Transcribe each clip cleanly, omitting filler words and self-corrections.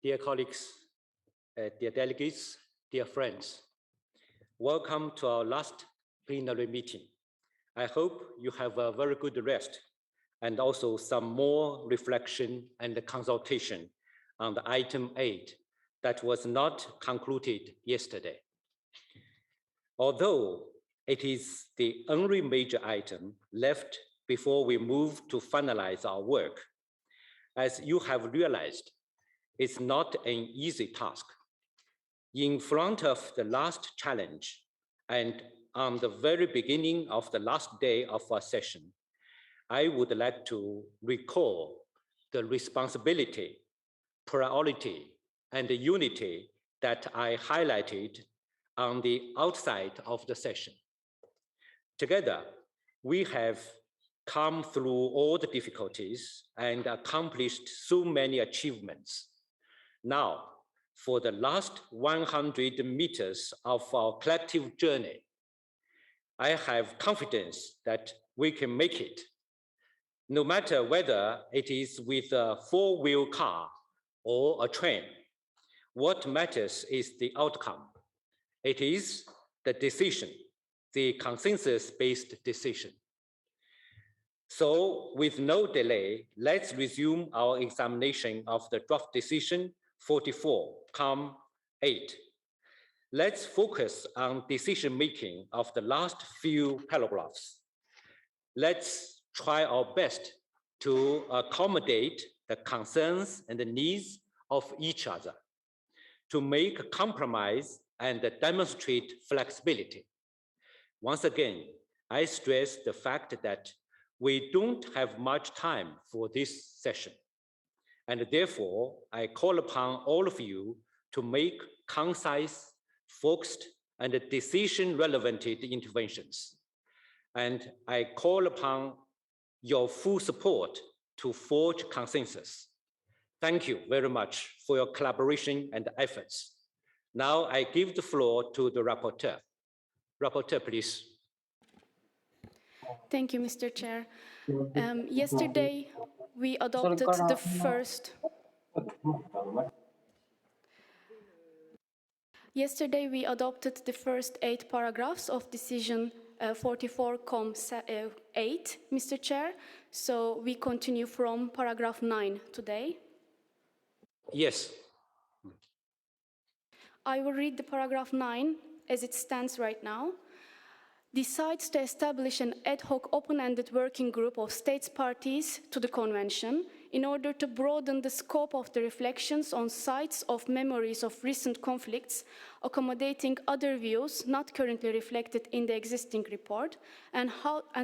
Dear colleagues, dear delegates, dear friends, welcome to our last plenary meeting. I hope you have a very good rest and also some more reflection and consultation on the item 8 that was not concluded yesterday. Although it is the only major item left before we move to finalize our work, as you have realized, it's not an easy task. In front of the last challenge and on the very beginning of the last day of our session, I would like to recall the responsibility, priority, and the unity that I highlighted on the outside of the session. Together, we have come through all the difficulties and accomplished so many achievements. Now, for the last 100 meters of our collective journey, I have confidence that we can make it. No matter whether it is with a four-wheel car or a train, what matters is the outcome. It is the decision, the consensus-based decision. So with no delay, let's resume our examination of the draft decision 44-8. Let's focus on decision-making of the last few paragraphs. Let's try our best to accommodate the concerns and the needs of each other, to make a compromise and demonstrate flexibility. Once again, I stress the fact that we don't have much time for this session. And therefore, I call upon all of you to make concise, focused, and decision-relevant interventions. And I call upon your full support to forge consensus. Thank you very much for your collaboration and efforts. Now I give the floor to the rapporteur. Rapporteur, please. Thank you, Mr. Chair. Yesterday, we adopted the first... Yesterday, we adopted the first 8 paragraphs of decision 44-8, Mr. Chair. So we continue from paragraph 9 today. Yes. I will read the paragraph 9 as it stands right now. Decides to establish an ad hoc open-ended working group of states parties to the Convention in order to broaden the scope of the reflections on sites of memories of recent conflicts, accommodating other views not currently reflected in the existing report, and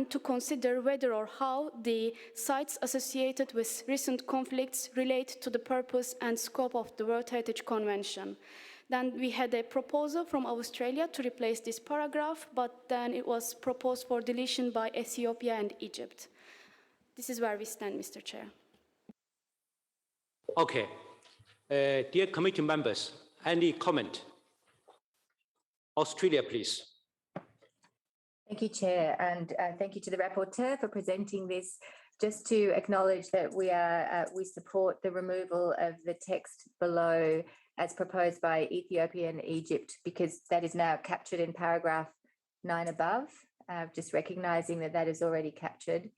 to consider whether or how the sites associated with recent conflicts relate to the purpose and scope of the World Heritage Convention. Then we had a proposal from Australia to replace this paragraph, but then it was proposed for deletion by Ethiopia and Egypt. This is where we stand, Mr. Chair. Okay. Dear committee members, any comment? Australia, please. Thank you, Chair, and thank you to the rapporteur for presenting this. Just to acknowledge that we support the removal of the text below as proposed by Ethiopia and Egypt, because that is now captured in paragraph 9 above, just recognising that that is already captured.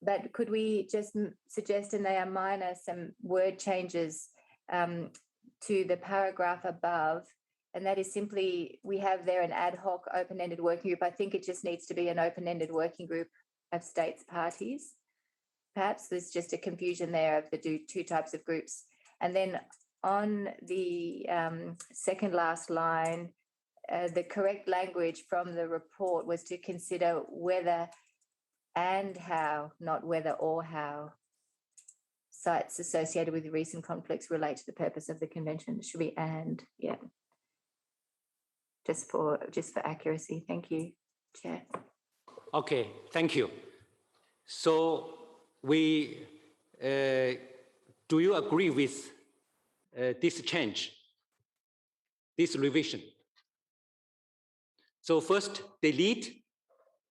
But could we just suggest, and they are minor, some word changes to the paragraph above, and that is simply, we have there an ad hoc open-ended working group. I think it just needs to be an open-ended working group of states parties. Perhaps there's just a confusion there of the two types of groups. And then on the second last line, the correct language from the report was to consider whether and how, not whether or how, sites associated with recent conflicts relate to the purpose of the convention. It should be and, yeah. Just for accuracy. Thank you, Chair. Okay, thank you. So we, do you agree with this change, this revision? So first, delete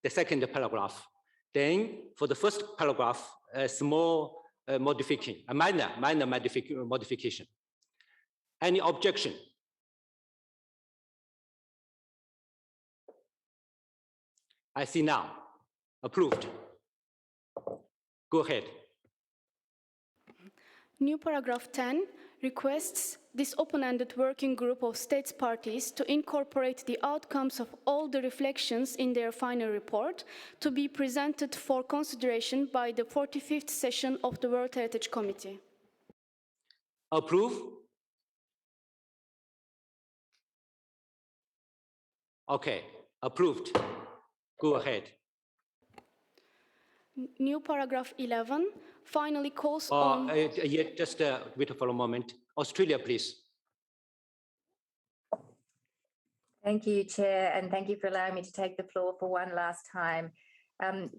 the second paragraph. Then for the first paragraph, a small modification, a minor modification. Any objection? I see now. Approved. Go ahead. New paragraph 10 requests this open-ended working group of states parties to incorporate the outcomes of all the reflections in their final report to be presented for consideration by the 45th session of the World Heritage Committee. Approve? Okay, approved. Go ahead. New paragraph 11 finally calls on... Yeah, just wait for a moment. Australia, please. Thank you, Chair, and thank you for allowing me to take the floor for one last time.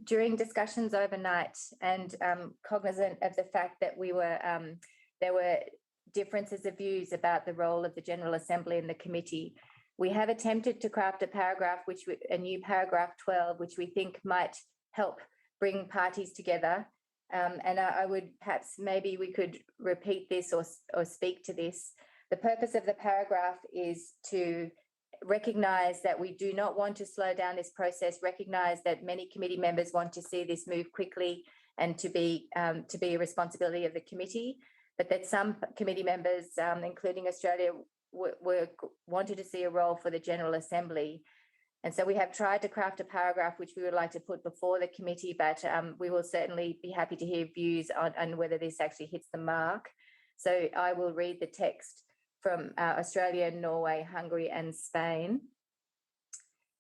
During discussions overnight and cognizant of the fact that there were differences of views about the role of the General Assembly and the committee, we have attempted to craft a paragraph, a new paragraph 12, which we think might help bring parties together. And I would perhaps maybe we could repeat this or speak to this. The purpose of the paragraph is to recognise that we do not want to slow down this process, recognise that many committee members want to see this move quickly and to be a responsibility of the committee, but that some committee members, including Australia, wanted to see a role for the General Assembly. And so we have tried to craft a paragraph which we would like to put before the committee, but we will certainly be happy to hear views on whether this actually hits the mark. So I will read the text from Australia, Norway, Hungary and Spain.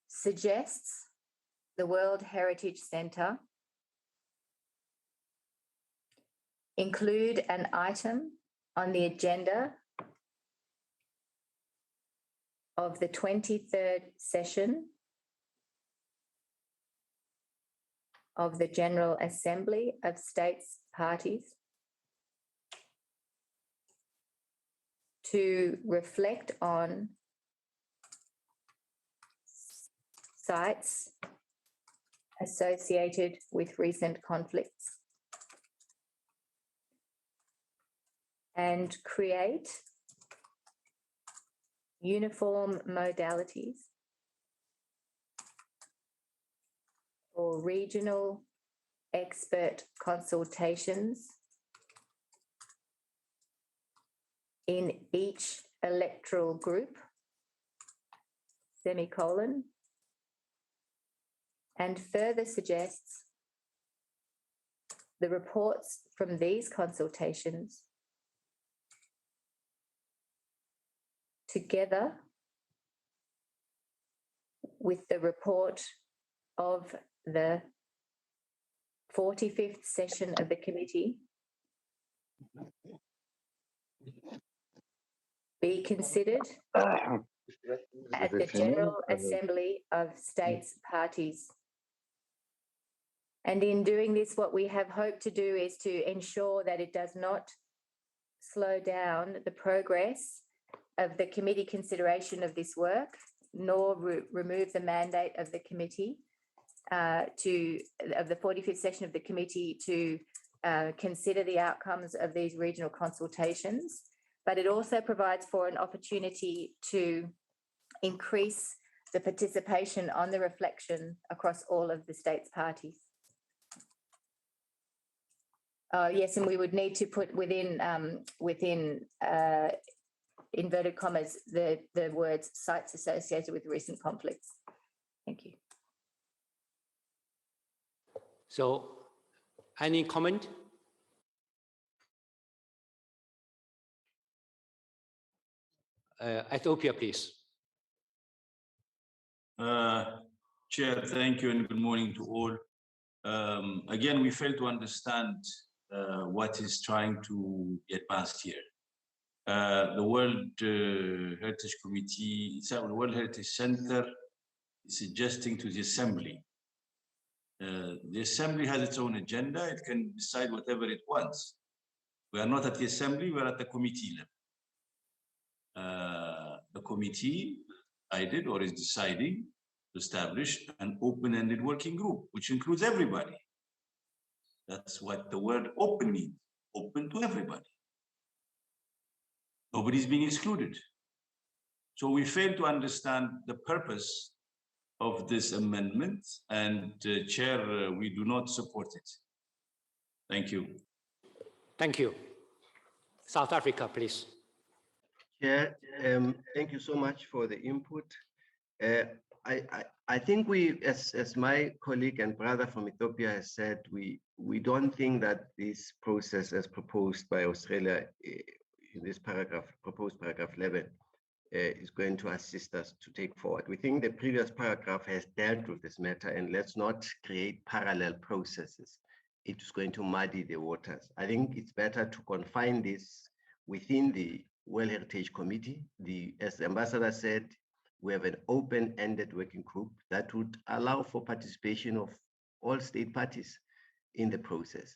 Suggests the World Heritage Centre include an item on the agenda of the 23rd session of the General Assembly of States Parties to reflect on sites associated with recent conflicts and create uniform modalities for regional expert consultations in each electoral group, semicolon, and further suggests the reports from these consultations together with the report of the 45th session of the committee be considered at the General Assembly of States Parties. And in doing this, what we have hoped to do is to ensure that it does not slow down the progress of the committee consideration of this work, nor remove the mandate of the committee of the 45th session of the committee to consider the outcomes of these regional consultations. But it also provides for an opportunity to increase the participation on the reflection across all of the states parties. Yes, and we would need to put within inverted commas the words sites associated with recent conflicts. Thank you. So, any comment? Ethiopia, please. Chair, thank you and good morning to all. Again, we fail to understand what is trying to be advanced here. The World Heritage Committee, the World Heritage Center is suggesting to the Assembly. The Assembly has its own agenda. It can decide whatever it wants. We are not at the Assembly, we are at the committee level. The committee decided or is deciding to establish an open-ended working group, which includes everybody. That's what the word open means, open to everybody. Nobody's being excluded. So we fail to understand the purpose of this amendment, and Chair, we do not support it. Thank you. Thank you. South Africa, please. Chair, thank you so much for the input. I think we, as my colleague and brother from Ethiopia has said, we don't think that this process as proposed by Australia in this paragraph, proposed paragraph 11, is going to assist us to take forward. We think the previous paragraph has dealt with this matter, and let's not create parallel processes. It's going to muddy the waters. I think it's better to confine this within the World Heritage Committee. As the ambassador said, we have an open-ended working group that would allow for participation of all state parties in the process.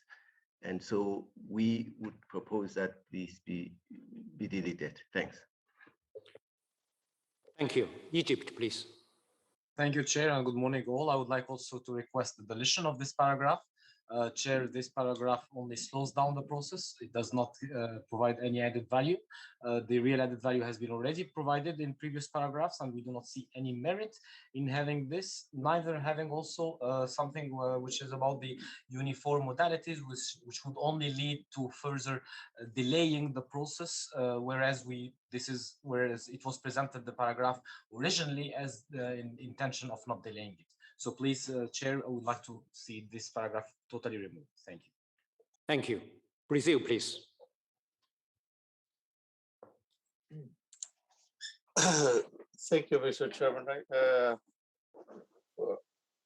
And so we would propose that this be deleted. Thanks. Thank you. Egypt, please. Thank you, Chair, and good morning all. I would like also to request the deletion of this paragraph. Chair, this paragraph only slows down the process. It does not provide any added value. The real added value has been already provided in previous paragraphs, and we do not see any merit in having this, neither having also something which is about the uniform modalities, which would only lead to further delaying the process, whereas it was presented, the paragraph originally, as the intention of not delaying it. So please, Chair, I would like to see this paragraph totally removed. Thank you. Thank you. Brazil, please. Thank you, Mr. Chairman.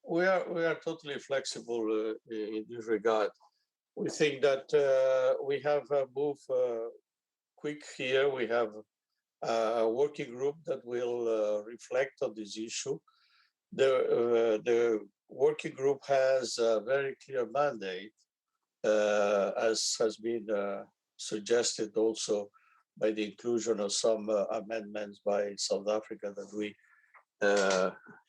We are totally flexible in this regard. We think that we have moved quick here. We have a working group that will reflect on this issue. The working group has a very clear mandate, as has been suggested also by the inclusion of some amendments by South Africa that we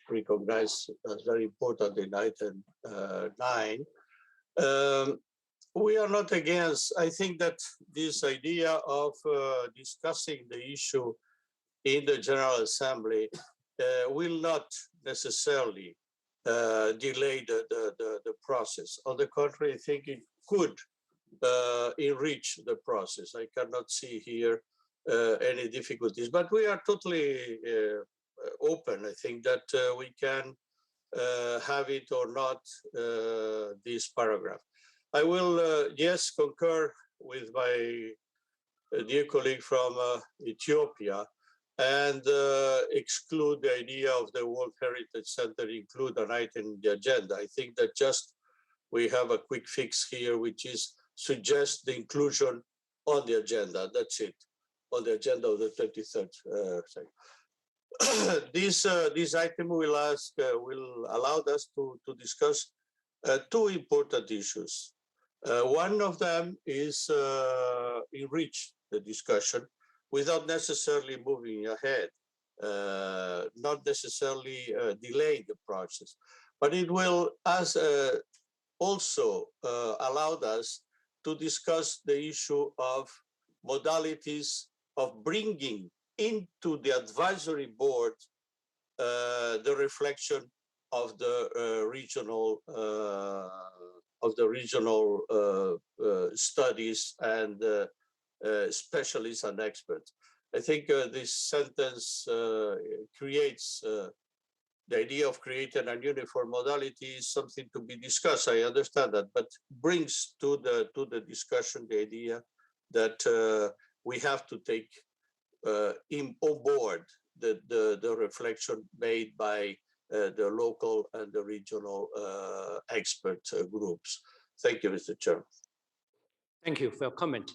recognize as very important in item 9. We are not against. I think that this idea of discussing the issue in the General Assembly will not necessarily delay the process. On the contrary, I think it could enrich the process. I cannot see here any difficulties, but we are totally open. I think that we can have it or not, this paragraph. I will, yes, concur with my dear colleague from Ethiopia, and exclude the idea of the World Heritage Center, include an item in the agenda. I think that just we have a quick fix here, which is suggest the inclusion on the agenda. That's it, on the agenda of the 23rd. This item will allow us to discuss two important issues. One of them is enrich the discussion without necessarily moving ahead, not necessarily delay the process, but it will also allow us to discuss the issue of modalities of bringing into the advisory board the reflection of the regional studies and specialists and experts. I think this sentence creates the idea of creating a uniform modality is something to be discussed. I understand that, but brings to the discussion the idea that we have to take on board the reflection made by the local and the regional expert groups. Thank you, Mr. Chairman. Thank you for your comment.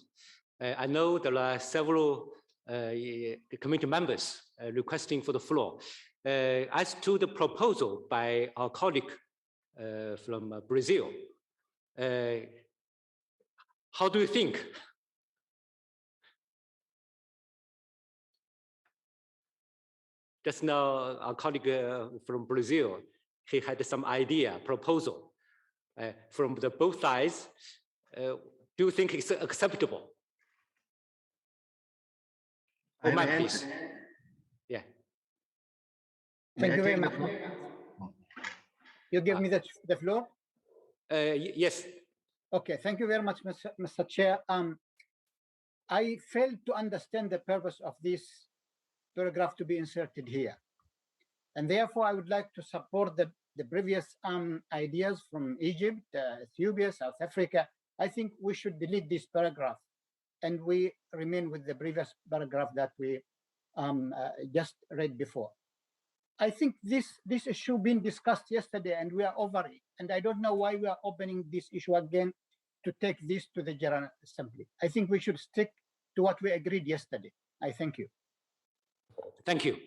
I know there are several committee members requesting for the floor. As to the proposal by our colleague from Brazil, how do you think? Just now, our colleague from Brazil, he had some idea, proposal from both sides. Do you think it's acceptable? Omar, please. Yeah. Thank you very much. You give me the floor? Yes. Okay, thank you very much, Mr. Chair. I failed to understand the purpose of this paragraph to be inserted here. And therefore, I would like to support the previous ideas from Egypt, Ethiopia, South Africa. I think we should delete this paragraph and we remain with the previous paragraph that we just read before. I think this issue been discussed yesterday and we are over it. And I don't know why we are opening this issue again to take this to the General Assembly. I think we should stick to what we agreed yesterday. I thank you. Thank you.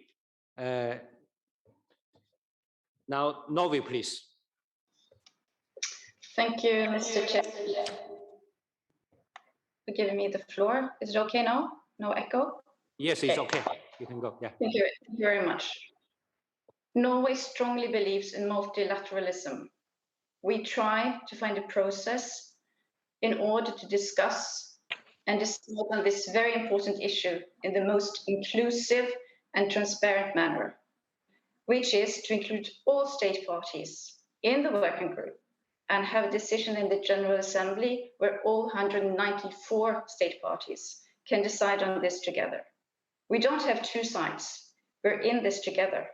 Now, Novi, please. Thank you, Mr. Chair, for giving me the floor. Is it okay now? No echo? Yes, it's okay. You can go. Yeah. Thank you very much. Norway strongly believes in multilateralism. We try to find a process in order to discuss and decide on this very important issue in the most inclusive and transparent manner, which is to include all state parties in the working group and have a decision in the General Assembly where all 194 state parties can decide on this together. We don't have two sides. We're in this together.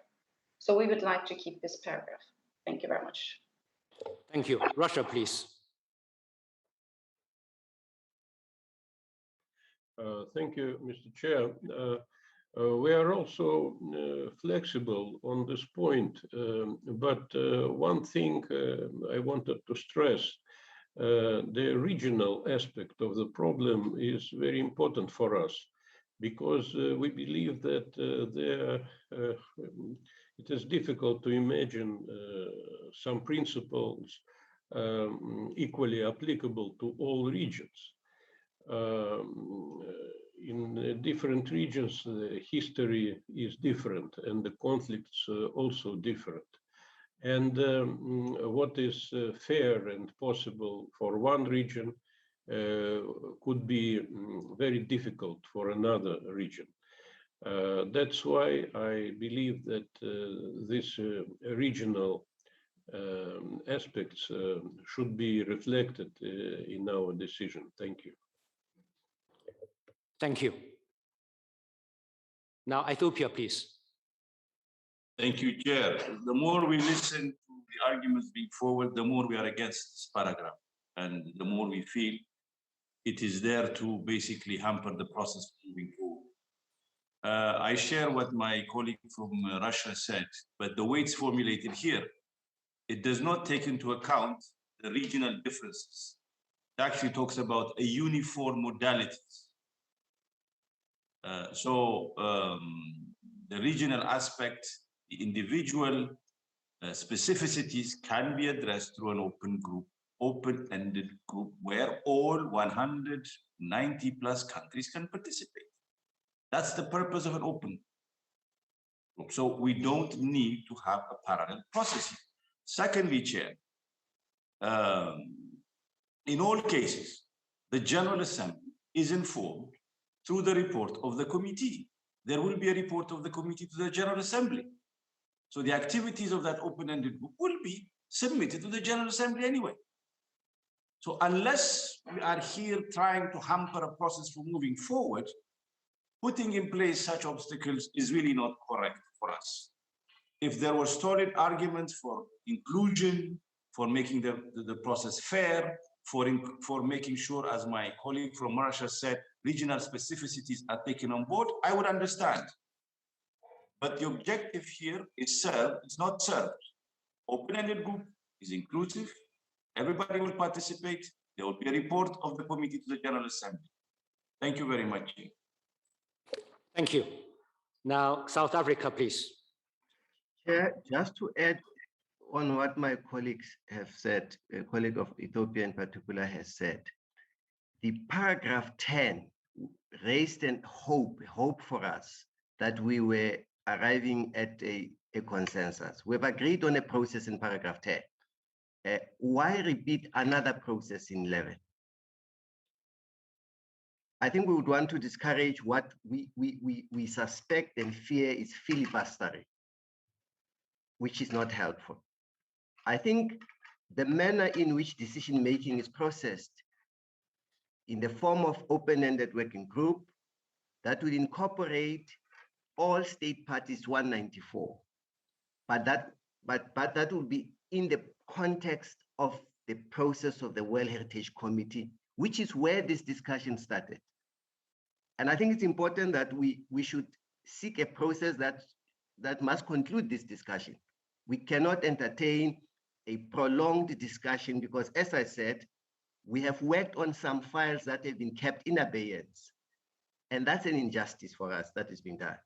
So we would like to keep this paragraph. Thank you very much. Thank you. Russia, please. Thank you, Mr. Chair. We are also flexible on this point, but one thing I wanted to stress, the regional aspect of the problem is very important for us because we believe that it is difficult to imagine some principles equally applicable to all regions. In different regions, the history is different and the conflicts also different. And what is fair and possible for one region could be very difficult for another region. That's why I believe that these regional aspects should be reflected in our decision. Thank you. Thank you. Now, Ethiopia, please. Thank you, Chair. The more we listen to the arguments being forward, the more we are against this paragraph. And the more we feel it is there to basically hamper the process moving forward. I share what my colleague from Russia said, but the way it's formulated here, it does not take into account the regional differences. It actually talks about a uniform modalities. The regional aspect, the individual specificities can be addressed through an open group, open-ended group where all 190 plus countries can participate. That's the purpose of an open group. So we don't need to have a parallel process. Secondly, Chair, in all cases, the General Assembly is informed through the report of the committee. There will be a report of the committee to the General Assembly. So the activities of that open-ended group will be submitted to the General Assembly anyway. So unless we are here trying to hamper a process for moving forward, putting in place such obstacles is really not correct for us. If there were solid arguments for inclusion, for making the process fair, for making sure, as my colleague from Russia said, regional specificities are taken on board, I would understand. But the objective here is served, it's not served. Open-ended group is inclusive, everybody will participate, there will be a report of the committee to the General Assembly. Thank you very much. Thank you. Now, South Africa, please. Chair, just to add on what my colleagues have said, a colleague of Ethiopia in particular has said, the paragraph 10 raised a hope for us that we were arriving at a consensus. We've agreed on a process in paragraph 10. Why repeat another process in 11? I think we would want to discourage what we suspect and fear is filibustering, which is not helpful. I think the manner in which decision-making is processed in the form of open-ended working group that will incorporate all state parties 194, but that will be in the context of the process of the World Heritage Committee, which is where this discussion started. And I think it's important that we should seek a process that must conclude this discussion. We cannot entertain a prolonged discussion because, as I said, we have worked on some files that have been kept in abeyance. And that's an injustice for us that has been done.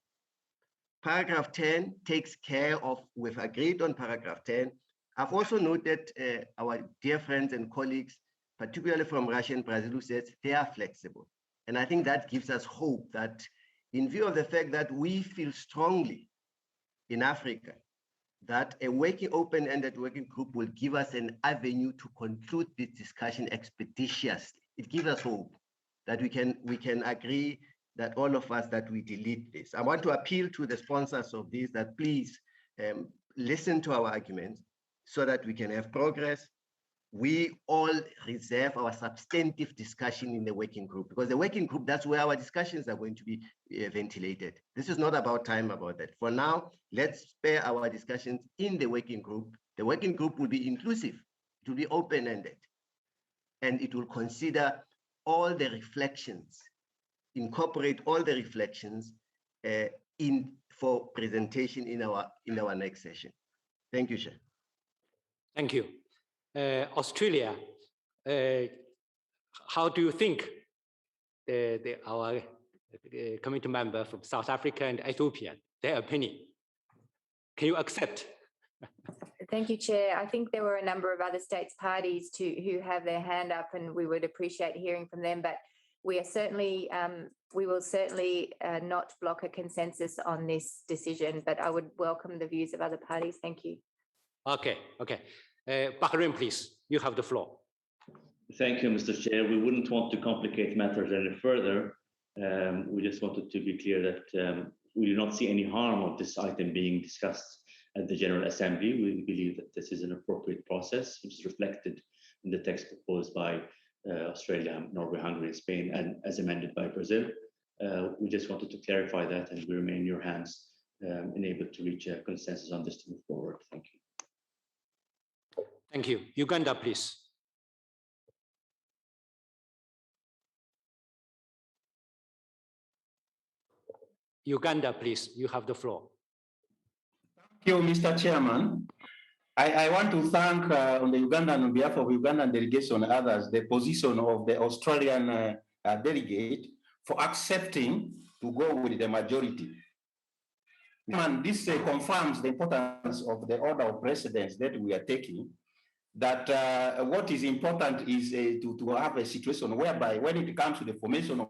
Paragraph 10 takes care of, we've agreed on paragraph 10. I've also noted our dear friends and colleagues, particularly from Russia and Brazil, who said they are flexible. And I think that gives us hope that in view of the fact that we feel strongly in Africa, that a open-ended working group will give us an avenue to conclude this discussion expeditiously. It gives us hope that we can agree that all of us that we delete this. I want to appeal to the sponsors of this that please listen to our arguments so that we can have progress. We all reserve our substantive discussion in the working group because the working group, that's where our discussions are going to be ventilated. This is not about time about that. For now, let's spare our discussions in the working group. The working group will be inclusive, it will be open-ended, and it will consider all the reflections, incorporate all the reflections for presentation in our next session. Thank you, Chair. Thank you. Australia, how do you think our committee member from South Africa and Ethiopia, their opinion? Can you accept? Thank you, Chair. I think there were a number of other states parties who have their hand up, and we would appreciate hearing from them. But we are certainly, we will certainly not block a consensus on this decision. But I would welcome the views of other parties. Thank you. Okay. Bahrain, please. You have the floor. Thank you, Mr. Chair. We wouldn't want to complicate matters any further. We just wanted to be clear that we do not see any harm of this item being discussed at the General Assembly. We believe that this is an appropriate process, which is reflected in the text proposed by Australia, Norway, Hungary, and Spain, and as amended by Brazil. We just wanted to clarify that, and we remain in your hands, enabled to reach a consensus on this to move forward. Thank you. Thank you. Uganda, please. Uganda, please. You have the floor. Thank you, Mr. Chairman. I want to thank on behalf of Ugandan delegation and others, the position of the Australian delegate for accepting to go with the majority. And this confirms the importance of the order of precedence that we are taking, that what is important is to have a situation whereby when it comes to the formation of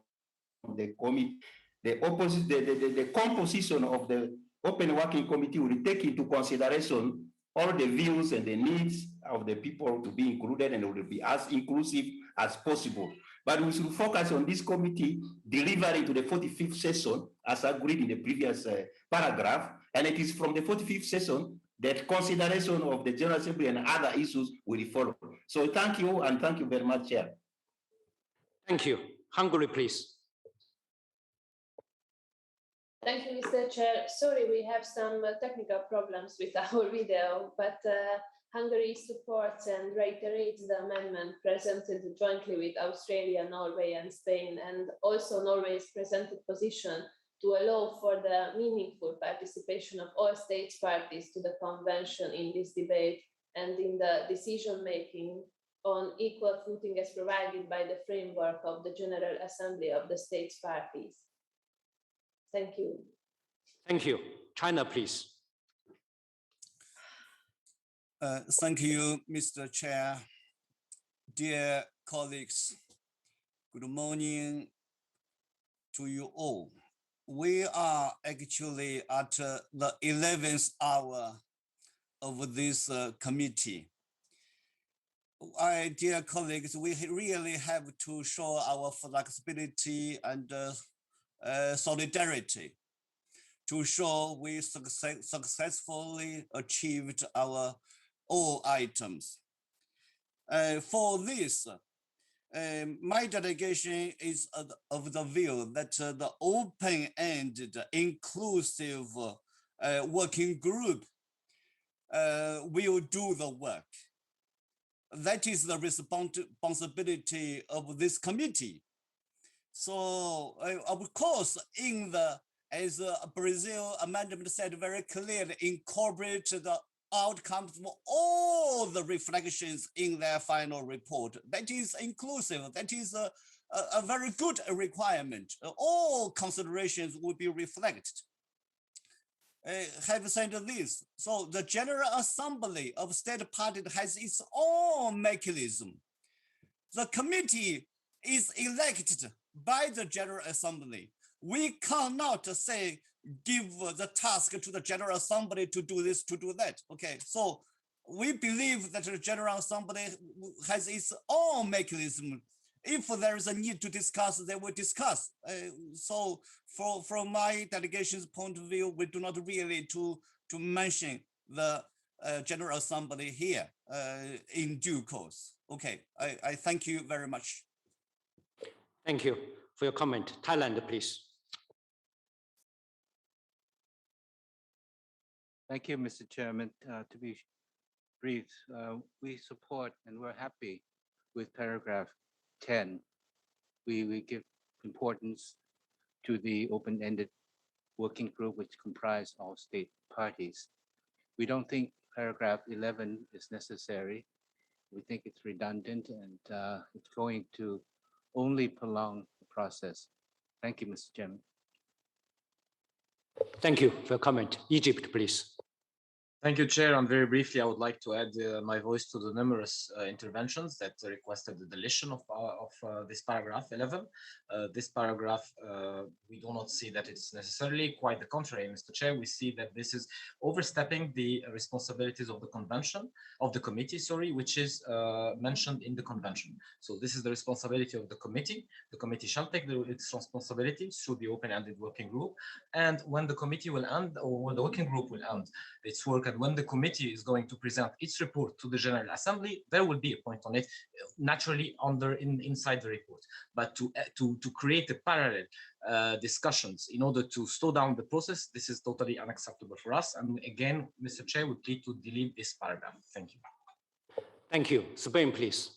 the committee, the composition of the open working committee will take into consideration all the views and the needs of the people to be included, and it will be as inclusive as possible. But we should focus on this committee delivering to the 45th session as agreed in the previous paragraph, and it is from the 45th session that consideration of the General Assembly and other issues will follow. So thank you, and thank you very much, Chair. Thank you. Hungary, please. Thank you, Mr. Chair. Sorry, we have some technical problems with our video, but Hungary supports and reiterates the amendment presented jointly with Australia, Norway, and Spain, and also Norway's presented position to allow for the meaningful participation of all states parties to the convention in this debate and in the decision-making on equal footing as provided by the framework of the General Assembly of the states parties. Thank you. Thank you. China, please. Thank you, Mr. Chair. Dear colleagues, good morning to you all. We are actually at the 11th hour of this committee. dear colleagues, we really have to show our flexibility and solidarity to show we successfully achieved our all items. For this, my delegation is of the view that the open-ended, inclusive working group will do the work. That is the responsibility of this committee. So, of course, as Brazil amendment said very clearly, incorporate the outcomes of all the reflections in their final report. That is inclusive. That is a very good requirement. All considerations will be reflected. Have said this, so the General Assembly of State Parties has its own mechanism. The committee is elected by the General Assembly. We cannot say, give the task to the General Assembly to do this, to do that. Okay, so we believe that the General Assembly has its own mechanism. If there is a need to discuss, they will discuss. So from my delegation's point of view, we do not really to mention the General Assembly here in due course. Okay, I thank you very much. Thank you for your comment. Thailand, please. Thank you, Mr. Chairman. To be brief, we support and we're happy with paragraph 10. We give importance to the open-ended working group which comprise all state parties. We don't think paragraph 11 is necessary. We think it's redundant and it's going to only prolong the process. Thank you, Mr. Chairman. Thank you for your comment. Egypt, please. Thank you, Chair. And very briefly, I would like to add my voice to the numerous interventions that requested the deletion of this paragraph 11. This paragraph, we do not see that it's necessarily, quite the contrary, Mr. Chair. We see that this is overstepping the responsibilities of the convention, of the committee, sorry, which is mentioned in the convention. So this is the responsibility of the committee. The committee shall take its responsibility through the open-ended working group. And when the committee will end, or when the working group will end its work, and when the committee is going to present its report to the General Assembly, there will be a point on it, naturally inside the report. But to create a parallel discussions in order to slow down the process, this is totally unacceptable for us. And again, Mr. Chair, we plead to delete this paragraph. Thank you. Thank you. Spain, please.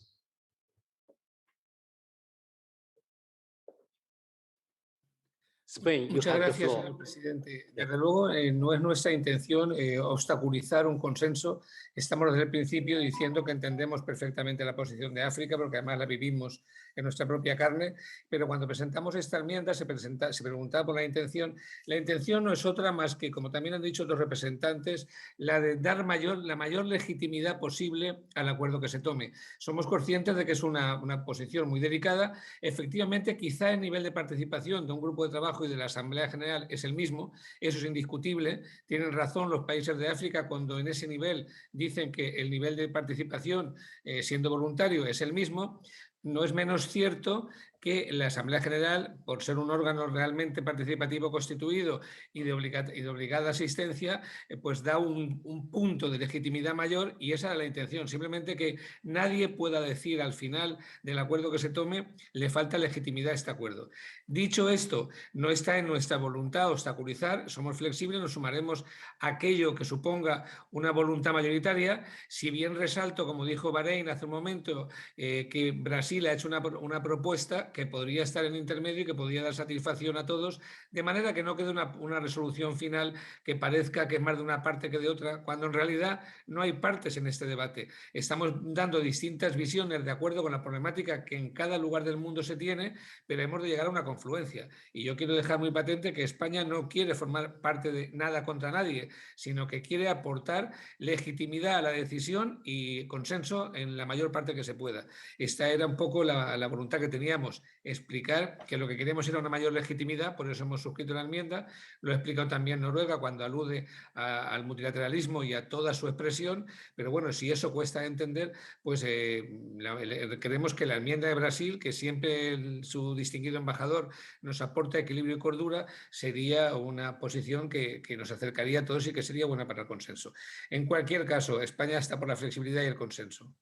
Spain, Muchas gracias, señor presidente. Desde luego, no es nuestra intención obstaculizar un consenso. Estamos desde el principio diciendo que entendemos perfectamente la posición de África, porque además la vivimos en nuestra propia carne, pero cuando presentamos esta enmienda se preguntaba por la intención. La intención no es otra más que, como también han dicho otros representantes, la de dar la mayor legitimidad posible al acuerdo que se tome. Somos conscientes de que es una posición muy delicada. Efectivamente, quizá el nivel de participación de un grupo de trabajo y de la Asamblea General es el mismo, eso es indiscutible. Tienen razón los países de África cuando en ese nivel dicen que el nivel de participación, siendo voluntario, es el mismo. No es menos cierto que la Asamblea General, por ser un órgano realmente participativo constituido y de obligada asistencia, pues da un punto de legitimidad mayor, y esa es la intención. Simplemente que nadie pueda decir al final del acuerdo que se tome, le falta legitimidad a este acuerdo. Dicho esto, no está en nuestra voluntad obstaculizar, somos flexibles, nos sumaremos a aquello que suponga una voluntad mayoritaria. Si bien resalto, como dijo Bahrein hace un momento, que Brasil ha hecho una propuesta que podría estar en intermedio y que podría dar satisfacción a todos, de manera que no quede una resolución final que parezca que es más de una parte que de otra, cuando en realidad no hay partes en este debate. Estamos dando distintas visiones de acuerdo con la problemática que en cada lugar del mundo se tiene, pero hemos de llegar a una confluencia. Y yo quiero dejar muy patente que España no quiere formar parte de nada contra nadie, sino que quiere aportar legitimidad a la decisión y consenso en la mayor parte que se pueda. Esta era un poco la voluntad que teníamos. queríamos explicar que lo que queríamos era una mayor legitimidad, por eso hemos suscrito la enmienda. Lo ha explicado también Noruega cuando alude al multilateralismo y a toda su expresión, pero bueno, si eso cuesta entender, pues creemos que la enmienda de Brasil, que siempre su distinguido embajador nos aporta equilibrio y cordura, sería una posición que nos acercaría a todos y que sería buena para el consenso. En cualquier caso, España está por la flexibilidad y el consenso.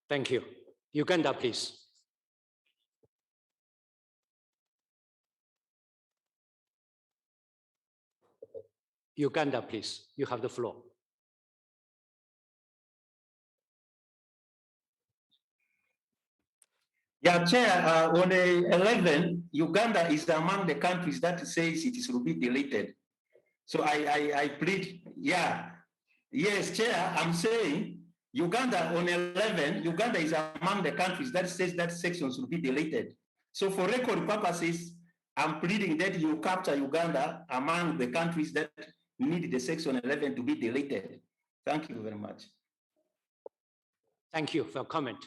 Thank you. Uganda, please. Uganda, please. You have the floor. Yeah, Chair, on 11, Uganda is among the countries that says it will be deleted. So I plead, yeah. Yes, Chair, I'm saying Uganda on 11, Uganda is among the countries that says that sections will be deleted. So for record purposes, I'm pleading that you capture Uganda among the countries that need the section 11 to be deleted. Thank you very much. Thank you for your comment.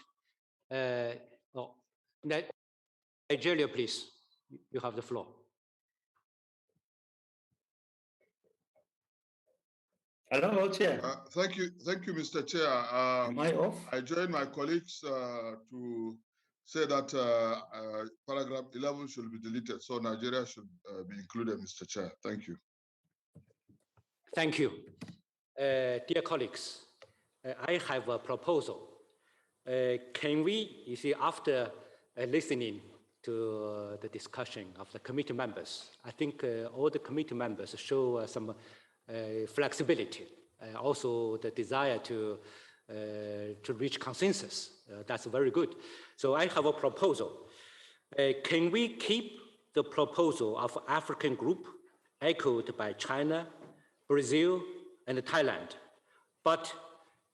Nigeria, please. You have the floor. Hello, Chair. Thank you, Mr. Chair. Am I off? I join my colleagues to say that paragraph 11 should be deleted, so Nigeria should be included, Mr. Chair. Thank you. Thank you. Dear colleagues, I have a proposal. Can we, you see, after listening to the discussion of the committee members, I think all the committee members show some flexibility, also the desire to reach consensus. That's very good. So I have a proposal. Can we keep the proposal of African group echoed by China, Brazil, and Thailand, but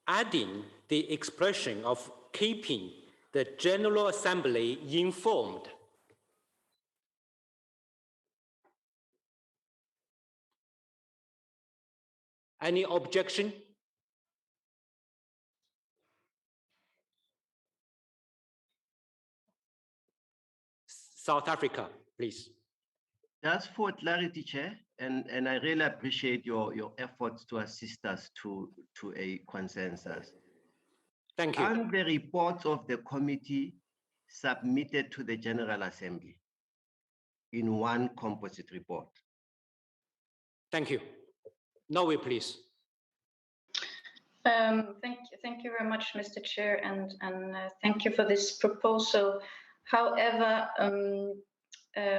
adding the expression of keeping the General Assembly informed? Any objection? South Africa, please. Just for clarity, Chair, and I really appreciate your efforts to assist us to a consensus. Thank you. And the reports of the committee submitted to the General Assembly in one composite report. Thank you. Noe, please. Thank you very much, Mr. Chair, and thank you for this proposal. However,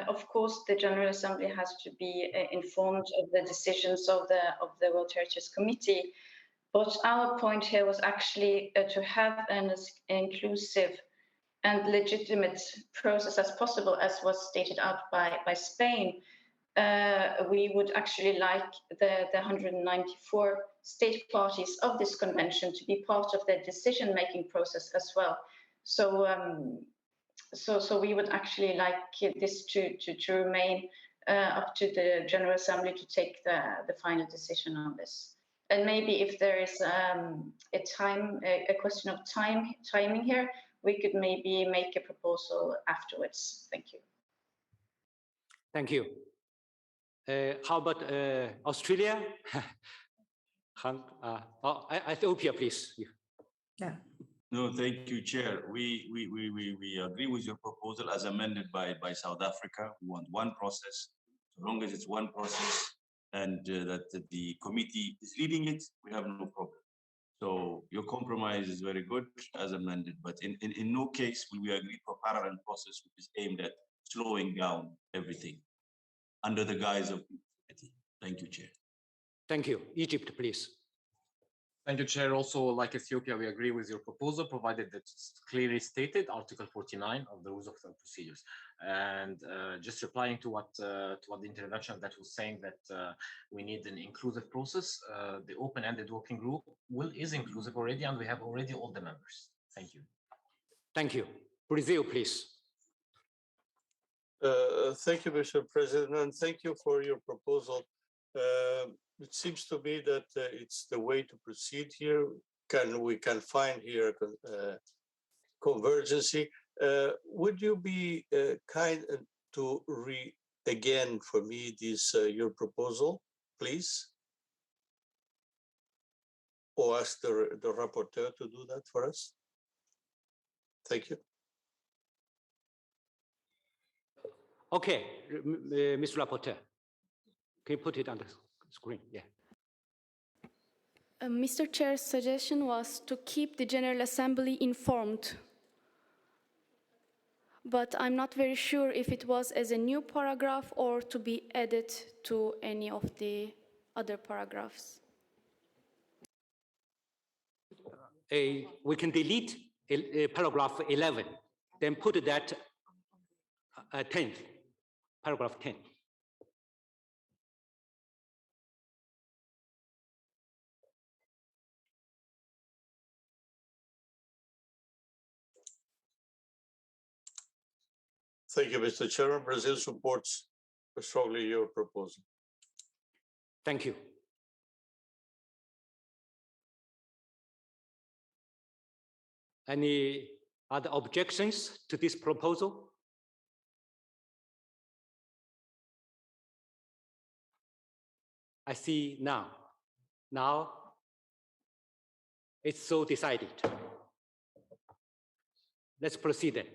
of course, the General Assembly has to be informed of the decisions of the World Heritage Committee. But our point here was actually to have an inclusive and legitimate process as possible, as was stated out by Spain. We would actually like the 194 state parties of this convention to be part of the decision-making process as well. So, so we would actually like this to remain up to the General Assembly to take the final decision on this. And maybe if there is a question of timing here, we could maybe make a proposal afterwards. Thank you. Thank you. How about Australia? Ethiopia, please. Yeah. No, thank you, Chair. We agree with your proposal as amended by South Africa. We want one process. As long as it's one process and that the committee is leading it, we have no problem. So your compromise is very good as amended, but in no case will we agree for a parallel process which is aimed at slowing down everything under the guise of committee. Thank you, Chair. Thank you. Egypt, please. Thank you, Chair. Also, like Ethiopia, we agree with your proposal, provided that it's clearly stated, Article 49 of the Rules of Procedures. And just replying to what the intervention that was saying that we need an inclusive process, the open-ended working group is inclusive already, and we have already all the members. Thank you. Thank you. Brazil, please. Thank you, Mr. President, and thank you for your proposal. It seems to me that it's the way to proceed here. we can find here convergency. Would you be kind to read again for me this your proposal, please? Or ask the rapporteur to do that for us? Thank you. Okay, Mr. Rapporteur, can you put it on the screen? Yeah. Mr. Chair's suggestion was to keep the General Assembly informed, but I'm not very sure if it was as a new paragraph or to be added to any of the other paragraphs. We can delete paragraph 11, then put that 10th, paragraph 10. Thank you, Mr. Chairman. Brazil supports strongly your proposal. Thank you. Any other objections to this proposal? I see now. Now it's so decided. Let's proceed then.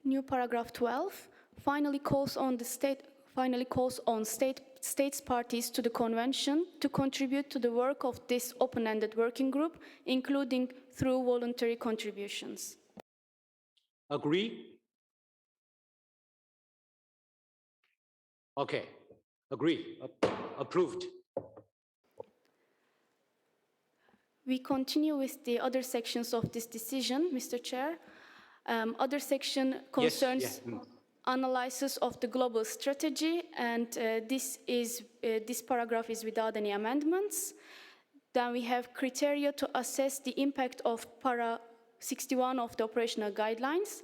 New paragraph 12 finally calls on states parties to the convention to contribute to the work of this open-ended working group, including through voluntary contributions. Agree? Okay, agree, approved. We continue with the other sections of this decision, Mr. Chair. Other section concerns yes. analysis of the global strategy, and this paragraph is without any amendments. Then we have criteria to assess the impact of para 61 of the operational guidelines.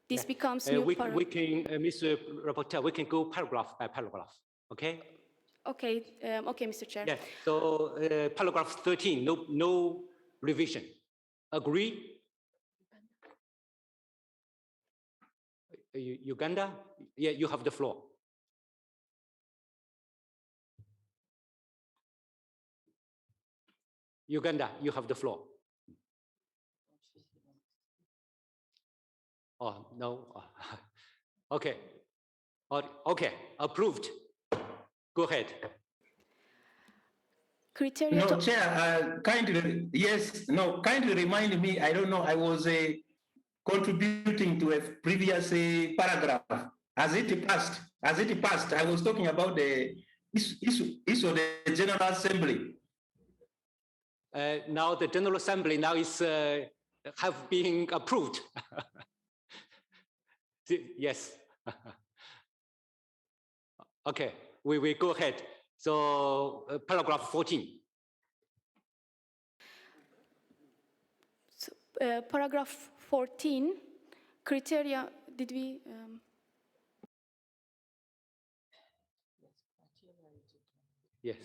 This becomes new we can, Mr. Rapporteur, we can go paragraph by paragraph, okay? Okay, okay, Mr. Chair. Yeah, so paragraph 13, no revision. Agree? Uganda? Yeah, you have the floor. Uganda, you have the floor. Oh, no. Okay. Okay, approved. Go ahead. Criteria no, Chair, kindly remind me, I don't know, I was contributing to a previous paragraph. As it passed, I was talking about the issue of the General Assembly. Now the General Assembly now is have been approved. Yes. Okay, we go ahead. So paragraph 14. So, paragraph 14, criteria, did we? Yes.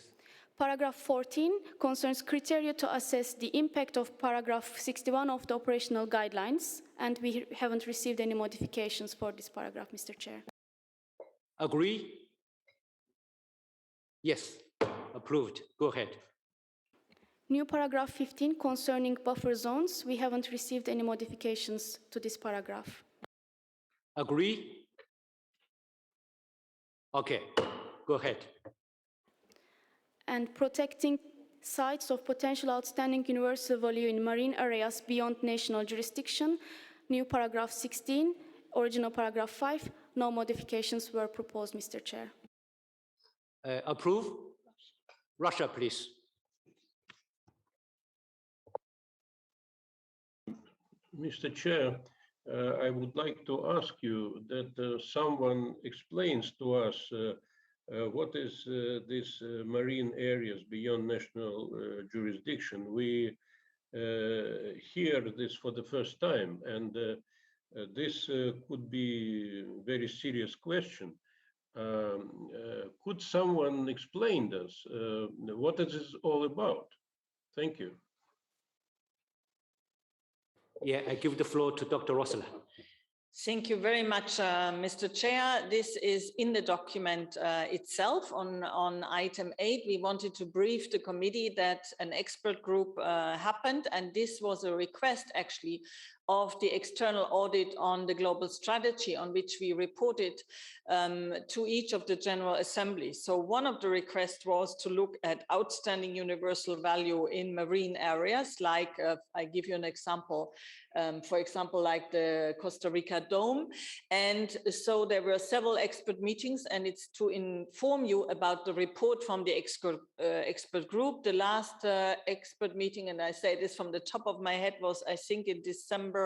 Paragraph 14 concerns criteria to assess the impact of paragraph 61 of the operational guidelines, and we haven't received any modifications for this paragraph, Mr. Chair. Agree? Yes, approved. Go ahead. New paragraph 15 concerning buffer zones. We haven't received any modifications to this paragraph. Agree? Okay, go ahead. And protecting sites of potential outstanding universal value in marine areas beyond national jurisdiction. New paragraph 16, original paragraph 5. No modifications were proposed, Mr. Chair. Approve? Russia, please. Mr. Chair, I would like to ask you that someone explains to us what is this marine areas beyond national jurisdiction. We hear this for the first time, and this could be a very serious question. Could someone explain this? What is this all about? Thank you. Yeah, I give the floor to Dr. Rossler. Thank you very much, Mr. Chair. This is in the document itself on item 8. We wanted to brief the committee that an expert group happened, and this was a request actually of the external audit on the global strategy on which we reported to each of the General Assembly. So one of the requests was to look at outstanding universal value in marine areas, like I give you an example, for example, like the Costa Rica Dome. And so there were several expert meetings, and it's to inform you about the report from the expert group. The last expert meeting, and I say this from the top of my head, was I think in December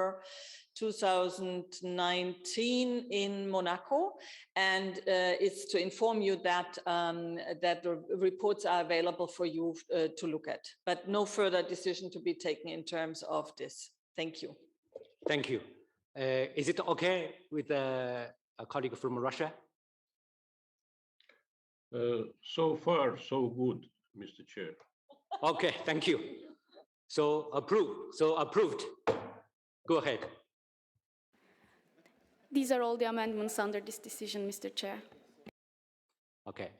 2019 in Monaco, and it's to inform you that that the reports are available for you to look at, but no further decision to be taken in terms of this. Thank you. Thank you. Is it okay with a colleague from Russia? So far, so good, Mr. Chair. Okay, thank you. So approved. So approved. Go ahead. These are all the amendments under this decision, Mr. Chair. Okay.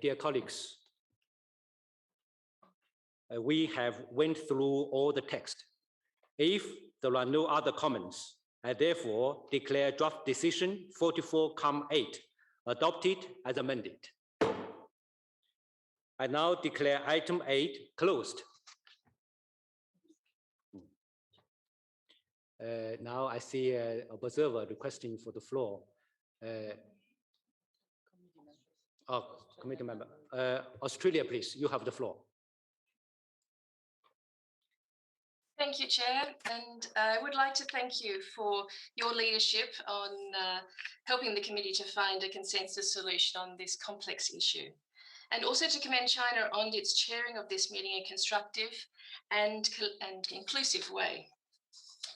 Dear colleagues, we have went through all the text. If there are no other comments, I therefore declare draft decision 44-8 adopted as amended. I now declare item 8 closed. Now I see an observer requesting for the floor. Committee member. Australia, please, you have the floor. Thank you, Chair, and I would like to thank you for your leadership on helping the committee to find a consensus solution on this complex issue, and also to commend China on its chairing of this meeting in a constructive and inclusive way.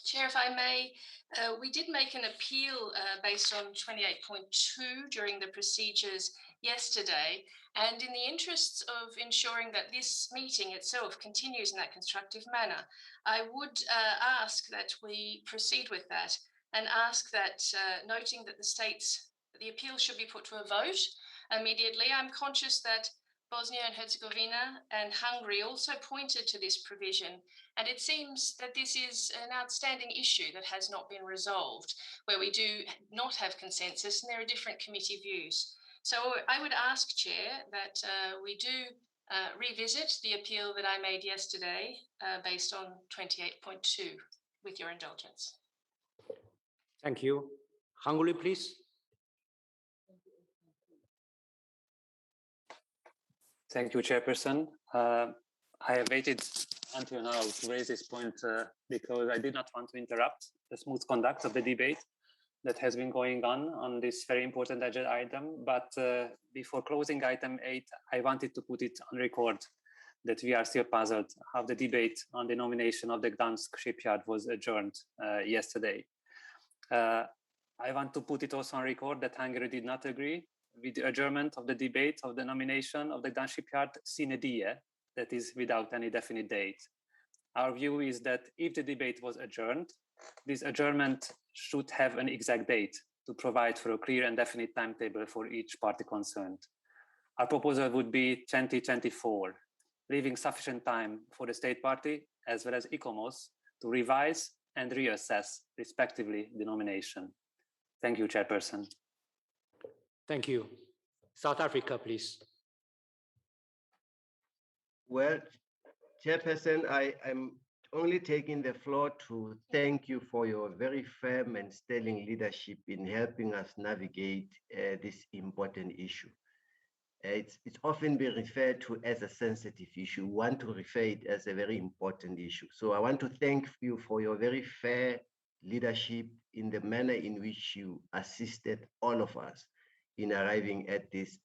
Chair, if I may, we did make an appeal based on 28.2 during the procedures yesterday, and in the interests of ensuring that this meeting itself continues in that constructive manner, I would ask that we proceed with that and ask that, noting that the appeal should be put to a vote immediately. I'm conscious that Bosnia and Herzegovina and Hungary also pointed to this provision, and it seems that this is an outstanding issue that has not been resolved, where we do not have consensus and there are different committee views. So I would ask, Chair, that we do revisit the appeal that I made yesterday based on 28.2 with your indulgence. Thank you. Hungary, please. Thank you, Chairperson. I have waited until now to raise this point because I did not want to interrupt the smooth conduct of the debate that has been going on this very important agenda item. But before closing item 8, I wanted to put it on record that we are still puzzled how the debate on the nomination of the Gdansk shipyard was adjourned yesterday. I want to put it also on record that Hungary did not agree with the adjournment of the debate of the nomination of the Gdansk shipyard sine die, that is without any definite date. Our view is that if the debate was adjourned, this adjournment should have an exact date to provide for a clear and definite timetable for each party concerned. Our proposal would be 2024, leaving sufficient time for the state party as well as ICOMOS to revise and reassess, respectively, the nomination. Thank you, Chairperson. Thank you. South Africa, please. Well, Chairperson, I'm only taking the floor to thank you for your very firm and sterling leadership in helping us navigate this important issue. It's often been referred to as a sensitive issue. We want to refer it as a very important issue. So I want to thank you for your very fair leadership in the manner in which you assisted all of us in arriving at this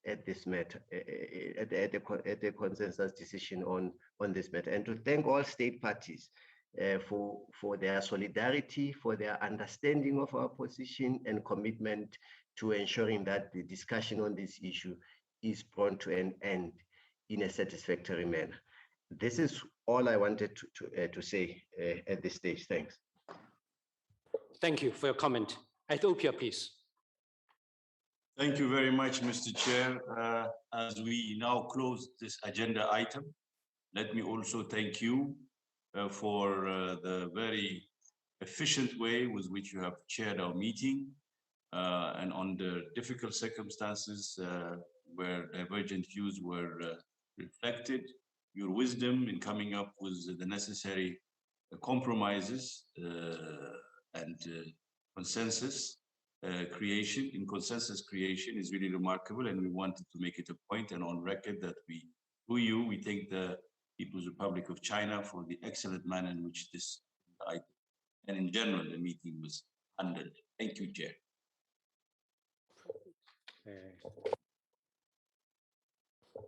matter, at the consensus decision on this matter, and to thank all state parties for their solidarity, for their understanding of our position and commitment to ensuring that the discussion on this issue is brought to an end in a satisfactory manner. This is all I wanted to say at this stage. Thanks. Thank you for your comment. Ethiopia, please. Thank you very much, Mr. Chair. As we now close this agenda item, let me also thank you for the very efficient way with which you have chaired our meeting and under difficult circumstances where divergent views were reflected, your wisdom in coming up with the necessary compromises and consensus creation is really remarkable, and we wanted to make it a point and on record that we thank the People's Republic of China for the excellent manner in which this item and in general the meeting was handled. Thank you, Chair.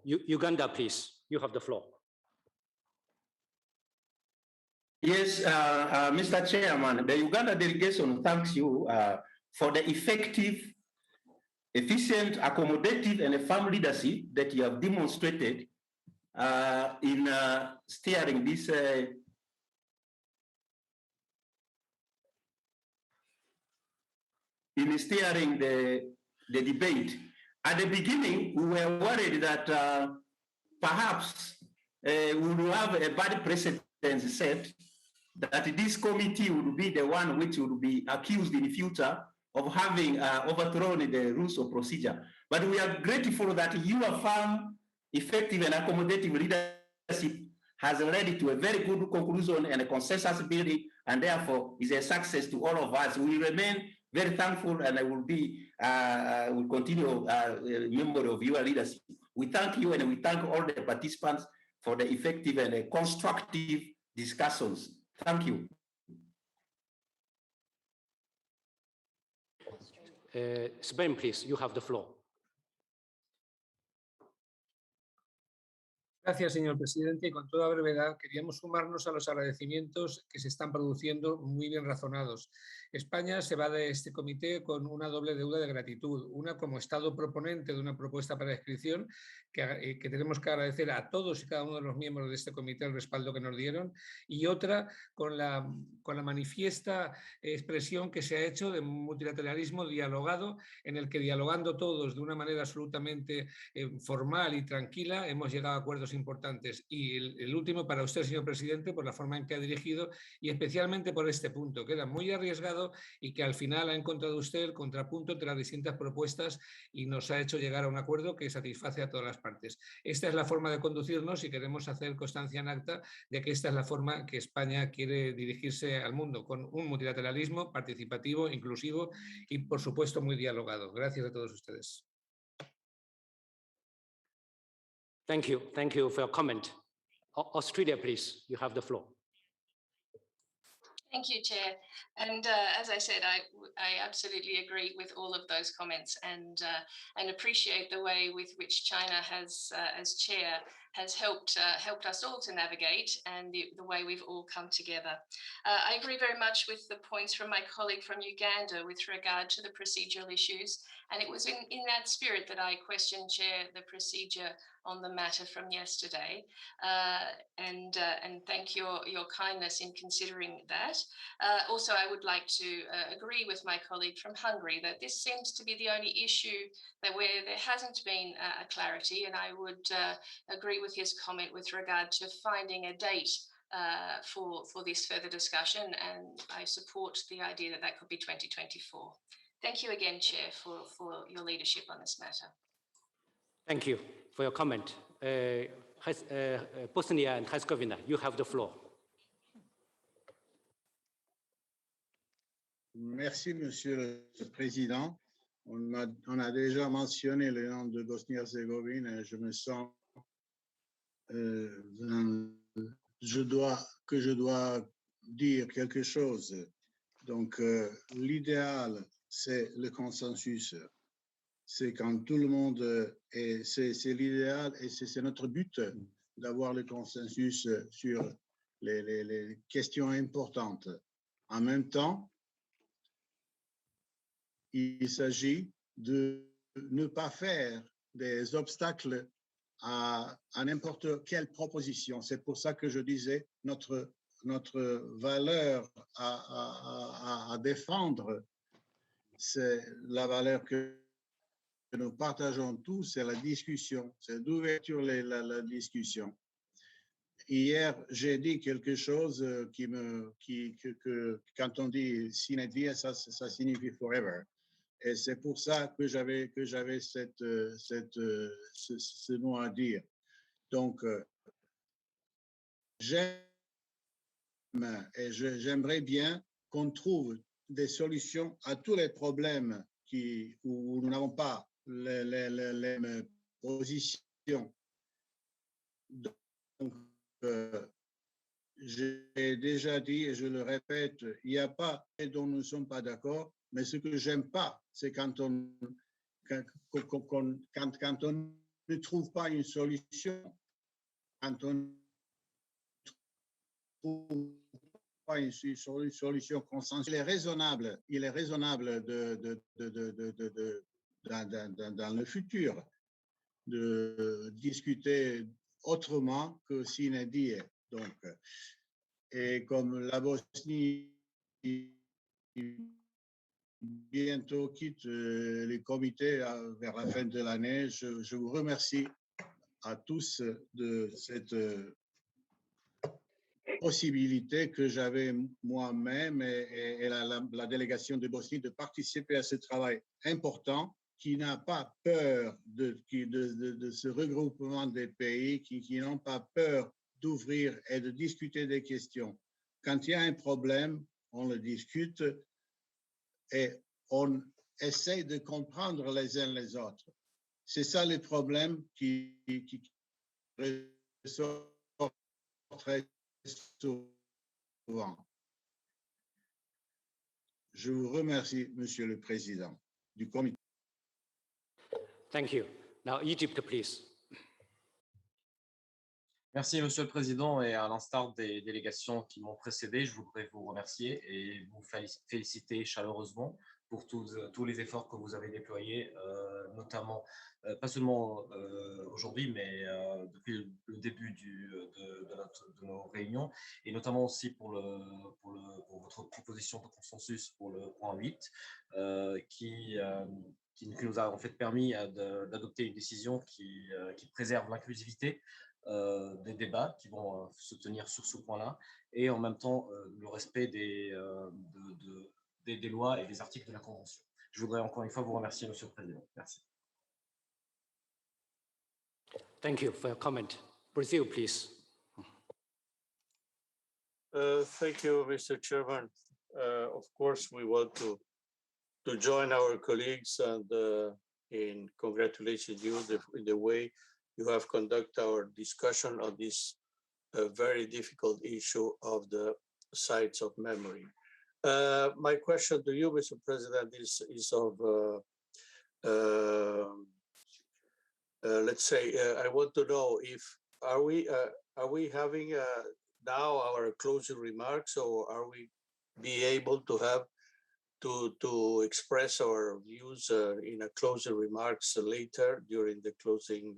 Uganda, please. You have the floor. Yes, Mr. Chairman, the Uganda delegation thanks you for the effective, efficient, accommodative, and firm leadership that you have demonstrated in steering this the debate. At the beginning, we were worried that perhaps we will have a bad precedent set, that this committee would be the one which would be accused in the future of having overthrown the rules of procedure. But we are grateful that your firm, effective and accommodative leadership has led to a very good conclusion and a consensus building, and therefore is a success to all of us. We remain very thankful, and I will will continue a member of your leadership. We thank you, and we thank all the participants for the effective and constructive discussions. Thank you. Sven, please, you have the floor. Gracias, señor presidente. Con toda brevedad, queríamos sumarnos a los agradecimientos que se están produciendo muy bien razonados. España se va de este comité con una doble deuda de gratitud. Una como Estado proponente de una propuesta para inscripción, que tenemos que agradecer a todos y cada uno de los miembros de este comité el respaldo que nos dieron, y otra con la manifiesta expresión que se ha hecho de multilateralismo dialogado, en el que dialogando todos de una manera absolutamente formal y tranquila hemos llegado a acuerdos importantes. Y el último para usted, señor presidente, por la forma en que ha dirigido y especialmente por este punto, que era muy arriesgado y que al final ha encontrado usted el contrapunto entre las distintas propuestas y nos ha hecho llegar a un acuerdo que satisface a todas las partes. Esta es la forma de conducirnos y queremos hacer constancia en acta de que esta es la forma que España quiere dirigirse al mundo, con un multilateralismo participativo, inclusivo y, por supuesto, muy dialogado. Gracias a todos ustedes. Thank you for your comment. Australia, please, you have the floor. Thank you, Chair. And as I said, I absolutely agree with all of those comments and appreciate the way with which China has, as chair, has helped us all to navigate and the way we've all come together. I agree very much with the points from my colleague from Uganda with regard to the procedural issues. And it was in that spirit that I questioned, Chair, the procedure on the matter from yesterday. And thank your kindness in considering that. Also, I would like to agree with my colleague from Hungary that this seems to be the only issue where there hasn't been a clarity, and I would agree with his comment with regard to finding a date for this further discussion, and I support the idea that that could be 2024. Thank you again, Chair, for your leadership on this matter. Thank you for your comment. Bosnia and Herzegovina, you have the floor. Merci, Monsieur le Président. On a déjà mentionné le nom de Bosnie-Herzégovine et je me sens je dois dire quelque chose. Donc, l'idéal, c'est le consensus. C'est quand tout le monde c'est l'idéal et c'est notre but d'avoir le consensus sur les questions importantes. En même temps, il s'agit de ne pas faire des obstacles à n'importe quelle proposition. C'est pour ça que je disais notre valeur à défendre, c'est la valeur que nous partageons tous, c'est la discussion, c'est d'ouverture la discussion. Hier, j'ai dit quelque chose que quand on dit sine die, ça signifie forever. Et c'est pour ça que j'avais ce mot à dire. Donc, j'aimerais bien qu'on trouve des solutions à tous les problèmes où nous n'avons pas les mêmes positions. Donc, j'ai déjà dit et je le répète, il n'y a pas dont nous ne sommes pas d'accord, mais ce que j'aime pas, c'est quand on ne trouve pas une solution, quand on ne trouve pas une solution consensuelle. Il est raisonnable dans le futur de discuter autrement que sine die. Donc, et comme la Bosnie bientôt quitte les comités vers la fin de l'année, je vous remercie à tous de cette possibilité que j'avais moi-même et la délégation de Bosnie de participer à ce travail important qui n'a pas peur de ce regroupement des pays, qui n'ont pas peur d'ouvrir et de discuter des questions. Quand il y a un problème, on le discute et on essaie de comprendre les uns les autres. C'est ça le problème qui ressort très souvent. Je vous remercie, Monsieur le Président du comité. Thank you. Now, Egypt, please. Merci, Monsieur le Président, et à l'instar des délégations qui m'ont précédé, je voudrais vous remercier et vous féliciter chaleureusement pour tous les efforts que vous avez déployés, notamment, pas seulement aujourd'hui, mais depuis le début de nos réunions, et notamment aussi pour votre proposition de consensus pour le point 8, qui nous a en fait permis d'adopter une décision qui préserve l'inclusivité des débats qui vont se tenir sur ce point-là, et en même temps le respect des lois et des articles de la Convention. Je voudrais encore une fois vous remercier, Monsieur le Président. Merci. Thank you for your comment. Brazil, please. Thank you, Mr. Chairman. Of course, we want to join our colleagues and in congratulating you in the way you have conducted our discussion on this very difficult issue of the sites of memory. My question to you, Mr. President, is of, let's say, I want to know if, are we having now our closing remarks, or are we be able to have to express our views in a closing remarks later during the closing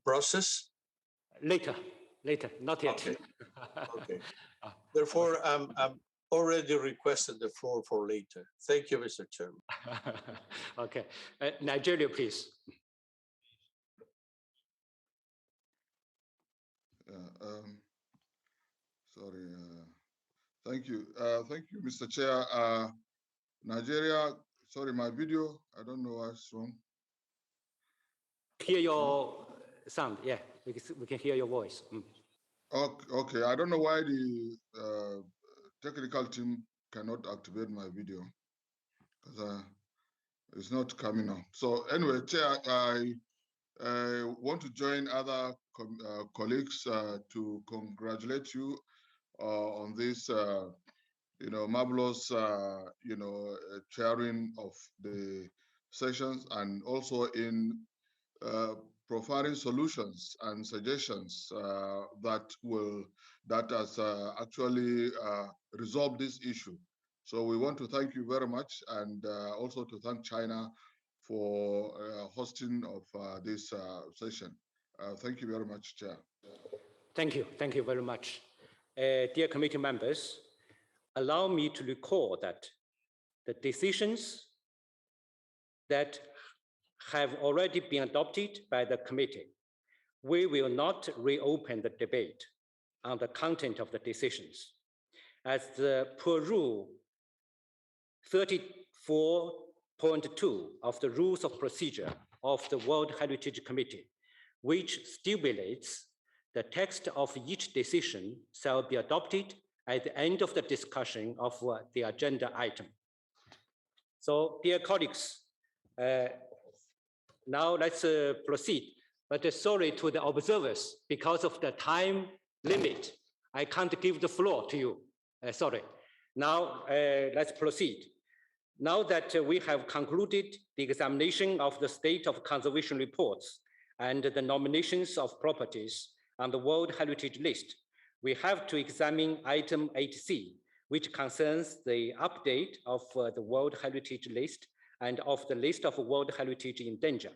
process? Later, not yet. Okay. Okay. Therefore, I'm already requested the floor for later. Thank you, Mr. Chairman. Okay. Nigeria, please. Sorry. Thank you, Mr. Chair. Nigeria, sorry, my video, I don't know what's wrong. Hear your sound, yeah, we can hear your voice. Okay, I don't know why the technical team cannot activate my video, because it's not coming out. So anyway, Chair, I want to join other colleagues to congratulate you on this, marvelous, chairing of the sessions, and also in providing solutions and suggestions that has actually resolved this issue. So we want to thank you very much, and also to thank China for hosting of this session. Thank you very much, Chair. Thank you very much. Dear committee members, allow me to recall that the decisions that have already been adopted by the committee, we will not reopen the debate on the content of the decisions. As the per rule 34.2 of the Rules of Procedure of the World Heritage Committee, which stipulates the text of each decision shall be adopted at the end of the discussion of the agenda item. So, dear colleagues, now let's proceed. But sorry to the observers, because of the time limit, I can't give the floor to you. Sorry. Now let's proceed. Now that we have concluded the examination of the state of conservation reports and the nominations of properties on the World Heritage List, we have to examine item 8C, which concerns the update of the World Heritage List and of the list of World Heritage in danger.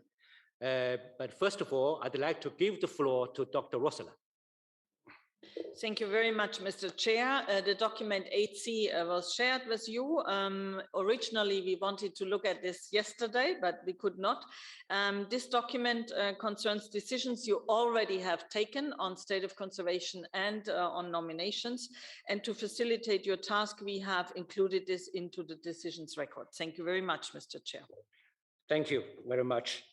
But first of all, I'd like to give the floor to Dr. Rosala. Thank you very much, Mr. Chair. The document 8C was shared with you. Originally, we wanted to look at this yesterday, but we could not. This document concerns decisions you already have taken on state of conservation and on nominations. And to facilitate your task, we have included this into the decisions record. Thank you very much, Mr. Chair. Thank you very much.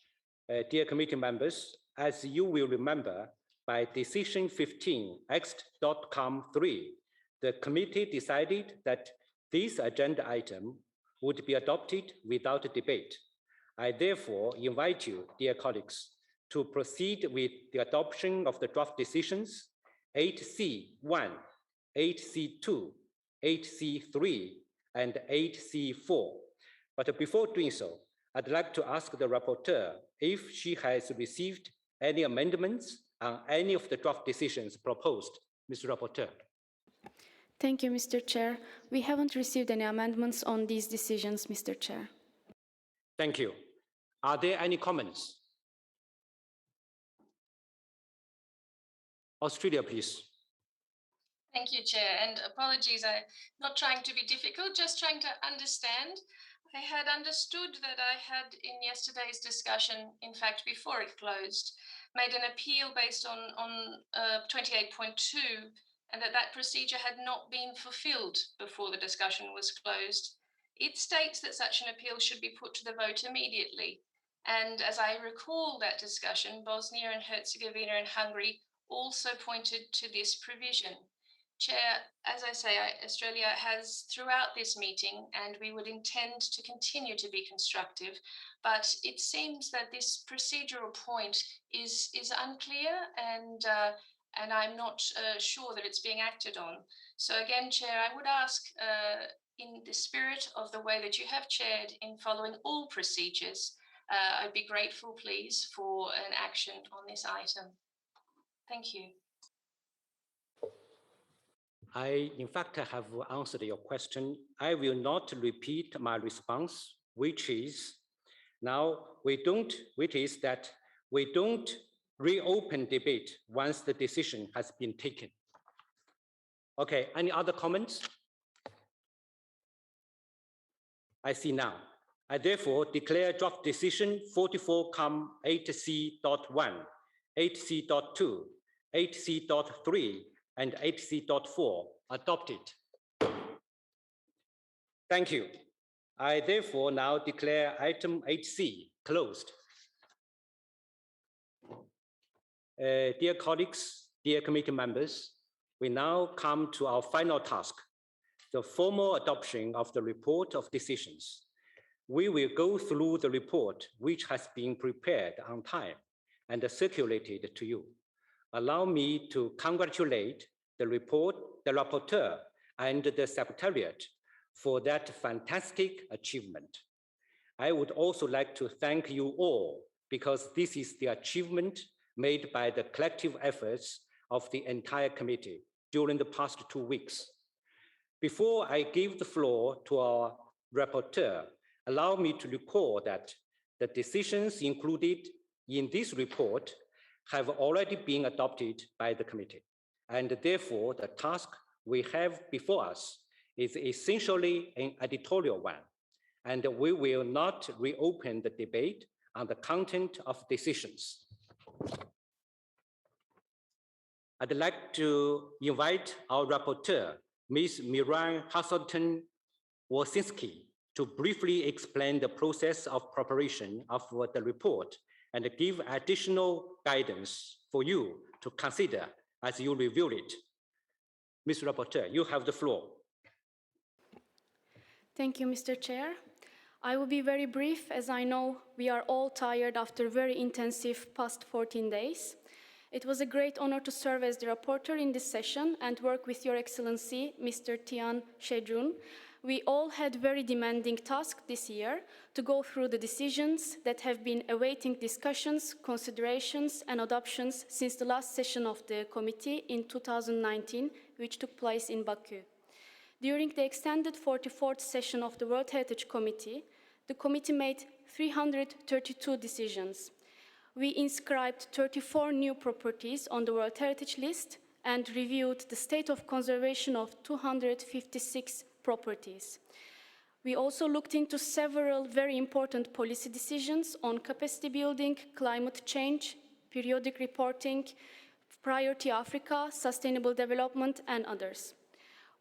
Dear committee members, as you will remember, by decision 15 X.com3, the committee decided that this agenda item would be adopted without a debate. I therefore invite you, dear colleagues, to proceed with the adoption of the draft decisions 8C1, 8C2, 8C3, and 8C4. But before doing so, I'd like to ask the rapporteur if she has received any amendments on any of the draft decisions proposed. Mr. Rapporteur. Thank you, Mr. Chair. We haven't received any amendments on these decisions, Mr. Chair. Thank you. Are there any comments? Australia, please. Thank you, Chair, and apologies, I'm not trying to be difficult, just trying to understand. I had understood that I had in yesterday's discussion, in fact, before it closed, made an appeal based on 28.2, and that procedure had not been fulfilled before the discussion was closed. It states that such an appeal should be put to the vote immediately. And as I recall that discussion, Bosnia and Herzegovina and Hungary also pointed to this provision. Chair, as I say, Australia has throughout this meeting, and we would intend to continue to be constructive, but it seems that this procedural point is unclear, and I'm not sure that it's being acted on. So again, Chair, I would ask in the spirit of the way that you have chaired in following all procedures, I'd be grateful, please, for an action on this item. Thank you. I, in fact, have answered your question. I will not repeat my response, which is now which is that we don't reopen debate once the decision has been taken. Okay, any other comments? I see now. I therefore declare draft decision 44-8C.1, 8C.2, 8C.3, and 8C.4 adopted. Thank you. I therefore now declare item 8C closed. Dear colleagues, dear committee members, we now come to our final task, the formal adoption of the report of decisions. We will go through the report which has been prepared on time and circulated to you. Allow me to congratulate the rapporteur and the secretariat for that fantastic achievement. I would also like to thank you all because this is the achievement made by the collective efforts of the entire committee during the past 2 weeks. Before I give the floor to our rapporteur, allow me to recall that the decisions included in this report have already been adopted by the committee, and therefore the task we have before us is essentially an editorial one, and we will not reopen the debate on the content of decisions. I'd like to invite our rapporteur, Ms. Miran Hasselton-Wosinski, to briefly explain the process of preparation of the report and give additional guidance for you to consider as you review it. Ms. Rapporteur, you have the floor. Thank you, Mr. Chair. I will be very brief, as I know we are all tired after very intensive past 14 days. It was a great honor to serve as the rapporteur in this session and work with Your Excellency, Mr. Tian Xuejun. We all had very demanding tasks this year to go through the decisions that have been awaiting discussions, considerations, and adoptions since the last session of the committee in 2019, which took place in Baku. During the extended 44th session of the World Heritage Committee, the committee made 332 decisions. We inscribed 34 new properties on the World Heritage List and reviewed the state of conservation of 256 properties. We also looked into several very important policy decisions on capacity building, climate change, periodic reporting, priority Africa, sustainable development, and others.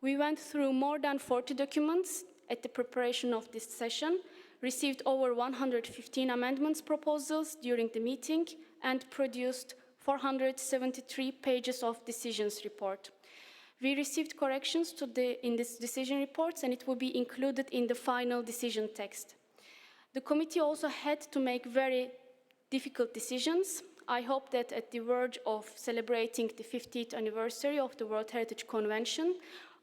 We went through more than 40 documents at the preparation of this session, received over 115 amendments proposals during the meeting, and produced 473 pages of decisions report. We received corrections in this decision reports, and it will be included in the final decision text. The committee also had to make very difficult decisions. I hope that at the verge of celebrating the 50th anniversary of the World Heritage Convention,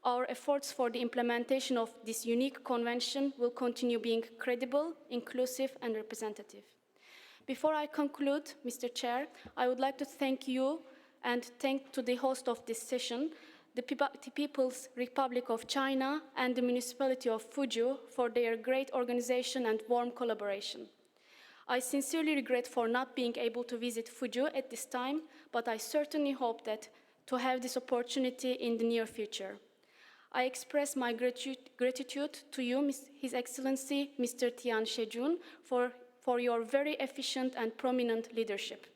our efforts for the implementation of this unique convention will continue being credible, inclusive, and representative. Before I conclude, Mr. Chair, I would like to thank you and thank to the host of this session, the People's Republic of China and the municipality of Fuzhou for their great organization and warm collaboration. I sincerely regret for not being able to visit Fuzhou at this time, but I certainly hope that to have this opportunity in the near future. I express my gratitude to you, His Excellency, Mr. Tian Xuejun, for your very efficient and prominent leadership.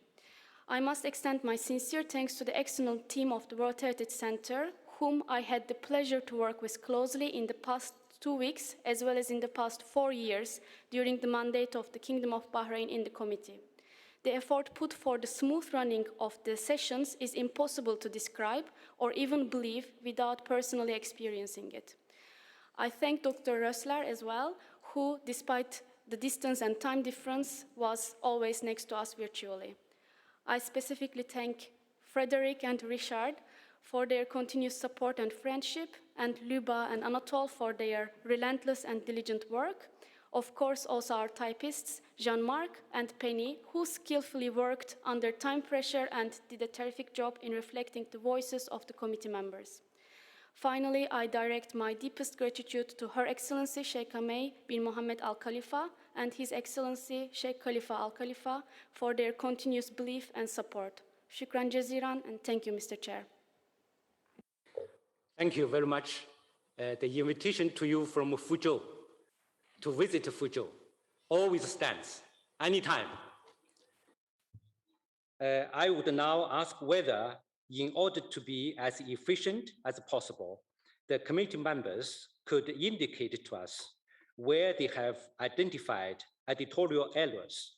I must extend my sincere thanks to the excellent team of the World Heritage Center, whom I had the pleasure to work with closely in the past 2 weeks, as well as in the past 4 years during the mandate of the Kingdom of Bahrain in the committee. The effort put for the smooth running of the sessions is impossible to describe or even believe without personally experiencing it. I thank Dr. Rössler as well, who, despite the distance and time difference, was always next to us virtually. I specifically thank Frederick and Richard for their continuous support and friendship, and Luba and Anatole for their relentless and diligent work. Of course, also our typists, Jean-Marc and Penny, who skillfully worked under time pressure and did a terrific job in reflecting the voices of the committee members. Finally, I direct my deepest gratitude to Her Excellency Sheikh Hamad bin Mohammed Al Khalifa and His Excellency Sheikh Khalifa Al Khalifa for their continuous belief and support. Shukran jaziran, and thank you, Mr. Chair. Thank you very much. The invitation to you from Fuzhou to visit Fuzhou always stands, anytime. I would now ask whether, in order to be as efficient as possible, the committee members could indicate to us where they have identified editorial errors,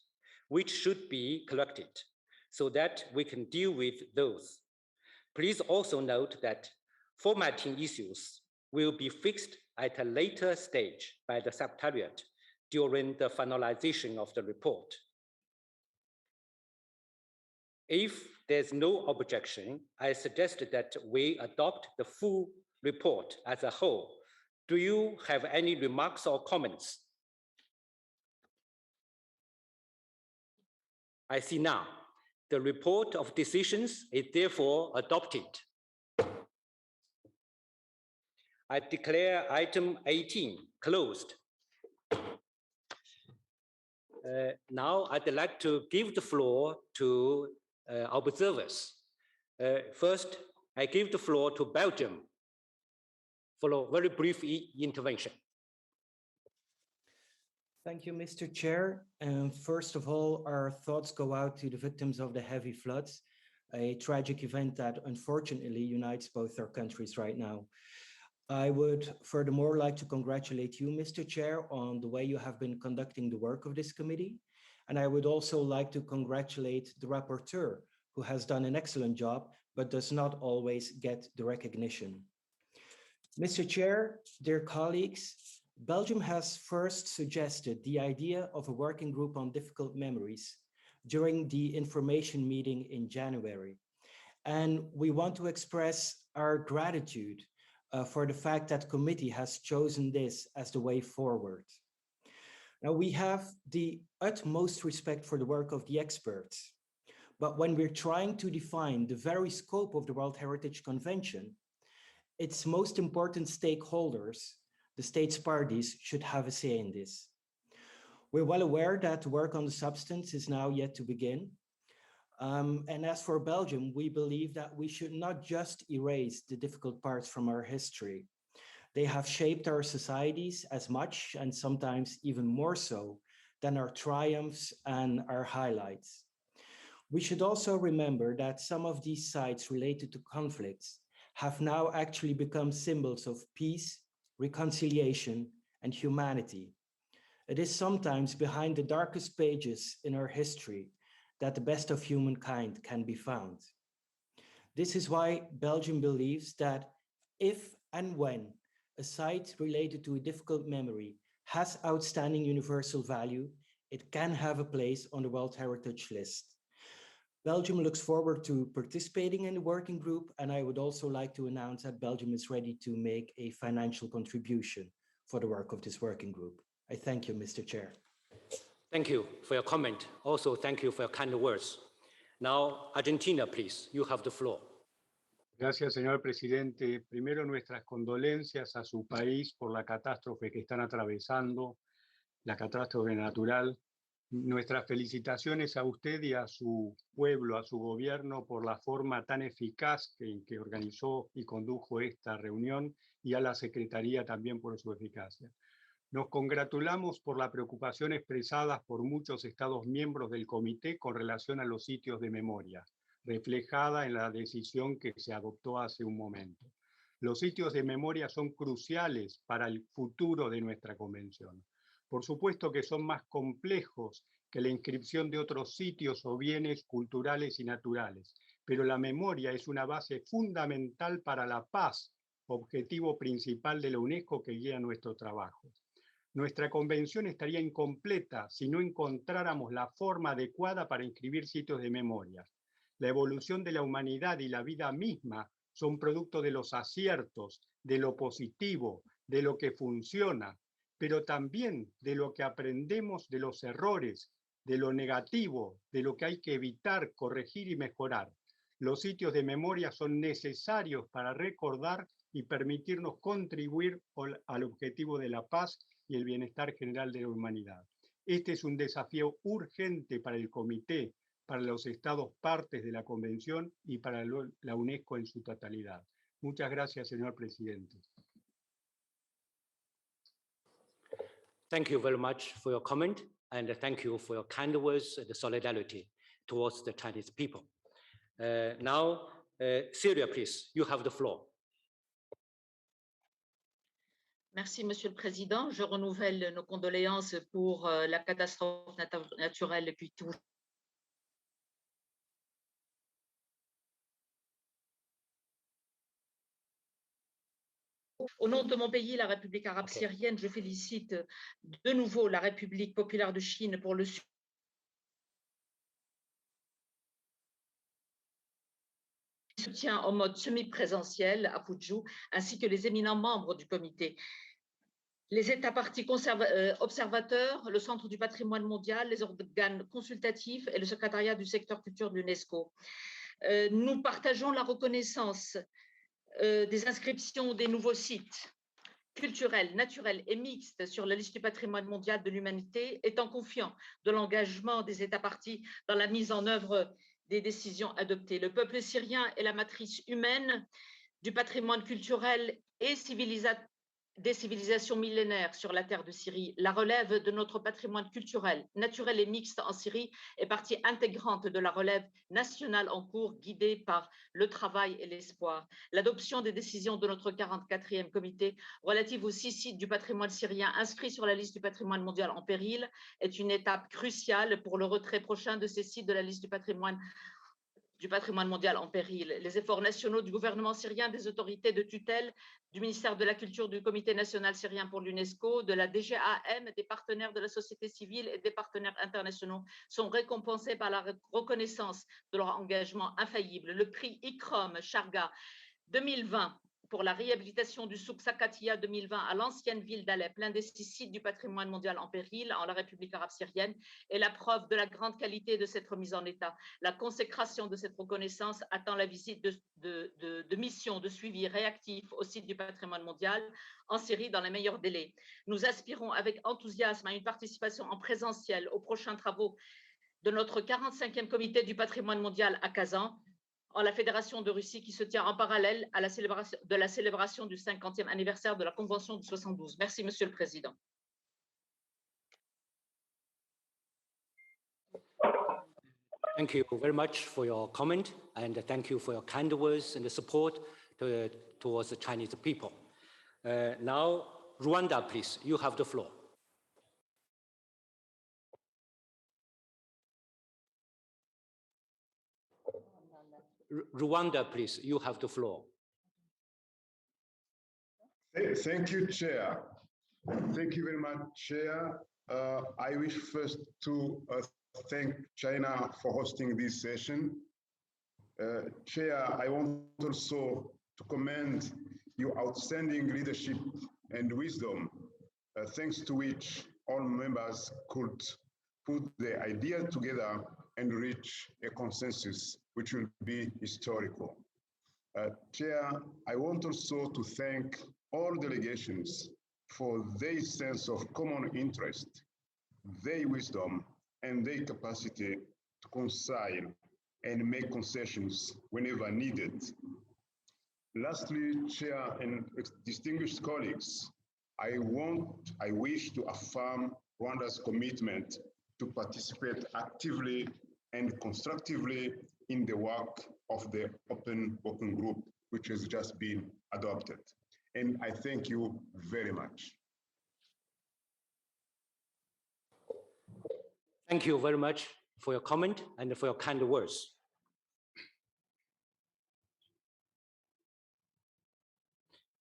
which should be corrected, so that we can deal with those. Please also note that formatting issues will be fixed at a later stage by the Secretariat during the finalization of the report. If there's no objection, I suggest that we adopt the full report as a whole. Do you have any remarks or comments? I see now. The report of decisions is therefore adopted. I declare item 18 closed. Now I'd like to give the floor to observers. First, I give the floor to Belgium for a very brief intervention. Thank you, Mr. Chair. And first of all, our thoughts go out to the victims of the heavy floods, a tragic event that unfortunately unites both our countries right now. I would furthermore like to congratulate you, Mr. Chair, on the way you have been conducting the work of this committee. And I would also like to congratulate the rapporteur, who has done an excellent job, but does not always get the recognition. Mr. Chair, dear colleagues, Belgium has first suggested the idea of a working group on difficult memories during the information meeting in January. And we want to express our gratitude for the fact that committee has chosen this as the way forward. Now, we have the utmost respect for the work of the experts, but when we're trying to define the very scope of the World Heritage Convention, its most important stakeholders, the states parties, should have a say in this. We're well aware that the work on the substance is now yet to begin. And as for Belgium, we believe that we should not just erase the difficult parts from our history. They have shaped our societies as much and sometimes even more so than our triumphs and our highlights. We should also remember that some of these sites related to conflicts have now actually become symbols of peace, reconciliation, and humanity. It is sometimes behind the darkest pages in our history that the best of humankind can be found. This is why Belgium believes that if and when a site related to a difficult memory has outstanding universal value, it can have a place on the World Heritage List. Belgium looks forward to participating in the working group, and I would also like to announce that Belgium is ready to make a financial contribution for the work of this working group. I thank you, Mr. Chair. Thank you for your comment. Also, thank you for your kind words. Now, Argentina, please, you have the floor. Gracias, señor presidente. Primero, nuestras condolencias a su país por la catástrofe que están atravesando, la catástrofe natural. Nuestras felicitaciones a usted y a su pueblo, a su gobierno, por la forma tan eficaz en que organizó y condujo esta reunión, y a la Secretaría también por su eficacia. Nos congratulamos por la preocupación expresada por muchos Estados miembros del Comité con relación a los sitios de memoria, reflejada en la decisión que se adoptó hace un momento. Los sitios de memoria son cruciales para el futuro de nuestra convención. Por supuesto que son más complejos que la inscripción de otros sitios o bienes culturales y naturales, pero la memoria es una base fundamental para la paz, objetivo principal de la UNESCO que guía nuestro trabajo. Nuestra convención estaría incompleta si no encontráramos la forma adecuada para inscribir sitios de memoria. La evolución de la humanidad y la vida misma son producto de los aciertos, de lo positivo, de lo que funciona, pero también de lo que aprendemos de los errores, de lo negativo, de lo que hay que evitar, corregir y mejorar. Los sitios de memoria son necesarios para recordar y permitirnos contribuir al objetivo de la paz y el bienestar general de la humanidad. Este es un desafío urgente para el Comité, para los Estados partes de la Convención y para la UNESCO en su totalidad. Muchas gracias, señor presidente. Thank you very much for your comment, and thank you for your kind words and solidarity towards the Chinese people. Now, Syria, please, you have the floor. Merci, Monsieur le Président. Je renouvelle nos condoléances pour la catastrophe naturelle qui touche. Au nom de mon pays, la République arabe syrienne, je félicite de nouveau la République populaire de Chine pour le soutien en mode semi-présentiel à Fuzhou, ainsi que les éminents membres du comité. Les États parties observateurs, le Centre du patrimoine mondial, les organes consultatifs et le secrétariat du secteur culture de l'UNESCO. Nous partageons la reconnaissance des inscriptions des nouveaux sites culturels, naturels et mixtes sur la liste du patrimoine mondial de l'humanité, étant confiants de l'engagement des États parties dans la mise en œuvre des décisions adoptées. Le peuple syrien est la matrice humaine du patrimoine culturel et des civilisations millénaires sur la terre de Syrie. La relève de notre patrimoine culturel, naturel et mixte en Syrie est partie intégrante de la relève nationale en cours, guidée par le travail et l'espoir. L'adoption des décisions de notre 44e comité relative aux 6 sites du patrimoine syrien inscrits sur la liste du patrimoine mondial en péril est une étape cruciale pour le retrait prochain de ces sites de la liste du patrimoine mondial en péril. Les efforts nationaux du gouvernement syrien, des autorités de tutelle, du ministère de la Culture, du Comité national syrien pour l'UNESCO, de la DGAM, des partenaires de la société civile et des partenaires internationaux sont récompensés par la reconnaissance de leur engagement infaillible. Le prix Ikram Sharga 2020 pour la réhabilitation du souk Sakatia 2020 à l'ancienne ville d'Alep, l'un des 6 sites du patrimoine mondial en péril en la République arabe syrienne, est la preuve de la grande qualité de cette remise en état. La consécration de cette reconnaissance attend la visite de missions de suivi réactif au site du patrimoine mondial en Syrie dans les meilleurs délais. Nous aspirons avec enthousiasme à une participation en présentiel aux prochains travaux de notre 45e comité du patrimoine mondial à Kazan, en la Fédération de Russie, qui se tient en parallèle à la célébration du 50e anniversaire de la Convention de 72. Merci, Monsieur le Président. Thank you very much for your comment, and thank you for your kind words and the support towards the Chinese people. Now, Rwanda, please, you have the floor. Rwanda, please, you have the floor. Thank you, Chair. Thank you very much, Chair. I wish first to thank China for hosting this session. Chair, I want also to commend your outstanding leadership and wisdom, thanks to which all members could put the idea together and reach a consensus, which will be historical. Chair, I want also to thank all delegations for their sense of common interest, their wisdom, and their capacity to reconcile and make concessions whenever needed. Lastly, Chair and distinguished colleagues, I wish to affirm Rwanda's commitment to participate actively and constructively in the work of the Open Working Group, which has just been adopted. And I thank you very much. Thank you very much for your comment and for your kind words.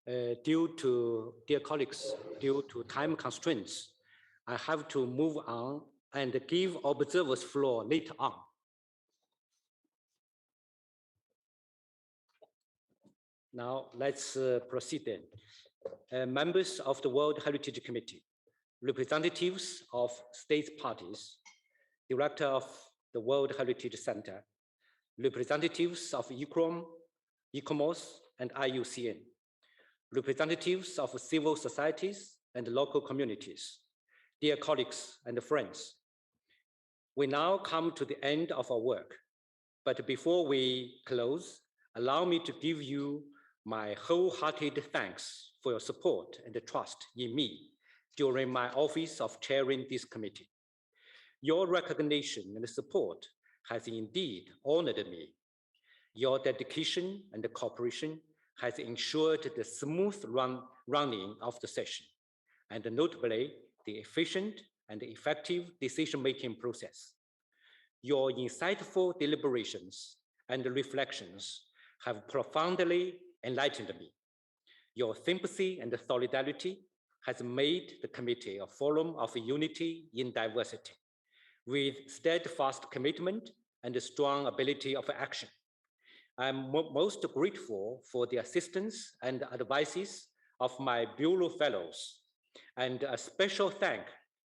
Dear colleagues, due to time constraints, I have to move on and give observers floor later on. Now let's proceed then. Members of the World Heritage Committee, representatives of state parties, director of the World Heritage Center, representatives of ICOMOS and IUCN, representatives of civil societies and local communities, dear colleagues and friends. We now come to the end of our work, but before we close, allow me to give you my wholehearted thanks for your support and trust in me during my office of chairing this committee. Your recognition and support has indeed honored me. Your dedication and cooperation has ensured the smooth running of the session, and notably the efficient and effective decision-making process. Your insightful deliberations and reflections have profoundly enlightened me. Your sympathy and solidarity has made the committee a forum of unity in diversity, with steadfast commitment and a strong ability of action. I'm most grateful for the assistance and advices of my Bureau fellows, And a special thank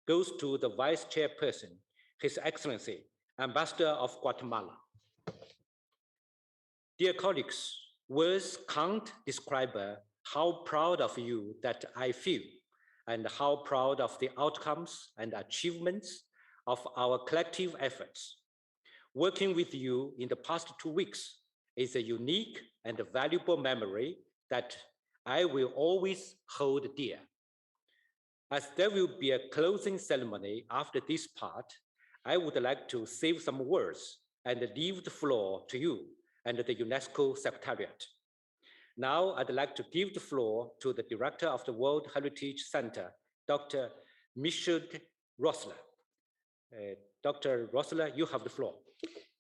goes to the Vice Chairperson, His Excellency, Ambassador of Guatemala. Dear colleagues, words can't describe how proud of you that I feel and how proud of the outcomes and achievements of our collective efforts. Working with you in the past 2 weeks is a unique and valuable memory that I will always hold dear. As there will be a closing ceremony after this part, I would like to save some words and leave the floor to you and the UNESCO Secretariat. Now I'd like to give the floor to the Director of the World Heritage Center, Dr. Michaud Rossler. Dr. Rossler, you have the floor.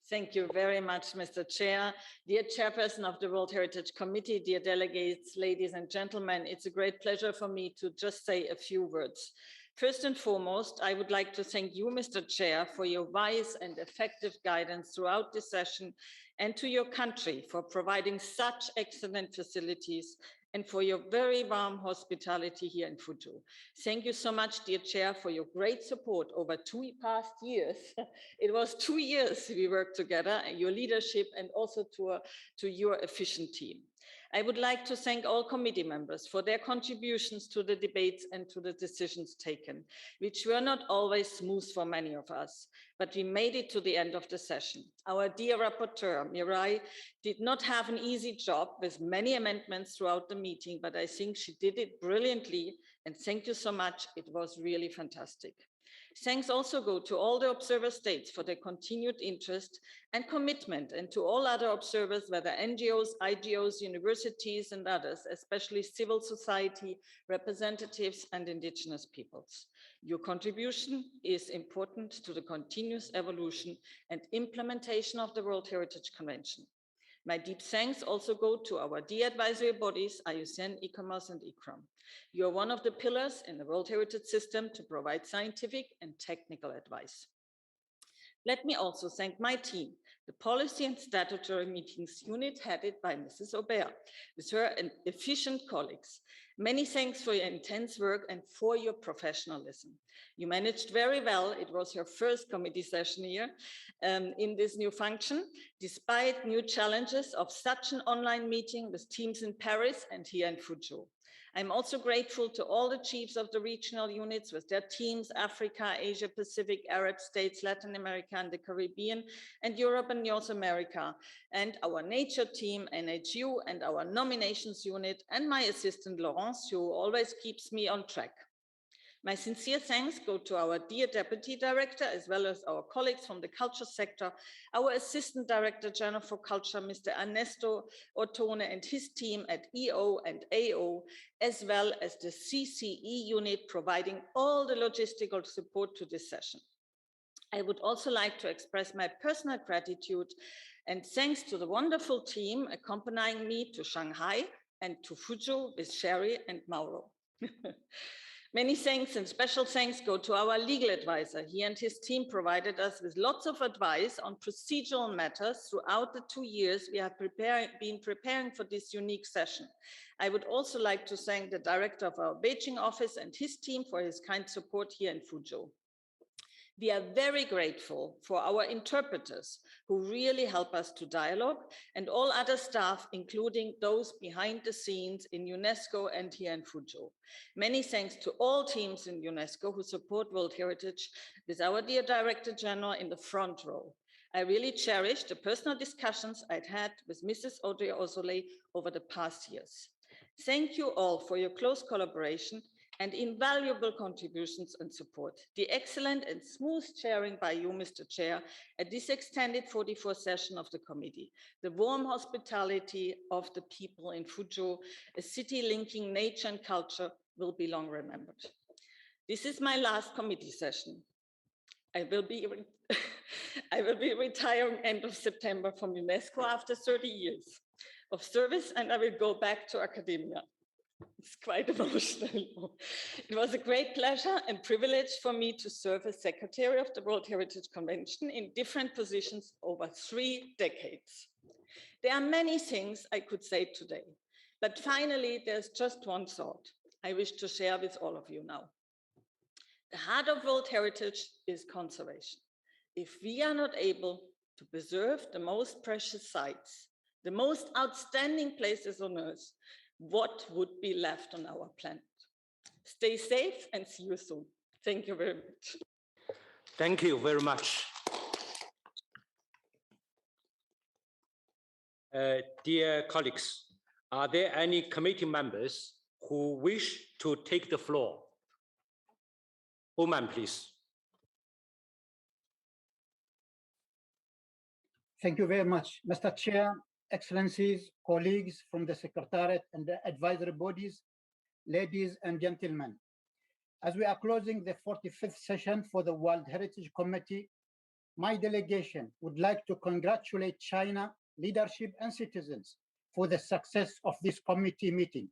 Thank you very much, Mr. Chair. Dear Chairperson of the World Heritage Committee, dear delegates, ladies and gentlemen, it's a great pleasure for me to just say a few words. First and foremost, I would like to thank you, Mr. Chair, for your wise and effective guidance throughout this session, and to your country for providing such excellent facilities and for your very warm hospitality here in Fuzhou. Thank you so much, dear Chair, for your great support over 2 past years. It was 2 years we worked together, and your leadership, and also to your efficient team. I would like to thank all committee members for their contributions to the debates and to the decisions taken, which were not always smooth for many of us, but we made it to the end of the session. Our dear rapporteur, Mirai, did not have an easy job with many amendments throughout the meeting, but I think she did it brilliantly, and thank you so much. It was really fantastic. Thanks also go to all the observer states for their continued interest and commitment, and to all other observers, whether NGOs, IGOs, universities, and others, especially civil society representatives and indigenous peoples. Your contribution is important to the continuous evolution and implementation of the World Heritage Convention. My deep thanks also go to our dear advisory bodies, IUCN, ICOMOS, and ICRAM. You are one of the pillars in the World Heritage System to provide scientific and technical advice. Let me also thank my team, the Policy and Statutory Meetings Unit headed by Mrs. Aubert, with her and efficient colleagues. Many thanks for your intense work and for your professionalism. You managed very well. It was her first committee session here in this new function, despite new challenges of such an online meeting with teams in Paris and here in Fuzhou. I'm also grateful to all the chiefs of the regional units with their teams, Africa, Asia Pacific, Arab states, Latin America, and the Caribbean, and Europe and North America, and our nature team, NHU, and our nominations unit, and my assistant, Laurence, who always keeps me on track. My sincere thanks go to our dear Deputy Director, as well as our colleagues from the culture sector, our Assistant Director General for Culture, Mr. Ernesto Ortone, and his team at EO and AO, as well as the CCE unit providing all the logistical support to this session. I would also like to express my personal gratitude and thanks to the wonderful team accompanying me to Shanghai and to Fuzhou with Sherry and Mauro. Many thanks and special thanks go to our legal advisor. He and his team provided us with lots of advice on procedural matters throughout the 2 years we have been preparing for this unique session. I would also like to thank the director of our Beijing office and his team for his kind support here in Fuzhou. We are very grateful for our interpreters who really help us to dialogue, and all other staff, including those behind the scenes in UNESCO and here in Fuzhou. Many thanks to all teams in UNESCO who support World Heritage, with our dear Director General in the front row. I really cherish the personal discussions I'd had with Mrs. Audrey-Azoulay over the past years. Thank you all for your close collaboration and invaluable contributions and support. The excellent and smooth chairing by you, Mr. Chair, at this extended 44th session of the committee, the warm hospitality of the people in Fuzhou, a city linking nature and culture, will be long remembered. This is my last committee session. I will be retiring end of September from UNESCO after 30 years of service, and I will go back to academia. It's quite emotional. It was a great pleasure and privilege for me to serve as Secretary of the World Heritage Convention in different positions over 3 decades. There are many things I could say today, but finally, there's just one thought. I wish to share with all of you now. The heart of World Heritage is conservation. If we are not able to preserve the most precious sites, the most outstanding places on Earth, what would be left on our planet? Stay safe and see you soon. Thank you very much. Thank you very much. Dear colleagues, are there any committee members who wish to take the floor? Oman, please. Thank you very much, Mr. Chair, Excellencies, colleagues from the Secretariat and the advisory bodies, ladies and gentlemen. As we are closing the 45th session for the World Heritage Committee, my delegation would like to congratulate China leadership and citizens for the success of this committee meeting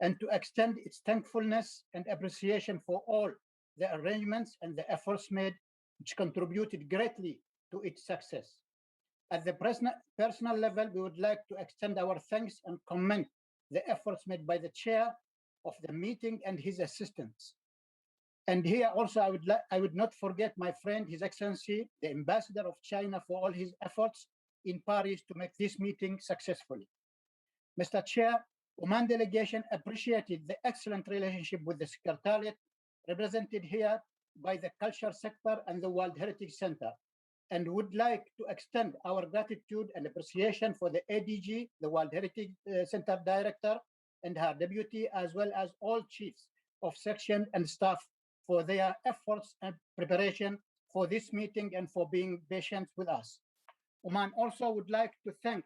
and to extend its thankfulness and appreciation for all the arrangements and the efforts made which contributed greatly to its success. At the personal level, we would like to extend our thanks and commend the efforts made by the chair of the meeting and his assistants. And here also, I would not forget my friend, His Excellency, the Ambassador of China, for all his efforts in Paris to make this meeting successfully. Mr. Chair, Oman delegation appreciated the excellent relationship with the Secretariat represented here by the Culture Sector and the World Heritage Center, and would like to extend our gratitude and appreciation for the ADG, the World Heritage Center Director, and her deputy, as well as all chiefs of section and staff for their efforts and preparation for this meeting and for being patient with us. Oman also would like to thank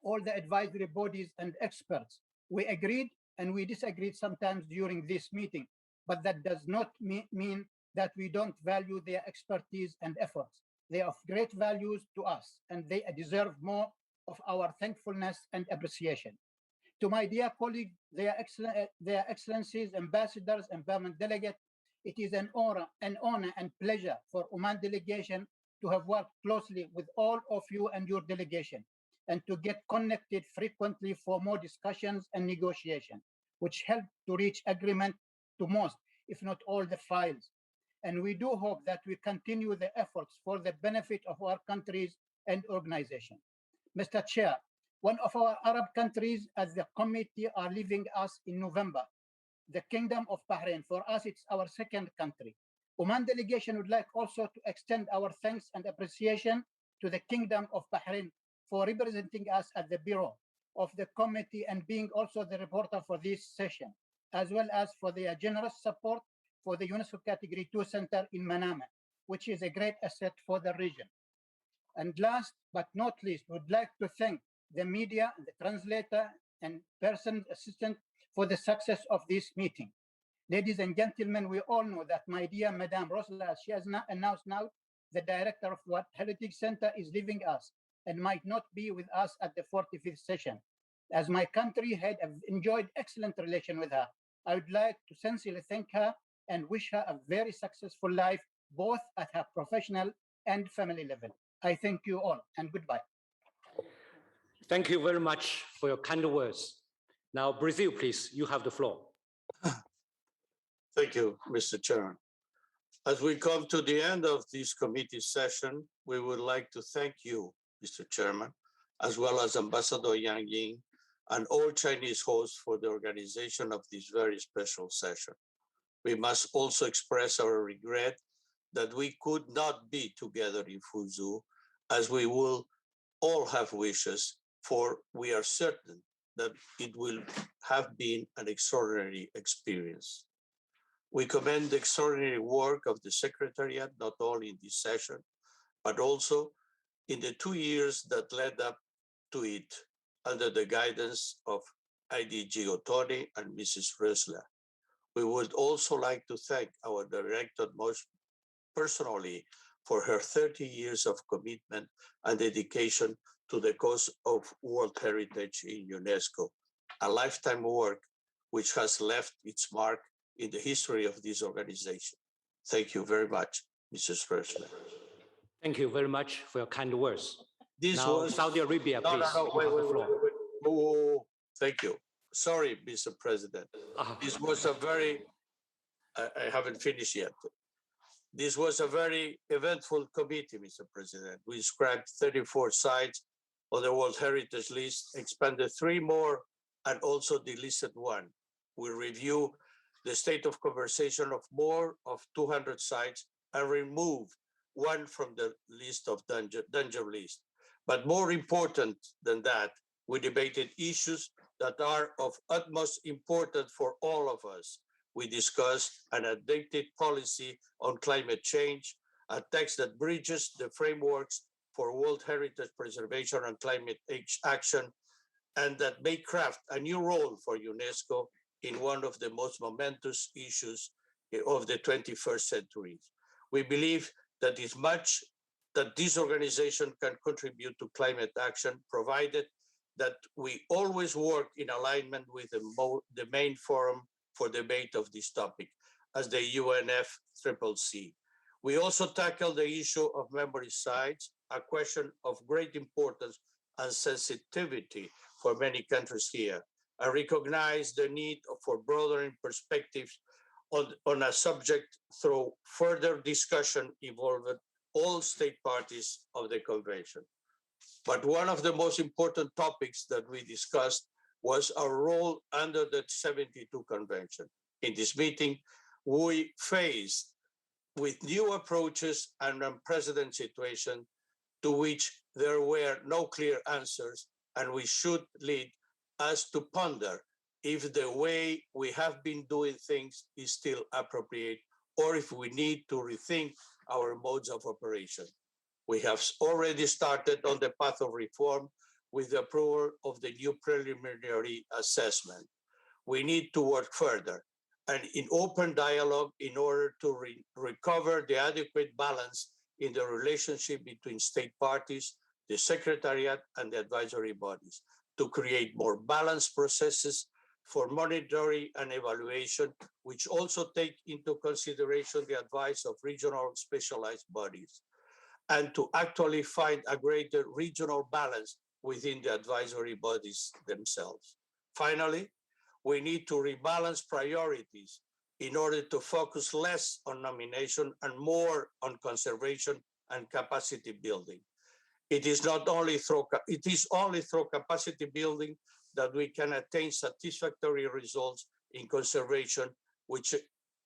all the advisory bodies and experts. We agreed and we disagreed sometimes during this meeting, but that does not mean that we don't value their expertise and efforts. They are of great values to us, and they deserve more of our thankfulness and appreciation. To my dear colleagues, their excellencies, ambassadors, and permanent delegates, it is an honor and pleasure for Oman delegation to have worked closely with all of you and your delegation, and to get connected frequently for more discussions and negotiation, which help to reach agreement to most, if not all, the files. And we do hope that we continue the efforts for the benefit of our countries and organizations. Mr. Chair, one of our Arab countries as the committee are leaving us in November, the Kingdom of Bahrain. For us, it's our second country. Oman delegation would like also to extend our thanks and appreciation to the Kingdom of Bahrain for representing us at the Bureau of the committee and being also the reporter for this session, as well as for their generous support for the UNESCO Category 2 Center in Manama, which is a great asset for the region. And last but not least, would like to thank the media, the translator, and person assistant for the success of this meeting. Ladies and gentlemen, we all know that my dear Madame Rosla, she has announced now, the director of World Heritage Center is leaving us and might not be with us at the 45th session. As my country had enjoyed excellent relation with her, I would like to sincerely thank her and wish her a very successful life, both at her professional and family level. I thank you all and goodbye. Thank you very much for your kind words. Now, Brazil, please, you have the floor. Thank you, Mr. Chairman. As we come to the end of this committee session, we would like to thank you, Mr. Chairman, as well as Ambassador Yang Ying and all Chinese hosts for the organization of this very special session. We must also express our regret that we could not be together in Fuzhou, as we will all have wishes, for we are certain that it will have been an extraordinary experience. We commend the extraordinary work of the Secretariat, not only in this session, but also in the 2 years that led up to it under the guidance of IDG Ottoni and Mrs. Rösler. We would also like to thank our director most personally for her 30 years of commitment and dedication to the cause of World Heritage in UNESCO, a lifetime work which has left its mark in the history of this organization. Thank you very much, Mrs. Rösler. Thank you very much for your kind words. This now, was Saudi Arabia, please. Wait. Oh, thank you. sorry, Mr. President. This was a very, I haven't finished yet. This was a very eventful committee, Mr. President. We described 34 sites on the World Heritage List, expanded 3 more, and also delisted 1. We review the state of conversation of more of 200 sites and remove 1 from the list of danger list. But more important than that, we debated issues that are of utmost importance for all of us. We discussed an updated policy on climate change, a text that bridges the frameworks for World Heritage preservation and climate action, and that may craft a new role for UNESCO in one of the most momentous issues of the 21st century. We believe that this organization can contribute to climate action, provided that we always work in alignment with the main forum for debate of this topic, as the UNFCCC. We also tackle the issue of memory sites, a question of great importance and sensitivity for many countries here. I recognize the need for broadening perspectives on a subject through further discussion involving all state parties of the convention. But one of the most important topics that we discussed was our role under the 72 convention. In this meeting, we faced with new approaches and unprecedented situation to which there were no clear answers, and we should lead us to ponder if the way we have been doing things is still appropriate, or if we need to rethink our modes of operation. We have already started on the path of reform with the approval of the new preliminary assessment. We need to work further and in open dialogue in order to recover the adequate balance in the relationship between state parties, the Secretariat, and the advisory bodies, to create more balanced processes for monitoring and evaluation, which also take into consideration the advice of regional specialized bodies, and to actually find a greater regional balance within the advisory bodies themselves. Finally, we need to rebalance priorities in order to focus less on nomination and more on conservation and capacity building. It is only through capacity building that we can attain satisfactory results in conservation, which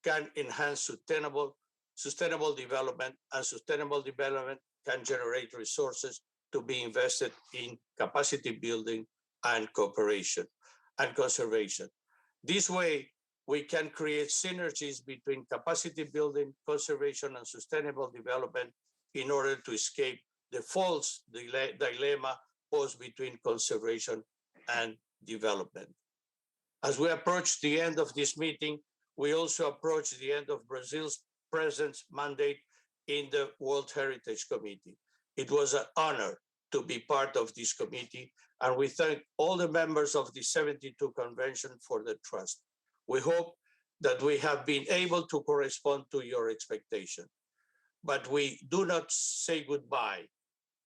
can enhance sustainable development, and sustainable development can generate resources to be invested in capacity building and cooperation and conservation. This way, we can create synergies between capacity building, conservation, and sustainable development in order to escape the false dilemma posed between conservation and development. As we approach the end of this meeting, we also approach the end of Brazil's present mandate in the World Heritage Committee. It was an honor to be part of this committee, and we thank all the members of the 72 Convention for the trust. We hope that we have been able to correspond to your expectation, but we do not say goodbye,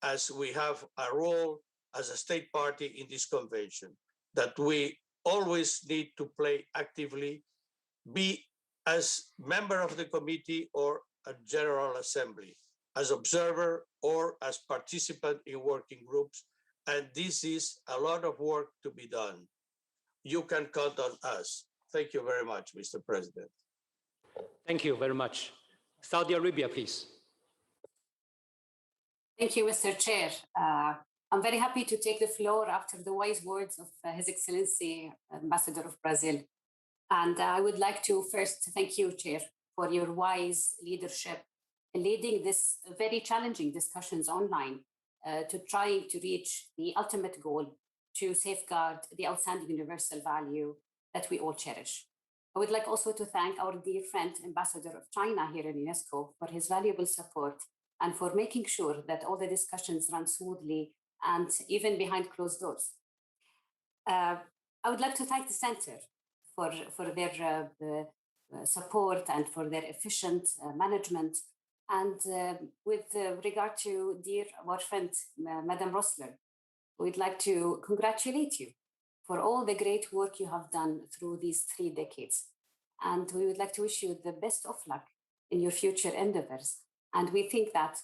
as we have a role as a state party in this convention that we always need to play actively, be as member of the committee or a general assembly, as observer or as participant in working groups. And this is a lot of work to be done. You can count on us. Thank you very much, Mr. President. Thank you very much. Saudi Arabia, please. Thank you, Mr. Chair. I'm very happy to take the floor after the wise words of His Excellency, Ambassador of Brazil. And I would like to first thank you, Chair, for your wise leadership in leading this very challenging discussions online to trying to reach the ultimate goal to safeguard the outstanding universal value that we all cherish. I would like also to thank our dear friend, Ambassador of China here in UNESCO, for his valuable support and for making sure that all the discussions run smoothly and even behind closed doors. I would like to thank the Center for their support and for their efficient management. And with regard to dear our friend, Madam Rossler, we'd like to congratulate you for all the great work you have done through these 3 decades. And we would like to wish you the best of luck in your future endeavors. And we think that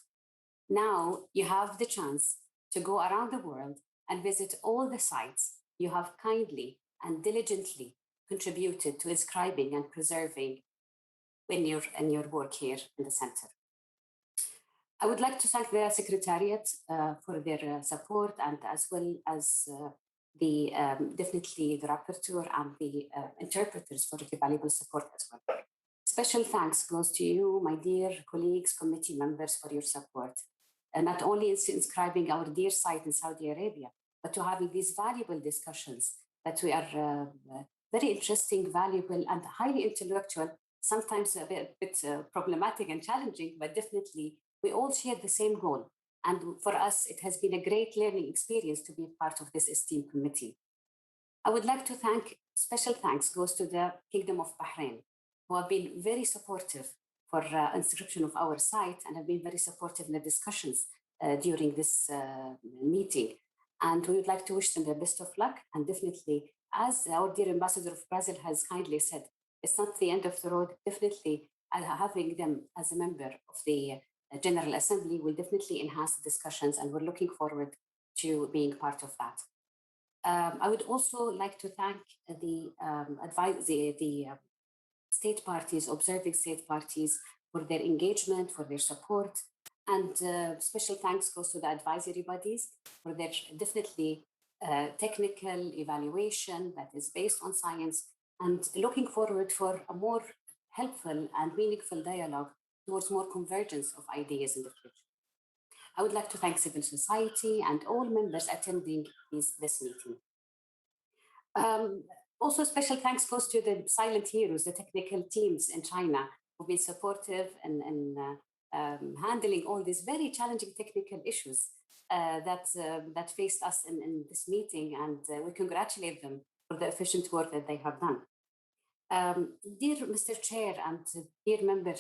now you have the chance to go around the world and visit all the sites you have kindly and diligently contributed to inscribing and preserving in your work here in the center. I would like to thank the Secretariat for their support, and as well as definitely the rapporteur and the interpreters for the valuable support as well. Special thanks goes to you, my dear colleagues, committee members, for your support. And not only in inscribing our dear site in Saudi Arabia, but to having these valuable discussions that we are very interesting, valuable, and highly intellectual, sometimes a bit problematic and challenging, but definitely we all share the same goal. And for us, it has been a great learning experience to be part of this esteemed committee. I would like to thank, special thanks goes to the Kingdom of Bahrain, who have been very supportive for inscription of our site and have been very supportive in the discussions during this meeting. And we would like to wish them the best of luck. And definitely, as our dear Ambassador of Brazil has kindly said, it's not the end of the road. Definitely, having them as a member of the General Assembly will definitely enhance the discussions, and we're looking forward to being part of that. I would also like to thank the state parties, observing state parties, for their engagement, for their support, and special thanks goes to the advisory bodies for their definitely technical evaluation that is based on science, and looking forward for a more helpful and meaningful dialogue towards more convergence of ideas in the future. I would like to thank civil society and all members attending this meeting. Also, special thanks goes to the silent heroes, the technical teams in China, who've been supportive in handling all these very challenging technical issues that faced us in this meeting, and we congratulate them for the efficient work that they have done. Dear Mr. Chair and dear member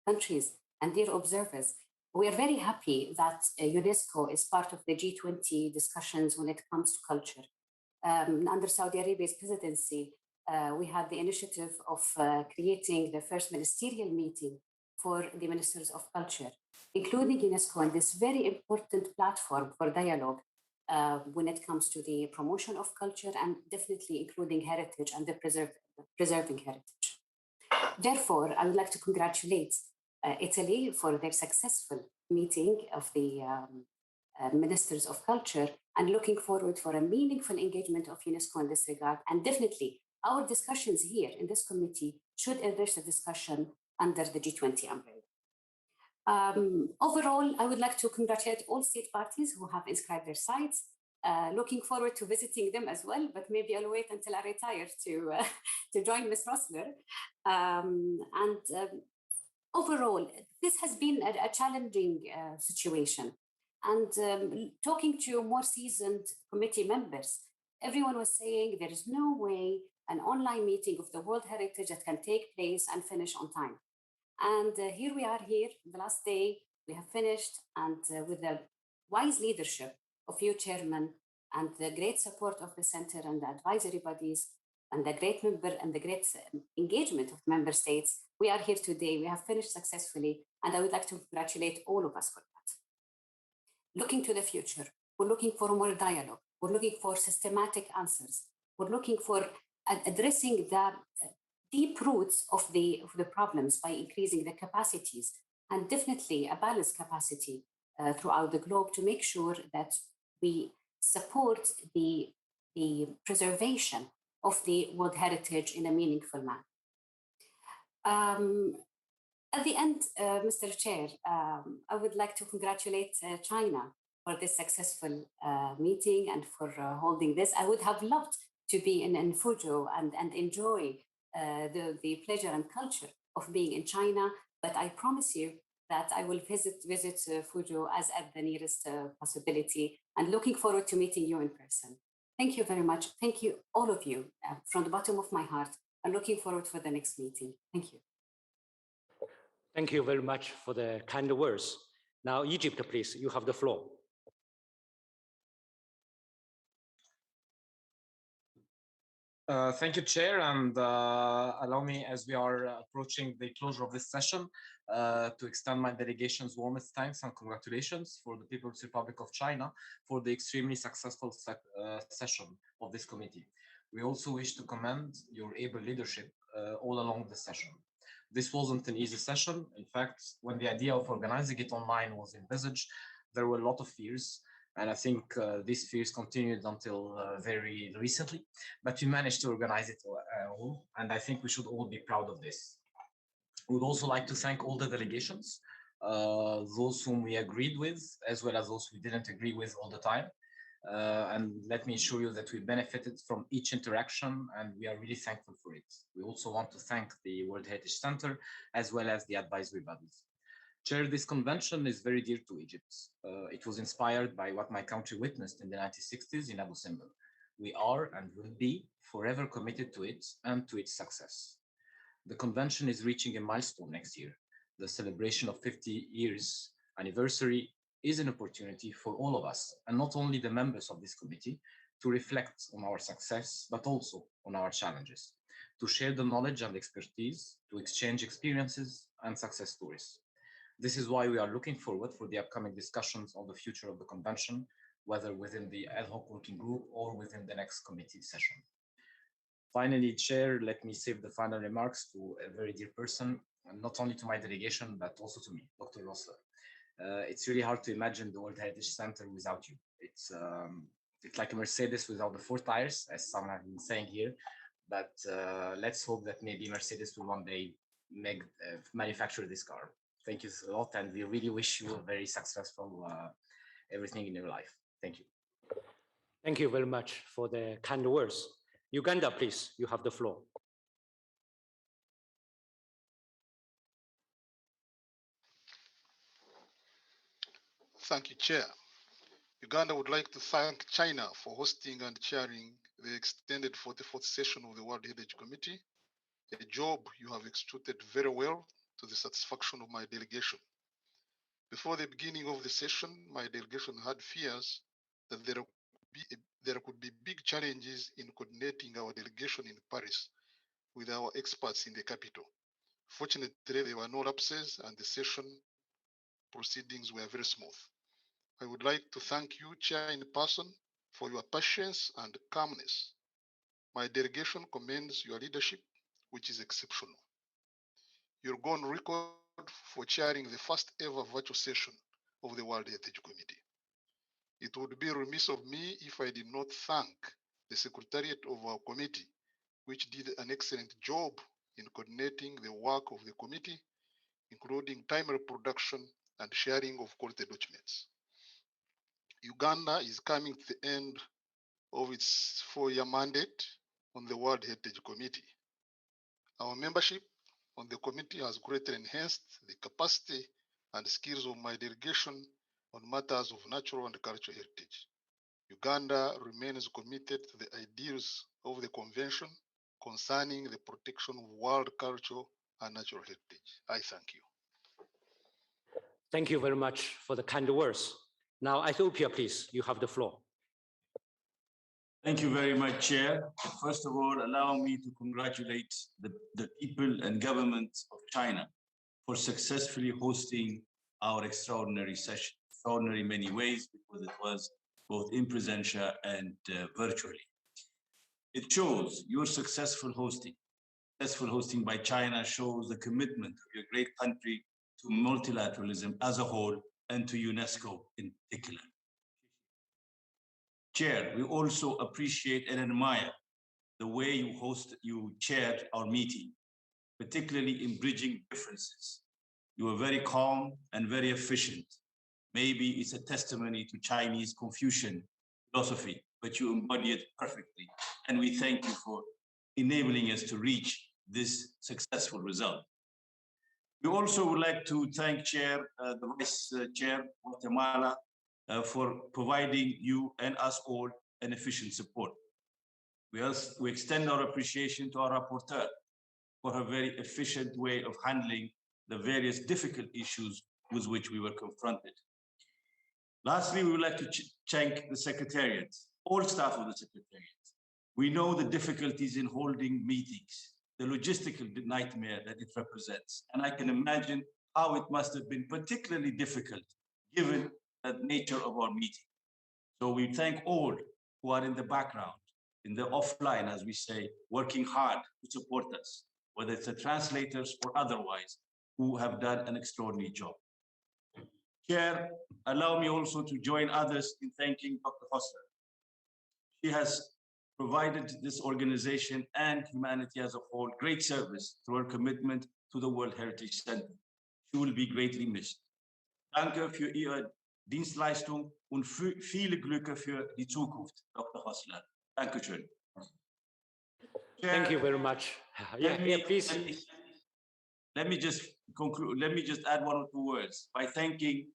countries and dear observers, we are very happy that UNESCO is part of the G20 discussions when it comes to culture. Under Saudi Arabia's presidency, we had the initiative of creating the first ministerial meeting for the ministers of culture, including UNESCO, and this very important platform for dialogue when it comes to the promotion of culture, and definitely including heritage and the preserving heritage. Therefore, I would like to congratulate Italy for their successful meeting of the ministers of culture, and looking forward for a meaningful engagement of UNESCO in this regard. And definitely our discussions here in this committee should enrich the discussion under the G20 umbrella. Overall, I would like to congratulate all state parties who have inscribed their sites. Looking forward to visiting them as well, but maybe I'll wait until I retire to join Ms. Rossler. Overall, this has been a challenging situation. And talking to more seasoned committee members, everyone was saying there is no way an online meeting of the World Heritage that can take place and finish on time. And here we are here, the last day, we have finished, and with the wise leadership of you, Chairman, and the great support of the Center and the advisory bodies, and the great engagement of member states, we are here today. We have finished successfully, and I would like to congratulate all of us for that. Looking to the future, we're looking for more dialogue. We're looking for systematic answers. We're looking for addressing the deep roots of the problems by increasing the capacities, and definitely a balanced capacity throughout the globe, to make sure that we support the preservation of the World Heritage in a meaningful manner. At the end, Mr. Chair, I would like to congratulate China for this successful meeting and for holding this. I would have loved to be in Fuzhou and enjoy the pleasure and culture of being in China, but I promise you that I will visit Fuzhou as at the nearest possibility, and looking forward to meeting you in person. Thank you very much. Thank you, all of you, from the bottom of my heart. I'm looking forward for the next meeting. Thank you. Thank you very much for the kind words. Now, Egypt, please, you have the floor. Thank you, Chair, and allow me, as we are approaching the closure of this session, to extend my delegation's warmest thanks and congratulations for the People's Republic of China for the extremely successful session of this committee. We also wish to commend your able leadership all along the session. This wasn't an easy session. In fact, when the idea of organizing it online was envisaged, there were a lot of fears. And I think these fears continued until very recently, but we managed to organize it all. And I think we should all be proud of this. We would also like to thank all the delegations, those whom we agreed with, as well as those we didn't agree with all the time. And let me assure you that we benefited from each interaction and we are really thankful for it. We also want to thank the World Heritage Center, as well as the advisory bodies. Chair, this convention is very dear to Egypt. It was inspired by what my country witnessed in the 1960s in Abu Simbel. We are and will be forever committed to it and to its success. The convention is reaching a milestone next year. The celebration of 50 years anniversary is an opportunity for all of us, and not only the members of this committee, to reflect on our success, but also on our challenges, to share the knowledge and expertise, to exchange experiences and success stories. This is why we are looking forward for the upcoming discussions on the future of the convention, whether within the ad hoc working group or within the next committee session. Finally, Chair, let me save the final remarks to a very dear person, and not only to my delegation, but also to me, Dr. Rossler. It's really hard to imagine the World Heritage Center without you. It's like a Mercedes without the 4 tires, as some have been saying here. But let's hope that maybe Mercedes will one day manufacture this car. Thank you a lot, and we really wish you a very successful everything in your life. Thank you. Thank you very much for the kind words. Uganda, please, you have the floor. Thank you, Chair. Uganda would like to thank China for hosting and chairing the extended 44th session of the World Heritage Committee, a job you have executed very well to the satisfaction of my delegation. Before the beginning of the session, my delegation had fears that there could be big challenges in coordinating our delegation in Paris with our experts in the capital. Fortunately, there were no lapses and the session proceedings were very smooth. I would like to thank you, Chair, in person for your patience and calmness. My delegation commends your leadership, which is exceptional. You're on record for chairing the first ever virtual session of the World Heritage Committee. It would be remiss of me if I did not thank the Secretariat of our committee, which did an excellent job in coordinating the work of the committee, including timely production and sharing of quality documents. Uganda is coming to the end of its 4-year mandate on the World Heritage Committee. Our membership on the committee has greatly enhanced the capacity and skills of my delegation on matters of natural and cultural heritage. Uganda remains committed to the ideals of the convention concerning the protection of world culture and natural heritage. I thank you. Thank you very much for the kind words. Now, Ethiopia, please, you have the floor. Thank you very much, Chair. First of all, allow me to congratulate the people and government of China for successfully hosting our extraordinary session, extraordinary in many ways, because it was both in presential and virtually. It shows your successful hosting. Successful hosting by China shows the commitment of your great country to multilateralism as a whole and to UNESCO in particular. Chair, we also appreciate and admire the way you chaired our meeting, particularly in bridging differences. You were very calm and very efficient. Maybe it's a testimony to Chinese Confucian philosophy, but you embody it perfectly. And we thank you for enabling us to reach this successful result. We also would like to thank the Vice Chair, Guatemala, for providing you and us all an efficient support. We extend our appreciation to our rapporteur for her very efficient way of handling the various difficult issues with which we were confronted. Lastly, we would like to thank the Secretariat, all staff of the Secretariat, We know the difficulties in holding meetings, the logistical nightmare that it represents. And I can imagine how it must have been particularly difficult given the nature of our meeting. So we thank all who are in the background, in the offline, as we say, working hard to support us, whether it's the translators or otherwise, who have done an extraordinary job. Chair, allow me also to join others in thanking Dr. Hosler. She has provided this organization and humanity as a whole great service through her commitment to the World Heritage Center. She will be greatly missed. Danke für Ihre Dienstleistung und viele Glücke für die Zukunft, Dr. Hosler. Dankeschön. Thank you very much. Please. Let me just conclude. Let me just add one or two words by thanking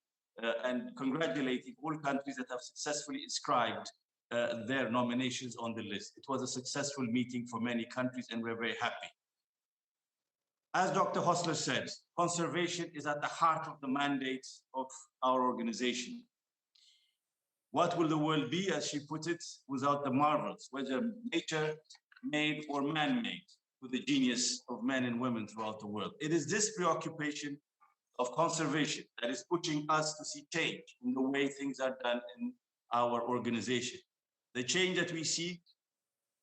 and congratulating all countries that have successfully inscribed their nominations on the list. It was a successful meeting for many countries, and we're very happy. As Dr. Hosler said, conservation is at the heart of the mandate of our organization. What will the world be, as she put it, without the marvels, whether nature-made or man-made, with the genius of men and women throughout the world? It is this preoccupation of conservation that is pushing us to see change in the way things are done in our organization. The change that we seek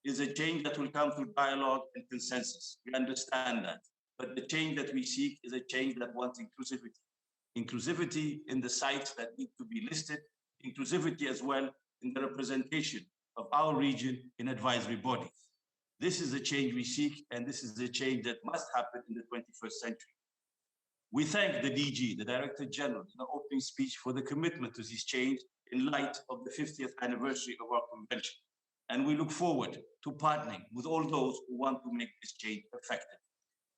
is a change that will come through dialogue and consensus. We understand that. But the change that we seek is a change that wants inclusivity. Inclusivity in the sites that need to be listed, inclusivity as well in the representation of our region in advisory bodies. This is the change we seek, and this is the change that must happen in the 21st century. We thank the DG, the Director General, in the opening speech for the commitment to this change in light of the 50th anniversary of our convention. And we look forward to partnering with all those who want to make this change effective.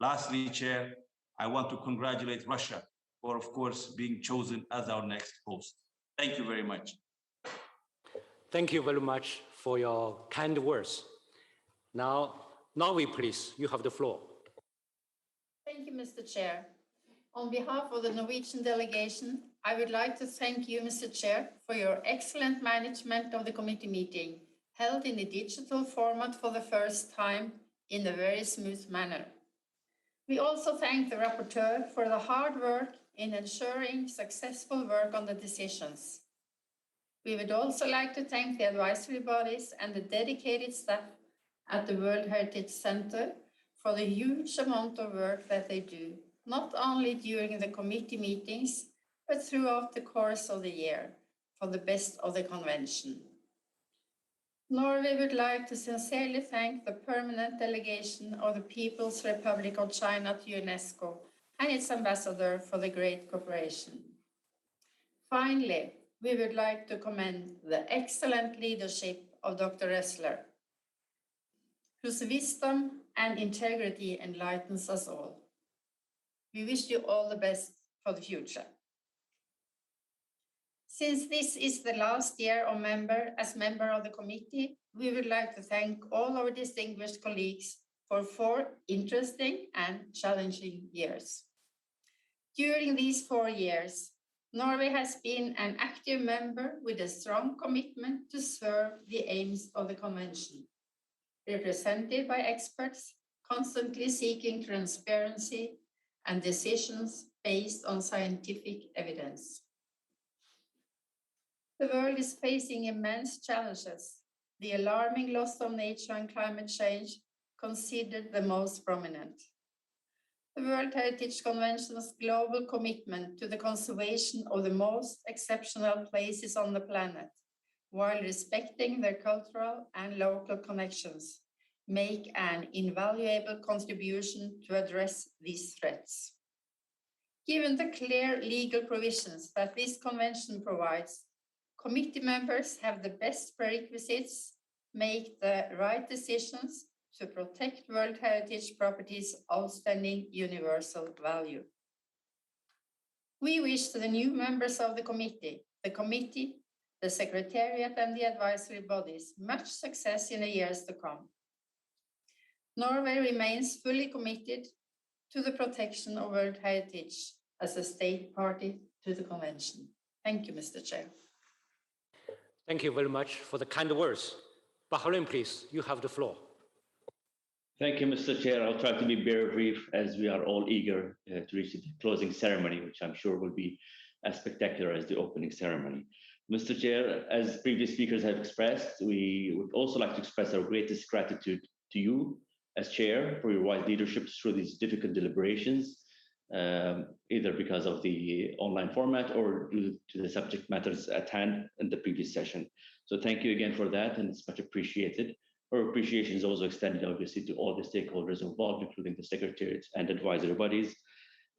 Lastly, Chair, I want to congratulate Russia for, of course, being chosen as our next host. Thank you very much. Thank you very much for your kind words. Now, Norway, please, you have the floor. Thank you, Mr. Chair. On behalf of the Norwegian delegation, I would like to thank you, Mr. Chair, for your excellent management of the committee meeting, held in a digital format for the first time in a very smooth manner. We also thank the rapporteur for the hard work in ensuring successful work on the decisions. We would also like to thank the advisory bodies and the dedicated staff at the World Heritage Center for the huge amount of work that they do, not only during the committee meetings, but throughout the course of the year for the best of the convention. Norway would like to sincerely thank the permanent delegation of the People's Republic of China to UNESCO and its ambassador for the great cooperation. Finally, we would like to commend the excellent leadership of Dr. Ressler, whose wisdom and integrity enlightens us all. We wish you all the best for the future. Since this is the last year as member of the committee, we would like to thank all our distinguished colleagues for 4 interesting and challenging years. During these 4 years, Norway has been an active member with a strong commitment to serve the aims of the convention, represented by experts constantly seeking transparency and decisions based on scientific evidence. The world is facing immense challenges, the alarming loss of nature and climate change considered the most prominent. The World Heritage Convention's global commitment to the conservation of the most exceptional places on the planet, while respecting their cultural and local connections, make an invaluable contribution to address these threats. Given the clear legal provisions that this convention provides, committee members have the best prerequisites, make the right decisions to protect World Heritage Properties' outstanding universal value. We wish the new members of the committee, the Secretariat and the advisory bodies much success in the years to come. Norway remains fully committed to the protection of World Heritage as a state party to the convention. Thank you, Mr. Chair. Thank you very much for the kind words. Bahrain, please, you have the floor. Thank you, Mr. Chair. I'll try to be very brief as we are all eager to reach the closing ceremony, which I'm sure will be as spectacular as the opening ceremony. Mr. Chair, as previous speakers have expressed, we would also like to express our greatest gratitude to you as chair for your wise leadership through these difficult deliberations, either because of the online format or due to the subject matters at hand in the previous session. So thank you again for that, and it's much appreciated. Our appreciation is also extended, obviously, to all the stakeholders involved, including the secretariats and advisory bodies,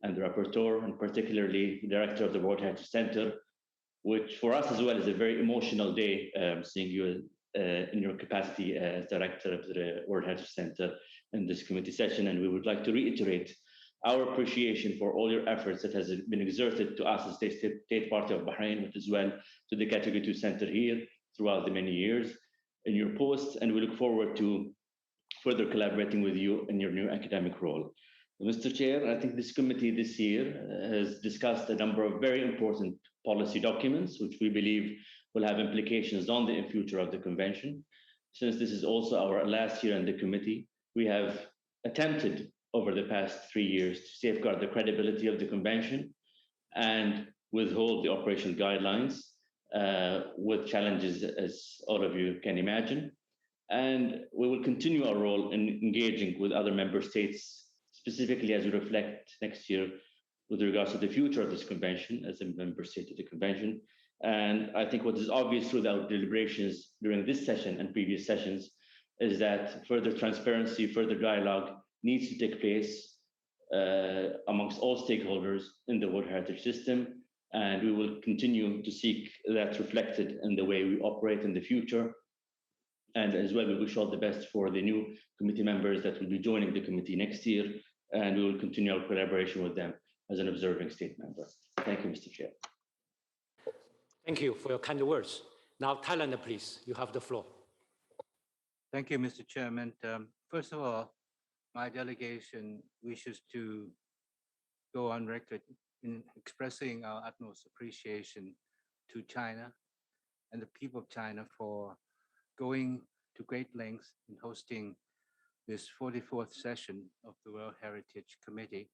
and the rapporteur, and particularly the director of the World Heritage Center, which for us as well is a very emotional day, seeing you in your capacity as director of the World Heritage Center in this committee session. And we would like to reiterate our appreciation for all your efforts that has been exerted to us as the State Party of Bahrain, but as well to the Category 2 Center here throughout the many years in your posts. And we look forward to further collaborating with you in your new academic role. Mr. Chair, I think this committee this year has discussed a number of very important policy documents, which we believe will have implications on the future of the convention. Since this is also our last year in the committee, we have attempted over the past 3 years to safeguard the credibility of the convention and withhold the operational guidelines with challenges, as all of you can imagine. And we will continue our role in engaging with other member states, specifically as we reflect next year with regards to the future of this convention as a member state of the convention. And I think what is obvious through our deliberations during this session and previous sessions is that further transparency, further dialogue needs to take place amongst all stakeholders in the World Heritage System. And we will continue to seek that reflected in the way we operate in the future. And as well, we wish all the best for the new committee members that will be joining the committee next year. And we will continue our collaboration with them as an observing state member. Thank you, Mr. Chair. Thank you for your kind words. Now, Thailand, please, you have the floor. Thank you, Mr. Chairman. First of all, my delegation wishes to go on record in expressing our utmost appreciation to China and the people of China for going to great lengths in hosting this 44th session of the World Heritage Committee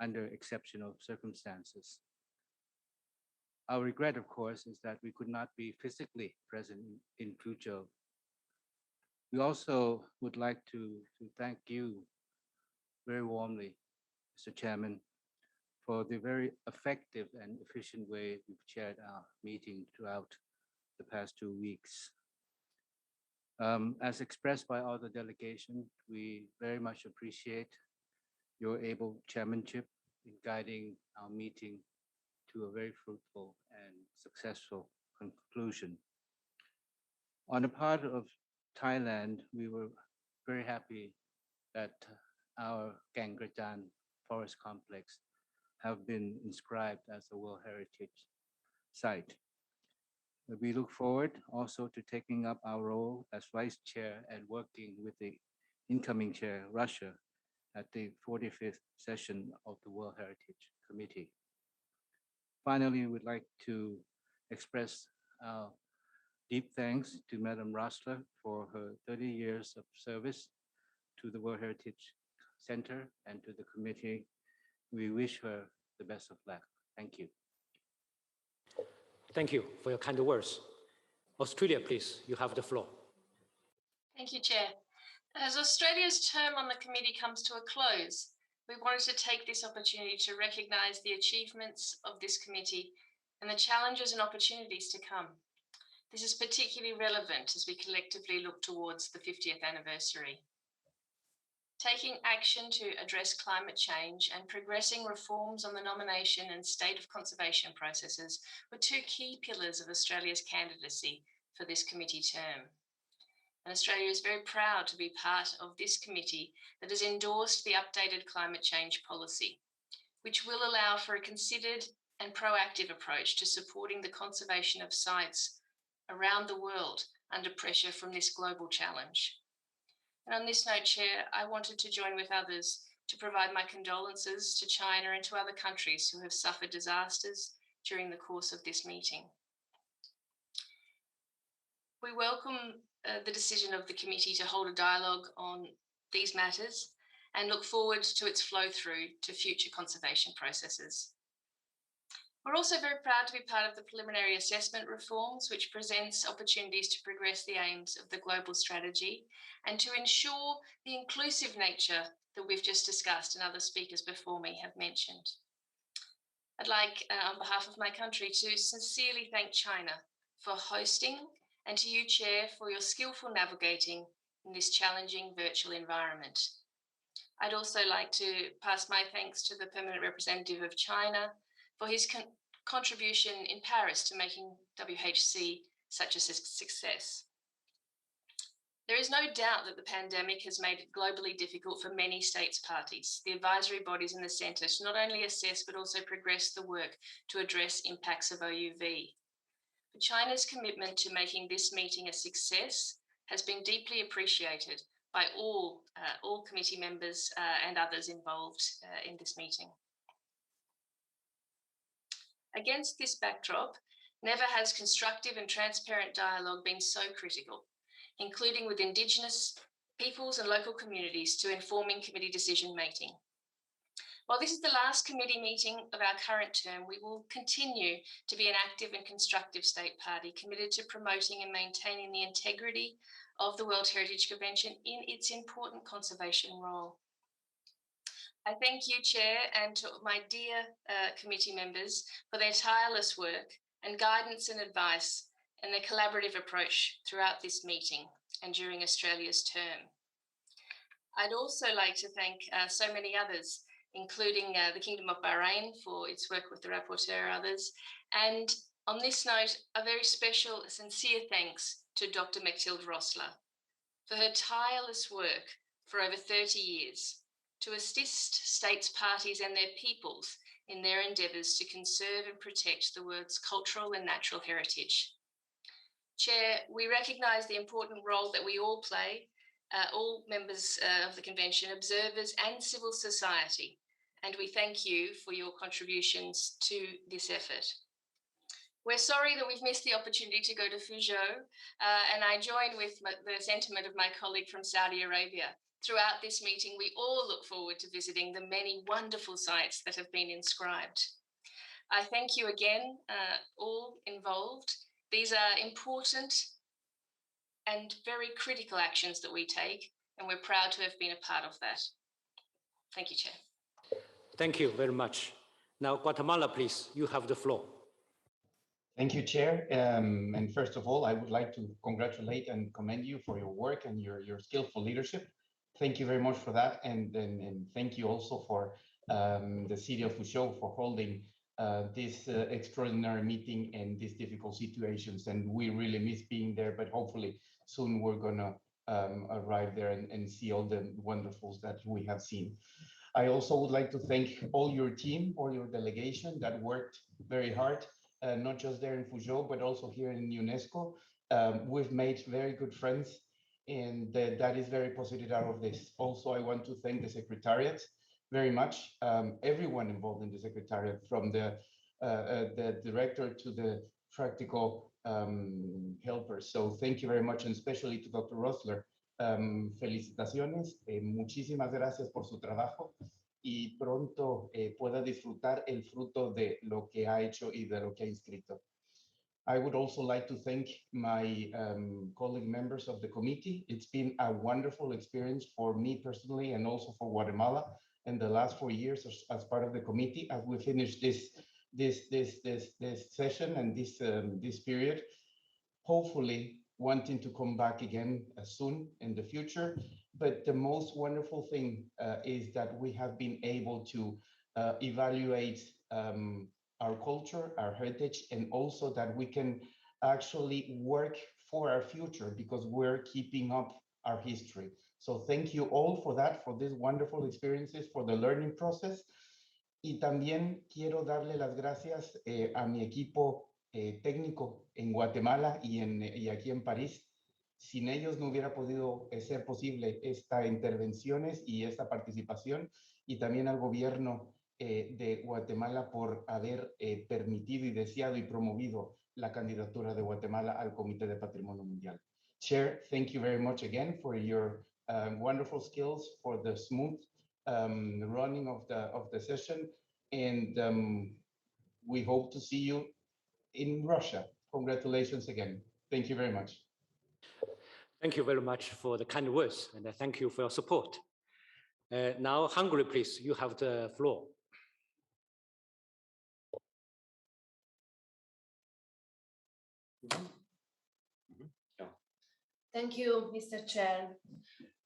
under exceptional circumstances. Our regret, of course, is that we could not be physically present in Fuzhou. We also would like to thank you very warmly, Mr. Chairman, for the very effective and efficient way we've chaired our meeting throughout the past 2 weeks. As expressed by all the delegation, we very much appreciate your able chairmanship in guiding our meeting to a very fruitful and successful conclusion. On the part of Thailand, we were very happy that our Gangrajan Forest Complex have been inscribed as a World Heritage Site. We look forward also to taking up our role as Vice Chair and working with the incoming Chair, Russia, at the 45th session of the World Heritage Committee. Finally, we'd like to express our deep thanks to Madam Rossler for her 30 years of service to the World Heritage Center and to the committee. We wish her the best of luck. Thank you. Thank you for your kind words. Australia, please, you have the floor. Thank you, Chair. As Australia's term on the committee comes to a close, we wanted to take this opportunity to recognise the achievements of this committee and the challenges and opportunities to come. This is particularly relevant as we collectively look towards the 50th anniversary. Taking action to address climate change and progressing reforms on the nomination and state of conservation processes were two key pillars of Australia's candidacy for this committee term. And Australia is very proud to be part of this committee that has endorsed the updated climate change policy, which will allow for a considered and proactive approach to supporting the conservation of sites around the world under pressure from this global challenge. And on this note, Chair, I wanted to join with others to provide my condolences to China and to other countries who have suffered disasters during the course of this meeting. We welcome the decision of the committee to hold a dialogue on these matters and look forward to its flow through to future conservation processes. We're also very proud to be part of the preliminary assessment reforms, which presents opportunities to progress the aims of the global strategy and to ensure the inclusive nature that we've just discussed and other speakers before me have mentioned. I'd like, on behalf of my country, to sincerely thank China for hosting and to you, Chair, for your skillful navigating in this challenging virtual environment. I'd also like to pass my thanks to the Permanent Representative of China for his contribution in Paris to making WHC such a success. There is no doubt that the pandemic has made it globally difficult for many states parties, the advisory bodies in the centre, to not only assess but also progress the work to address impacts of OUV. But China's commitment to making this meeting a success has been deeply appreciated by all committee members and others involved in this meeting. Against this backdrop, never has constructive and transparent dialogue been so critical, including with Indigenous peoples and local communities to informing committee decision making. While this is the last committee meeting of our current term, we will continue to be an active and constructive state party committed to promoting and maintaining the integrity of the World Heritage Convention in its important conservation role. I thank you, Chair, and to my dear committee members for their tireless work and guidance and advice and their collaborative approach throughout this meeting and during Australia's term. I'd also like to thank so many others, including the Kingdom of Bahrain for its work with the rapporteur and others. And on this note, a very special, sincere thanks to Dr. Mechtilde Rossler for her tireless work for over 30 years to assist states parties and their peoples in their endeavours to conserve and protect the world's cultural and natural heritage. Chair, we recognise the important role that we all play, all members of the Convention, observers and civil society, and we thank you for your contributions to this effort. We're sorry that we've missed the opportunity to go to Fuzhou, and I join with the sentiment of my colleague from Saudi Arabia. Throughout this meeting, we all look forward to visiting the many wonderful sites that have been inscribed. I thank you again, all involved. These are important and very critical actions that we take, and we're proud to have been a part of that. Thank you, Chair. Thank you very much. Now, Guatemala, please, you have the floor. Thank you, Chair. And first of all, I would like to congratulate and commend you for your work and your skillful leadership. Thank you very much for that. And thank you also for the city of Fuzhou for holding this extraordinary meeting and these difficult situations. And we really miss being there, but hopefully soon we're gonna arrive there and see all the wonderfuls that we have seen. I also would like to thank all your team, all your delegation that worked very hard, not just there in Fuzhou, but also here in UNESCO. We've made very good friends, and that is very positive out of this. Also, I want to thank the Secretariat very much, everyone involved in the Secretariat, from the director to the practical helpers. So thank you very much, and especially to Dr. Rossler. Felicitaciones, muchísimas gracias por su trabajo y pronto pueda disfrutar el fruto de lo que ha hecho y de lo que ha inscrito. I would also like to thank my colleague members of the committee. It's been a wonderful experience for me personally and also for Guatemala in the last 4 years as part of the committee as we finish this session and this period. Hopefully wanting to come back again soon in the future. But the most wonderful thing is that we have been able to evaluate our culture, our heritage, and also that we can actually work for our future because we're keeping up our history. So thank you all for that, for these wonderful experiences, for the learning process. Y también quiero darle las gracias a mi equipo técnico en Guatemala y aquí en París. Sin ellos no hubiera podido ser posible estas intervenciones y esta participación, y también al gobierno de Guatemala por haber permitido y deseado y promovido la candidatura de Guatemala al Comité de Patrimonio Mundial. Chair, thank you very much again for your wonderful skills for the smooth running of the session, and we hope to see you in Russia. Congratulations again. Thank you very much. Thank you very much for the kind words, and thank you for your support. Now, Hungary, please, you have the floor. Thank you, Mr. Chair.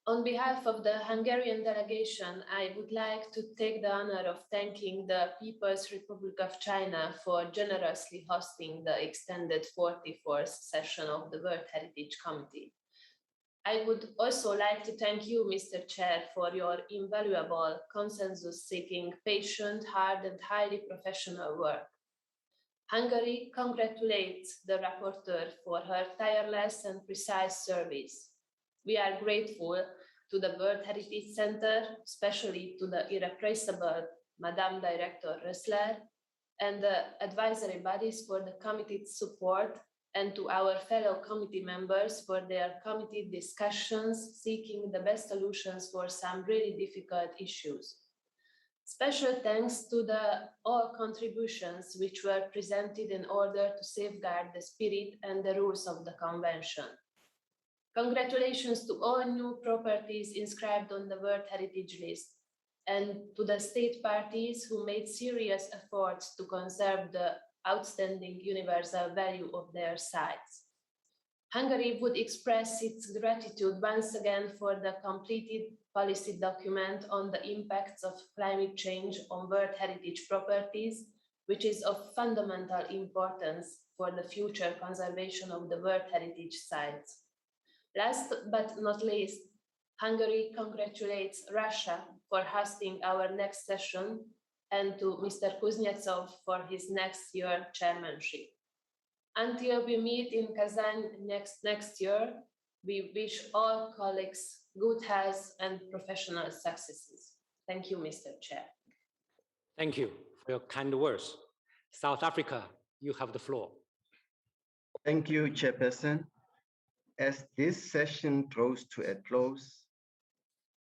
On behalf of the Hungarian delegation, I would like to take the honor of thanking the People's Republic of China for generously hosting the extended 44th session of the World Heritage Committee. I would also like to thank you, Mr. Chair, for your invaluable consensus-seeking, patient, hard, and highly professional work. Hungary congratulates the rapporteur for her tireless and precise service. We are grateful to the World Heritage Center, especially to the irreplaceable Madame Director Rössler, and the advisory bodies for the committee's support, and to our fellow committee members for their committed discussions, seeking the best solutions for some really difficult issues. Special thanks to all contributions which were presented in order to safeguard the spirit and the rules of the Convention. Congratulations to all new properties inscribed on the World Heritage List, and to the state parties who made serious efforts to conserve the outstanding universal value of their sites. Hungary would express its gratitude once again for the completed policy document on the impacts of climate change on World Heritage properties, which is of fundamental importance for the future conservation of the World Heritage sites. Last but not least, Hungary congratulates Russia for hosting our next session, and to Mr. Kuznetsov for his next year chairmanship. Until we meet in Kazan next year, we wish all colleagues good health and professional successes. Thank you, Mr. Chair. Thank you for your kind words. South Africa, you have the floor. Thank you, Chairperson. As this session draws to a close,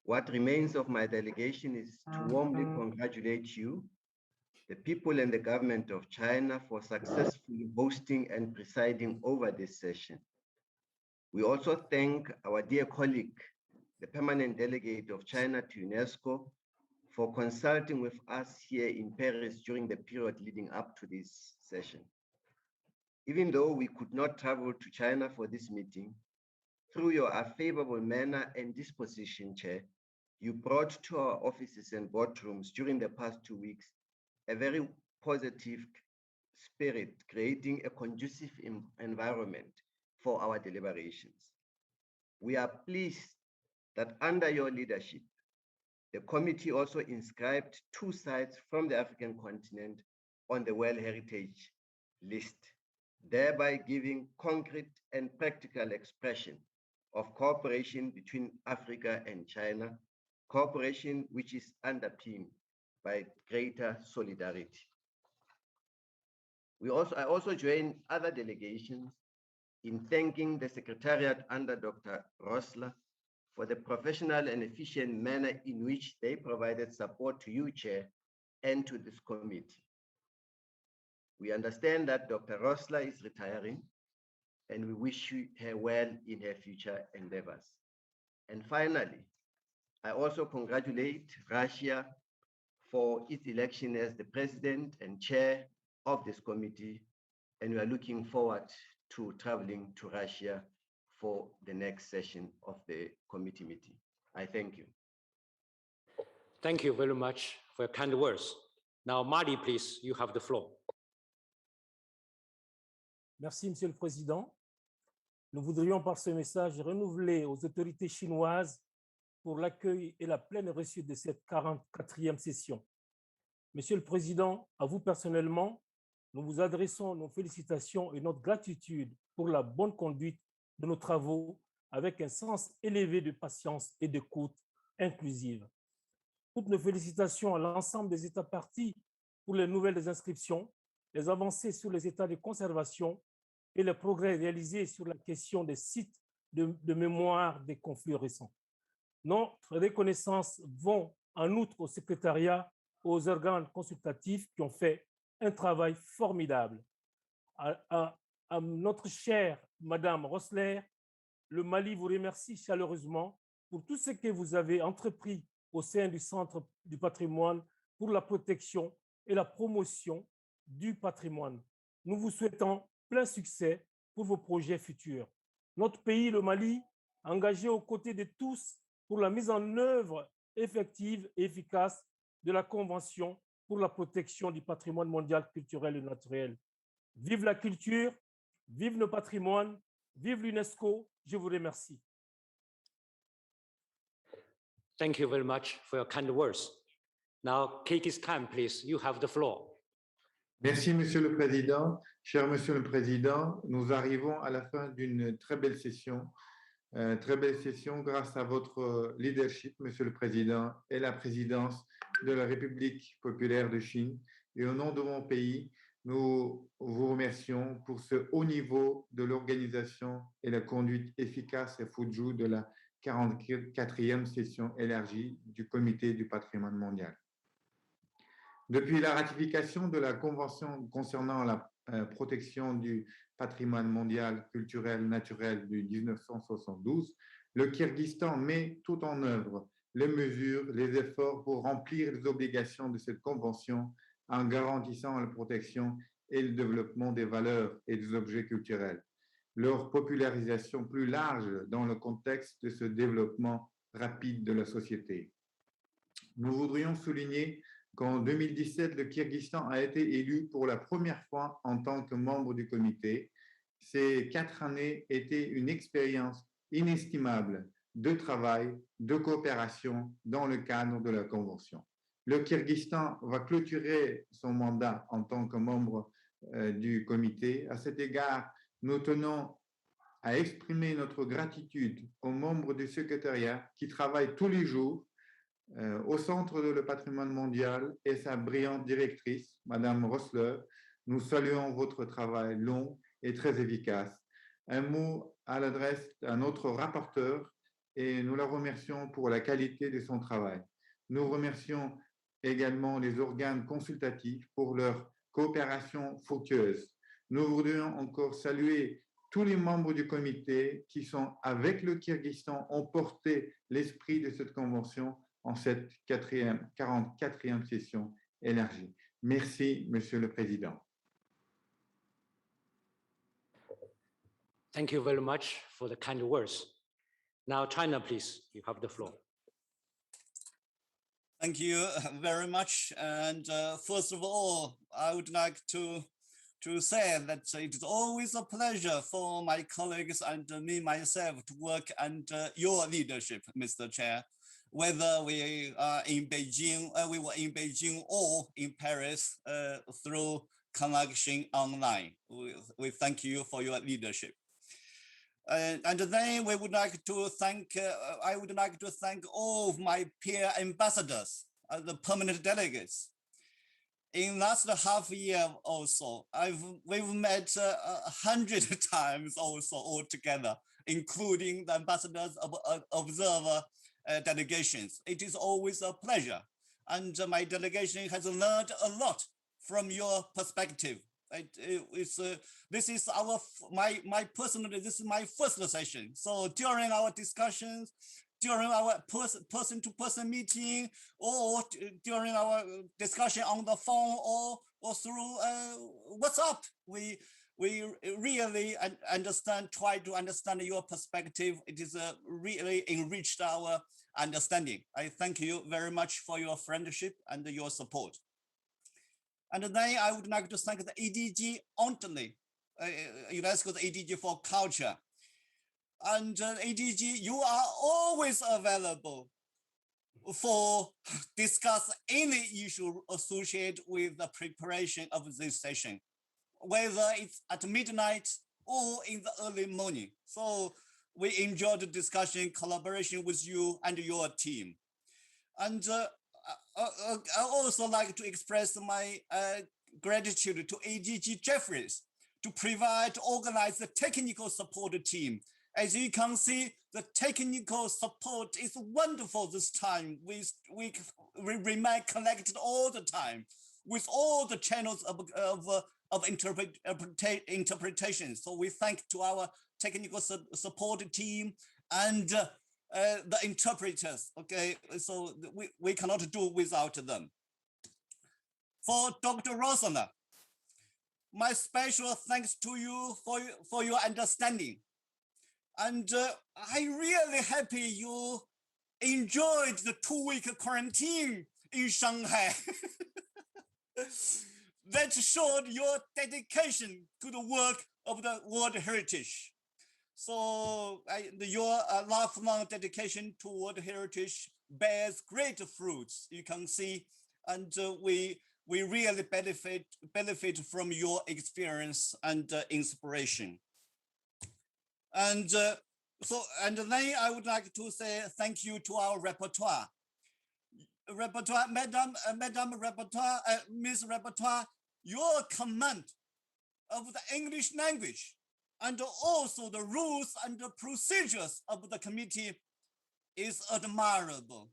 what remains of my delegation is to warmly congratulate you, the people and the government of China, for successfully hosting and presiding over this session. We also thank our dear colleague, the permanent delegate of China to UNESCO, for consulting with us here in Paris during the period leading up to this session. Even though we could not travel to China for this meeting, through your favorable manner and disposition, Chair, you brought to our offices and boardrooms during the past 2 weeks a very positive spirit, creating a conducive environment for our deliberations. We are pleased that under your leadership, the committee also inscribed 2 sites from the African continent on the World Heritage List, thereby giving concrete and practical expression of cooperation between Africa and China, cooperation which is underpinned by greater solidarity. I also join other delegations in thanking the Secretariat under Dr. Rössler for the professional and efficient manner in which they provided support to you, Chair, and to this committee. We understand that Dr. Rössler is retiring, and we wish her well in her future endeavors. And finally, I also congratulate Russia for its election as the president and chair of this committee, and we are looking forward to traveling to Russia for the next session of the committee meeting. I thank you. Thank you very much for your kind words. Now, Mali, please, you have the floor. Merci, Monsieur le Président. Nous voudrions par ce message renouveler aux autorités chinoises pour l'accueil et la pleine réussite de cette 44e session. Monsieur le Président, à vous personnellement, nous vous adressons nos félicitations et notre gratitude pour la bonne conduite de nos travaux avec un sens élevé de patience et d'écoute inclusive. Toutes nos félicitations à l'ensemble des États parties pour les nouvelles inscriptions, les avancées sur les états de conservation et les progrès réalisés sur la question des sites de mémoire des conflits récents. Notre reconnaissance vont en outre au secrétariat, aux organes consultatifs qui ont fait un travail formidable. À notre chère Madame Rossler, le Mali vous remercie chaleureusement pour tout ce que vous avez entrepris au sein du Centre du patrimoine pour la protection et la promotion du patrimoine. Nous vous souhaitons plein succès pour vos projets futurs. Notre pays, le Mali, engagé aux côtés de tous pour la mise en œuvre effective et efficace de la Convention pour la protection du patrimoine mondial culturel et naturel. Vive la culture, vive le patrimoine, vive l'UNESCO. Je vous remercie. Thank you very much for your kind words. Now, Kyrgyzstan, please, you have the floor. Merci, Monsieur le Président. Cher Monsieur le Président, nous arrivons à la fin d'une très belle session. Très belle session grâce à votre leadership, Monsieur le Président, et la présidence de la République populaire de Chine. Et au nom de mon pays, nous vous remercions pour ce haut niveau de l'organisation et la conduite efficace à Fuzhou de la 44e session élargie du Comité du patrimoine mondial. Depuis la ratification de la Convention concernant la protection du patrimoine mondial culturel naturel de 1972, le Kyrgyzstan met tout en œuvre les mesures, les efforts pour remplir les obligations de cette convention en garantissant la protection et le développement des valeurs et des objets culturels, leur popularisation plus large dans le contexte de ce développement rapide de la société. Nous voudrions souligner qu'en 2017, le Kyrgyzstan a été élu pour la première fois en tant que membre du comité. Ces 4 années étaient une expérience inestimable de travail, de coopération dans le cadre de la Convention. Le Kyrgyzstan va clôturer son mandat en tant que membre du comité. À cet égard, nous tenons à exprimer notre gratitude aux membres du secrétariat qui travaillent tous les jours au Centre de le patrimoine mondial et sa brillante directrice, Madame Rossler. Nous saluons votre travail long et très efficace. Un mot à l'adresse à notre rapporteur et nous la remercions pour la qualité de son travail. Nous remercions également les organes consultatifs pour leur coopération fructueuse. Nous voudrions encore saluer tous les membres du comité qui sont, avec le Kyrgyzstan, ont porté l'esprit de cette convention en cette 44e session élargie. Merci, Monsieur le Président. Thank you very much for the kind words. Now, China, please, you have the floor. Thank you very much. And first of all, I would like to say that it is always a pleasure for my colleagues and me myself to work under your leadership, Mr. Chair. Whether we are in Beijing, we were in Beijing or in Paris through connection online. We thank you for your leadership. And then we would like to thank, I would like to thank all of my peer ambassadors, the permanent delegates. In last half year also, we've met 100 times also altogether, including the ambassadors of observer delegations. It is always a pleasure, and my delegation has learned a lot from your perspective. This is my personally, this is my first session. So during our discussions, during our person-to-person meeting, or during our discussion on the phone, or through WhatsApp, we really try to understand your perspective. It is really enriched our understanding. I thank you very much for your friendship and your support. And then I would like to thank the ADG Anthony, UNESCO's ADG for culture. And ADG, you are always available for discuss any issue associated with the preparation of this session, whether it's at midnight or in the early morning. So we enjoyed the discussion, collaboration with you and your team. And I also like to express my gratitude to ADG Jeffries to organize the technical support team As you can see, the technical support is wonderful this time. We remain connected all the time with all the channels of interpretation. So we thank to our technical support team and the interpreters. Okay, so we cannot do without them. For Dr. Rosner, my special thanks to you for your understanding. And I'm really happy you enjoyed the 2-week quarantine in Shanghai. That showed your dedication to the work of the World Heritage. So your lifelong dedication to World Heritage bears great fruits, you can see, and we really benefit from your experience and inspiration. And then I would like to say thank you to our repertoire. Madam Repertoire, Ms. Repertoire, your command of the English language and also the rules and the procedures of the committee is admirable.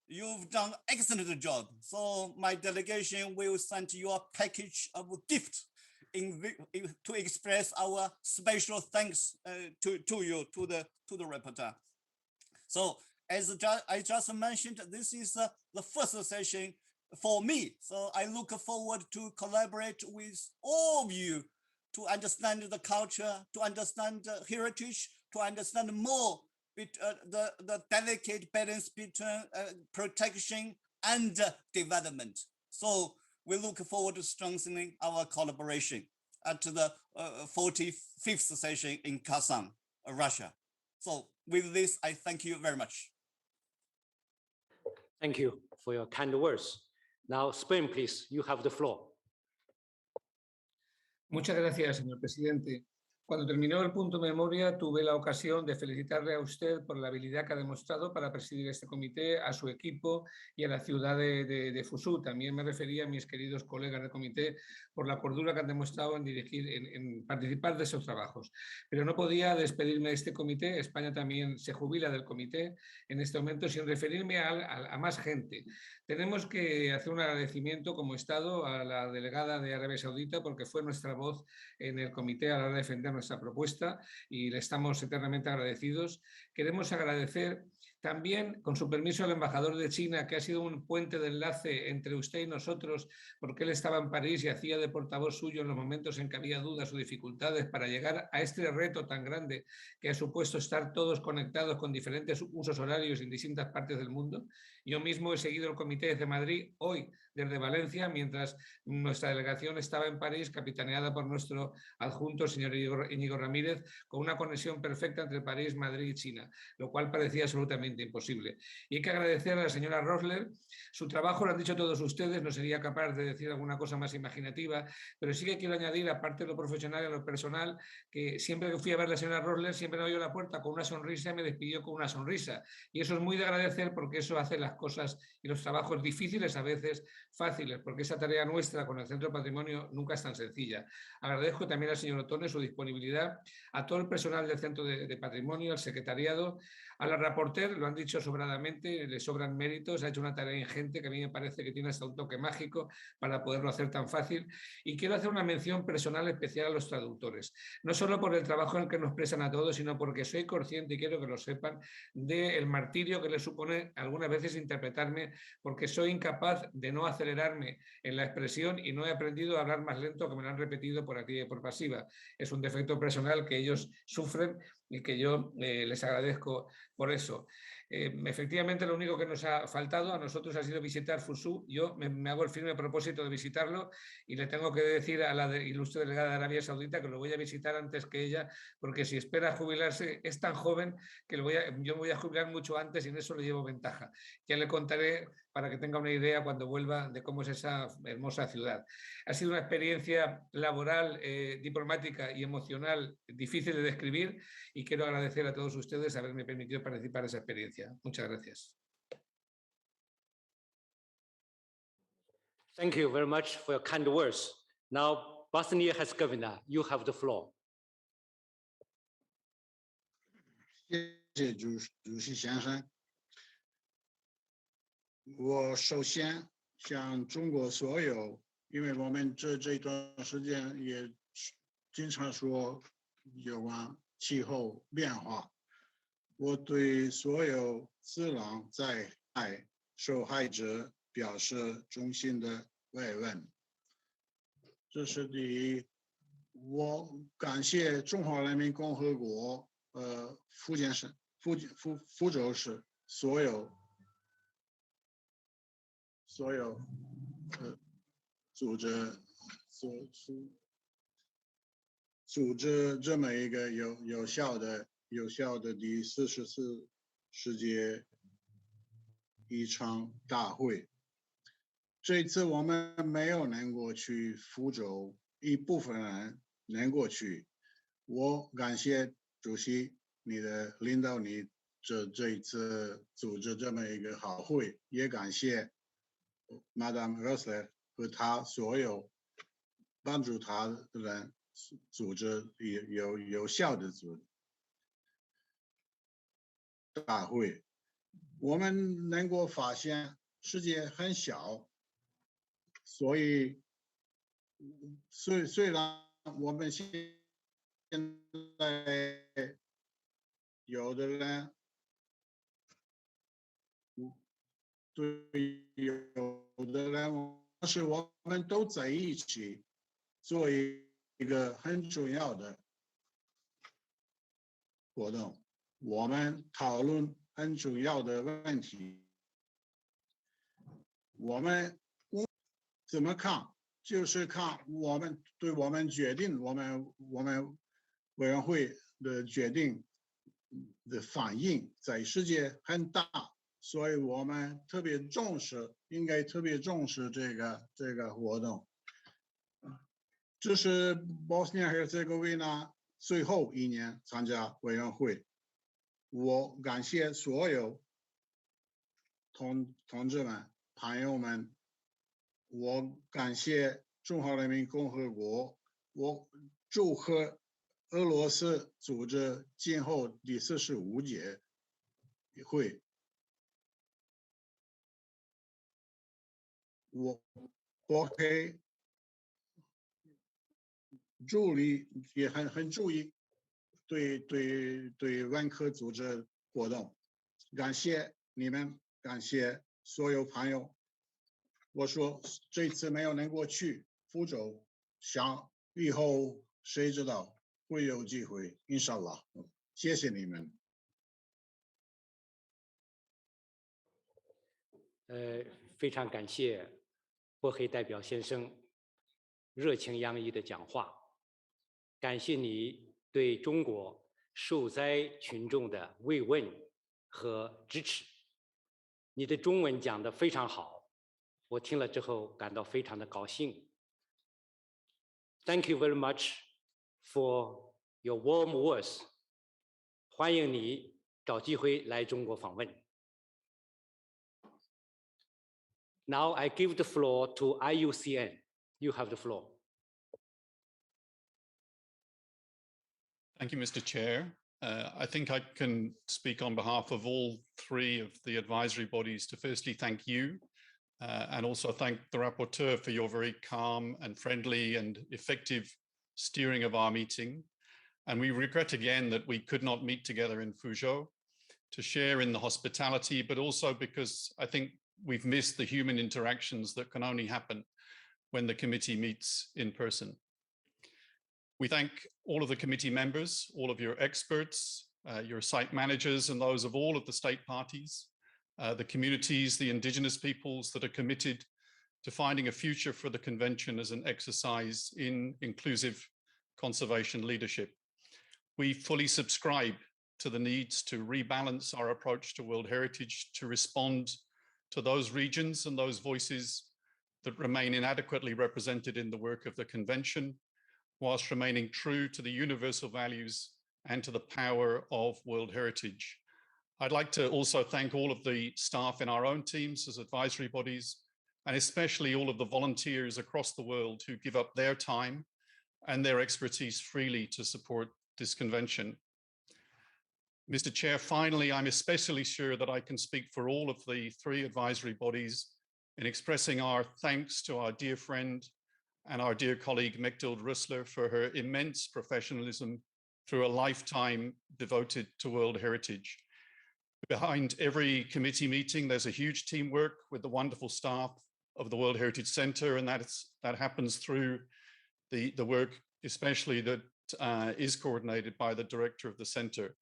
You've done an excellent job. So my delegation will send you a package of gift to express our special thanks to you, to the repertoire. So as I just mentioned, this is the first session for me. So I look forward to collaborate with all of you to understand the culture, to understand the heritage, to understand more the delicate balance between protection and development. So we look forward to strengthening our collaboration at the 45th session in Kazan, Russia. So with this, I thank you very much. Thank you for your kind words. Now, Spain, please, you have the floor. Muchas gracias, señor presidente. Cuando terminó el punto memoria, tuve la ocasión de felicitarle a usted por la habilidad que ha demostrado para presidir este comité, a su equipo y a la ciudad de Fuzhou. También me refería a mis queridos colegas del comité por la cordura que han demostrado en participar de esos trabajos. Pero no podía despedirme de este comité. España también se jubila del comité en este momento sin referirme a más gente. Tenemos que hacer un agradecimiento como Estado a la delegada de Arabia Saudita porque fue nuestra voz en el comité a la hora de defender nuestra propuesta y le estamos eternamente agradecidos. Queremos agradecer también, con su permiso, al embajador de China, que ha sido un puente de enlace entre usted y nosotros, porque él estaba en París y hacía de portavoz suyo en los momentos en que había dudas o dificultades para llegar a este reto tan grande que ha supuesto estar todos conectados con diferentes usos horarios en distintas partes del mundo. Yo mismo he seguido el comité desde Madrid, hoy desde Valencia, mientras nuestra delegación estaba en París, capitaneada por nuestro adjunto, señor Íñigo Ramírez, con una conexión perfecta entre París, Madrid y China, lo cual parecía absolutamente imposible. Y hay que agradecer a la señora Rosler su trabajo, lo han dicho todos ustedes, no sería capaz de decir alguna cosa más imaginativa, pero sí que quiero añadir, aparte de lo profesional y lo personal, que siempre que fui a ver a la señora Rosler, siempre me abrió la puerta con una sonrisa y me despidió con una sonrisa. Y eso es muy de agradecer porque eso hace las cosas y los trabajos difíciles a veces fáciles, porque esa tarea nuestra con el Centro de Patrimonio nunca es tan sencilla. Agradezco también al señor Otone su disponibilidad, a todo el personal del Centro de Patrimonio, al secretariado, a la reporter, lo han dicho sobradamente, le sobran méritos, ha hecho una tarea ingente que a mí me parece que tiene hasta un toque mágico para poderlo hacer tan fácil. Y quiero hacer una mención personal especial a los traductores, no solo por el trabajo en el que nos prestan a todos, sino porque soy consciente, y quiero que lo sepan, del martirio que les supone algunas veces interpretarme, porque soy incapaz de no acelerarme en la expresión y no he aprendido a hablar más lento, que me lo han repetido por activa y por pasiva. Es un defecto personal que ellos sufren y que yo les agradezco por eso. Efectivamente, lo único que nos ha faltado a nosotros ha sido visitar Fuzhou. Yo me hago el firme propósito de visitarlo y le tengo que decir a la ilustre delegada de Arabia Saudita que lo voy a visitar antes que ella, porque si espera jubilarse es tan joven que yo me voy a jubilar mucho antes y en eso le llevo ventaja. Ya le contaré para que tenga una idea cuando vuelva de cómo es esa hermosa ciudad. Ha sido una experiencia laboral, diplomática y emocional difícil de describir y quiero agradecer a todos ustedes haberme permitido participar en esa experiencia. Muchas gracias. Thank you very much for your kind words. Now, Bosnia-Herzegovina, you have the floor. 谢谢主席先生。我首先向中国所有，因为我们这一段时间也经常说有关气候变化，我对所有自然灾害受害者表示衷心的慰问。这是第一。我感谢中华人民共和国福州市所有组织这么一个有效的第44世界一场大会。这次我们没有能够去福州，一部分人能够去。我感谢主席你的领导，你这一次组织这么一个好会，也感谢 Madam Rosler 和他所有帮助他的人组织有效的组织大会。我们能够发现世界很小，所以虽然我们现在有的人对有的人，但是我们都在一起做一个很重要的活动，我们讨论很重要的问题。我们怎么看？就是看我们决定，我们委员会的决定的反应在世界很大，所以我们特别重视，应该特别重视这个活动。这是波斯尼亚和这个维纳最后一年参加委员会，我感谢所有同志们、朋友们。我感谢中华人民共和国，我祝贺俄罗斯组织今后第45届会。我会助力，也很注意对万科组织活动，感谢你们，感谢所有朋友。我说这次没有能够去福州，想以后谁知道会有机会 ，Inshallah， 谢谢你们。非常感谢波黑代表先生热情洋溢的讲话，感谢你对中国受灾群众的慰问和支持。你的中文讲得非常好，我听了之后感到非常的高兴。Thank you very much for your warm words。欢迎你找机会来中国访问。Now I give the floor to IUCN. You have the floor. Thank you, Mr. Chair. I think I can speak on behalf of all three of the advisory bodies to firstly thank you and also thank the rapporteur for your very calm and friendly and effective steering of our meeting. And we regret again that we could not meet together in Fuzhou to share in the hospitality, but also because I think we've missed the human interactions that can only happen when the committee meets in person. We thank all of the committee members, all of your experts, your site managers, and those of all of the state parties, the communities, the indigenous peoples that are committed to finding a future for the convention as an exercise in inclusive conservation leadership. We fully subscribe to the needs to rebalance our approach to World Heritage to respond to those regions and those voices that remain inadequately represented in the work of the convention, whilst remaining true to the universal values and to the power of World Heritage. I'd like to also thank all of the staff in our own teams as advisory bodies, and especially all of the volunteers across the world who give up their time and their expertise freely to support this convention. Mr. Chair, finally, I'm especially sure that I can speak for all of the three advisory bodies in expressing our thanks to our dear friend and our dear colleague Mechthild Rüssler for her immense professionalism through a lifetime devoted to World Heritage. Behind every committee meeting, there's a huge teamwork with the wonderful staff of the World Heritage Center, and that happens through the work, especially that is coordinated by the director of the center.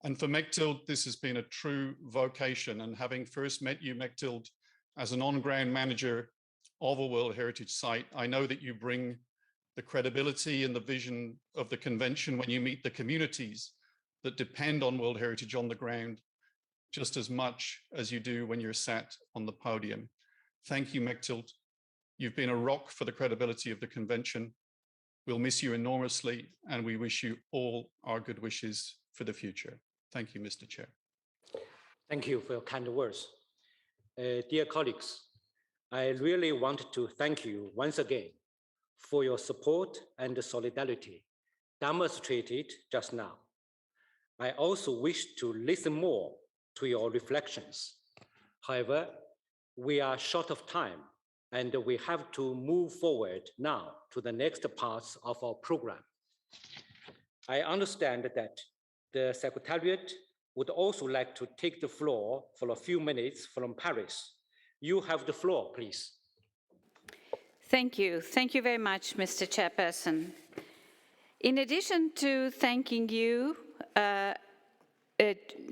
And for Mechthild, this has been a true vocation. And having first met you, Mechthild, as an on-ground manager of a World Heritage site, I know that you bring the credibility and the vision of the convention when you meet the communities that depend on World Heritage on the ground, just as much as you do when you're sat on the podium. Thank you, Mechthild. You've been a rock for the credibility of the convention. We'll miss you enormously, and we wish you all our good wishes for the future. Thank you, Mr. Chair. Thank you for your kind words. Dear colleagues, I really want to thank you once again for your support and solidarity demonstrated just now. I also wish to listen more to your reflections. However, we are short of time and we have to move forward now to the next parts of our program. I understand that the Secretariat would also like to take the floor for a few minutes from Paris. You have the floor, please. Thank you. Thank you very much, Mr. Chairperson. In addition to thanking you, Mr.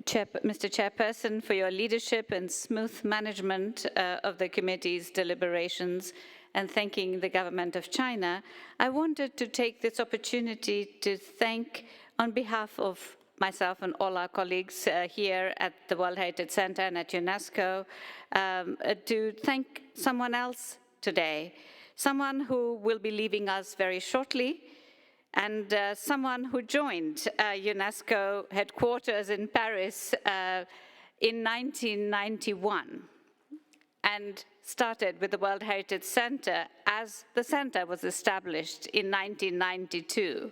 Chairperson, for your leadership and smooth management of the committee's deliberations, and thanking the government of China, I wanted to take this opportunity to thank, on behalf of myself and all our colleagues here at the World Heritage Center and at UNESCO, to thank someone else today, someone who will be leaving us very shortly, and someone who joined UNESCO headquarters in Paris in 1991 and started with the World Heritage Center as the center was established in 1992.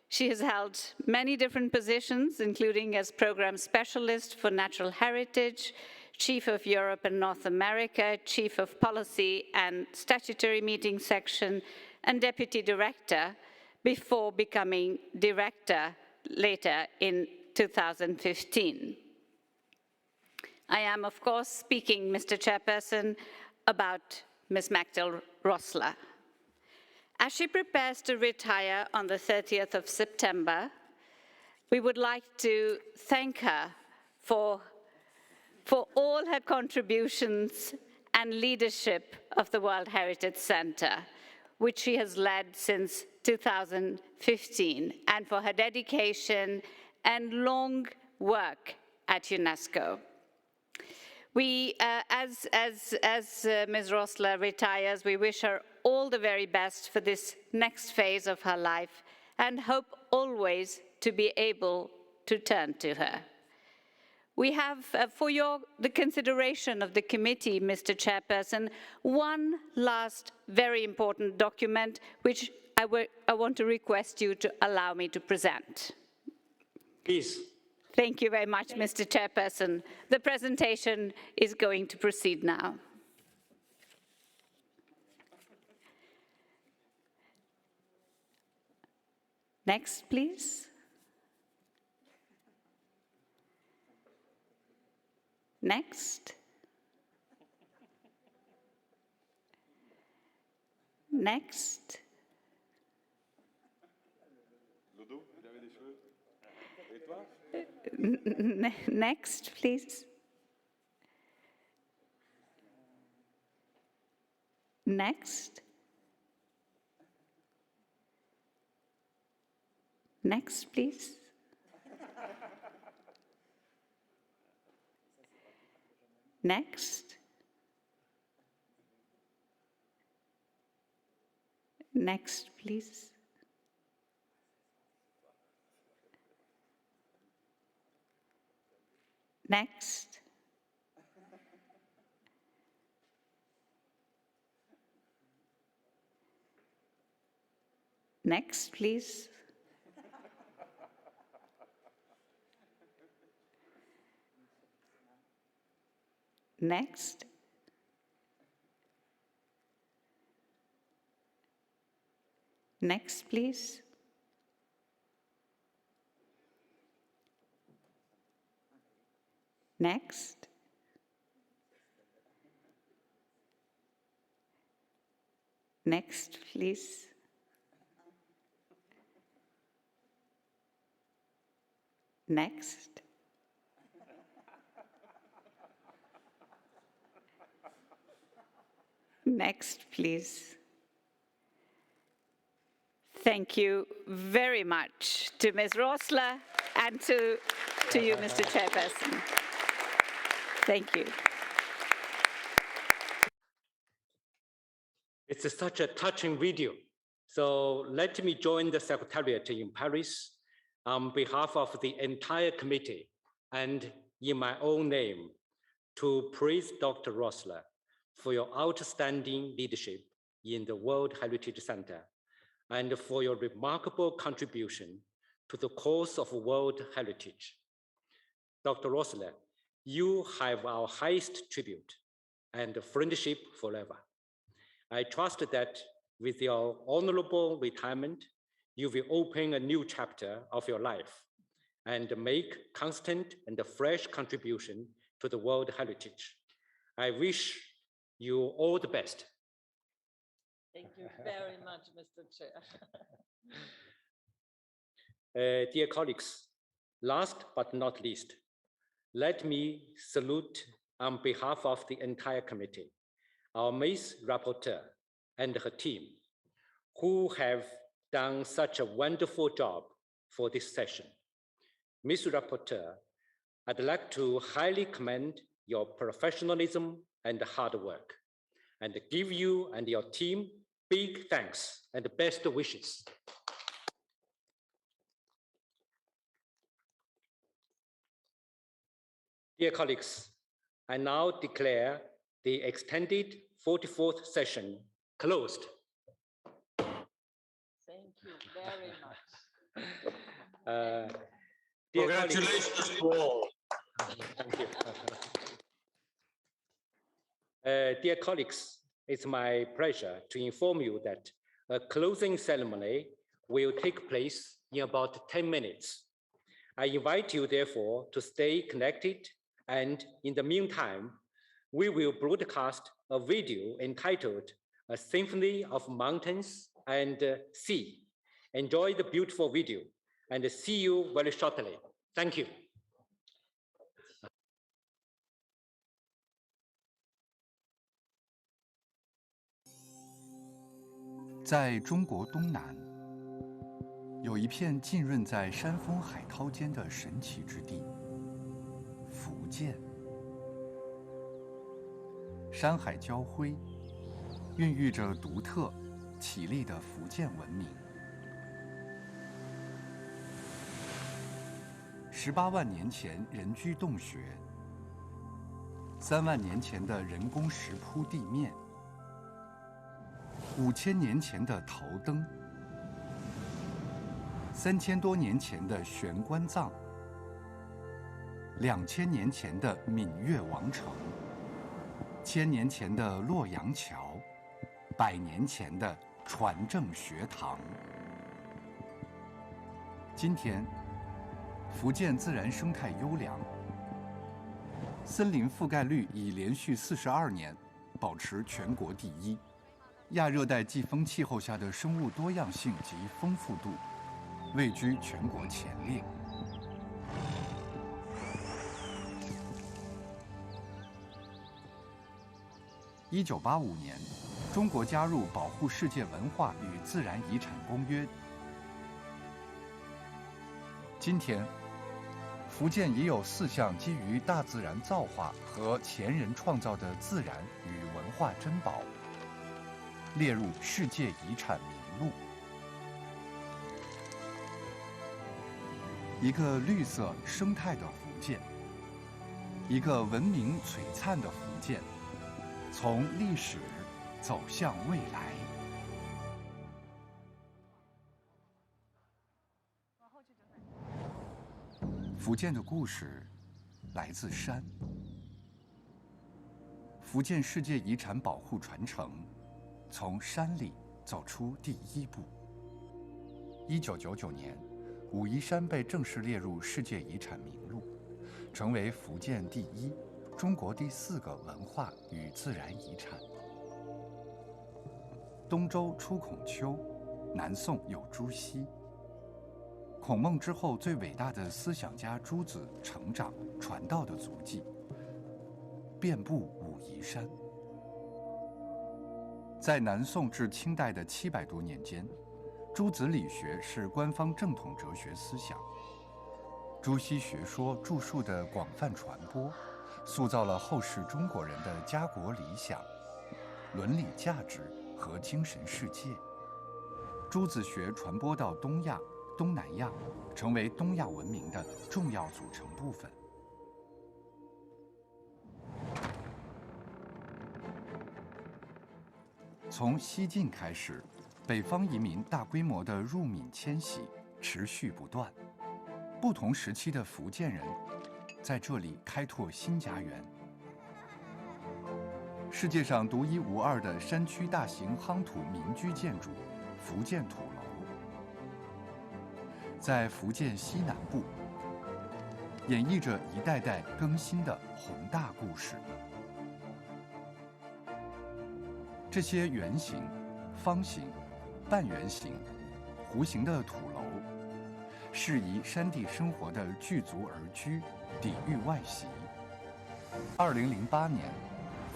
She has held many different positions, including as program specialist for natural heritage, Chief of Europe and North America, Chief of Policy and Statutory Meeting Section, and Deputy Director, before becoming Director later in 2015. I am, of course, speaking, Mr. Chairperson, about Ms. Mechthild Rüssler. As she prepares to retire on the 30th of September, we would like to thank her for all her contributions and leadership of the World Heritage Center, which she has led since 2015, and for her dedication and long work at UNESCO. We, as Ms. Rüssler retires, we wish her all the very best for this next phase of her life and hope always to be able to turn to her. We have, for the consideration of the committee, Mr. Chairperson, one last very important document which I want to request you to allow me to present. Please. Thank you very much, Mr. Chairperson. The presentation is going to proceed now. Next, please. Next. Next. Next, please. Next. Next, please. Next. Next, please. Next. Next, please. Next. Next, please. Next. Next, please. Next. Next, please. Thank you very much to Ms. Rossler and to you, Mr. Chairperson. Thank you. It's such a touching video. So let me join the Secretariat in Paris on behalf of the entire committee and in my own name to praise Dr. Rossler for your outstanding leadership in the World Heritage Center and for your remarkable contribution to the cause of World Heritage. Dr. Rossler, you have our highest tribute and friendship forever. I trust that with your honorable retirement, you will open a new chapter of your life and make constant and fresh contribution to the World Heritage. I wish you all the best. Thank you very much, Mr. Chair. Dear colleagues, last but not least, let me salute on behalf of the entire committee, our Ms. Rapporteur and her team, who have done such a wonderful job for this session. Ms. Rapporteur, I'd like to highly commend your professionalism and hard work and give you and your team big thanks and best wishes. Dear colleagues, I now declare the extended 44th session closed. Thank you very much. Congratulations to all. Thank you. Dear colleagues, it's my pleasure to inform you that a closing ceremony will take place in about 10 minutes. I invite you, therefore, to stay connected, and in the meantime, we will broadcast a video entitled A Symphony of Mountains and Sea. Enjoy the beautiful video and see you very shortly. Thank you. 在中国东南，有一片浸润在山峰海涛间的神奇之地——福建。山海交辉，孕育着独特、绮丽的福建文明。18万年前人居洞穴，3万年前的人工石铺地面。 5000年前的陶灯，3000多年前的玄关藏，2000年前的闽越王城，1000年前的洛阳桥，100年前的传政学堂。今天，福建自然生态优良，森林覆盖率已连续42年保持全国第一。 亚热带季风气候下的生物多样性及丰富度，位居全国前列。1985年，中国加入《保护世界文化与自然遗产公约》。今天，福建已有4项基于大自然造化和前人创造的自然与文化珍宝。 列入世界遗产名录。一个绿色生态的福建，一个文明璀璨的福建，从历史走向未来。福建的故事来自山，福建世界遗产保护传承从山里走出第一步。1999年，武夷山被正式列入世界遗产名录，成为福建第一、中国第4个文化与自然遗产。东周出孔丘，南宋有朱熹。孔孟之后最伟大的思想家朱子成长传道的足迹，遍布武夷山。在南宋至清代的700多年间，朱子理学是官方正统哲学思想。朱熹学说著述的广泛传播，塑造了后世中国人的家国理想、伦理价值和精神世界。朱子学传播到东亚、东南亚，成为东亚文明的重要组成部分。从西晋开始，北方移民大规模的入闽迁徙持续不断，不同时期的福建人在这里开拓新家园。世界上独一无二的山区大型夯土民居建筑——福建土楼，在福建西南部，演绎着一代代更新的宏大故事。这些圆形、方形、半圆形、弧形的土楼，适宜山地生活的聚族而居，抵御外袭。2008年，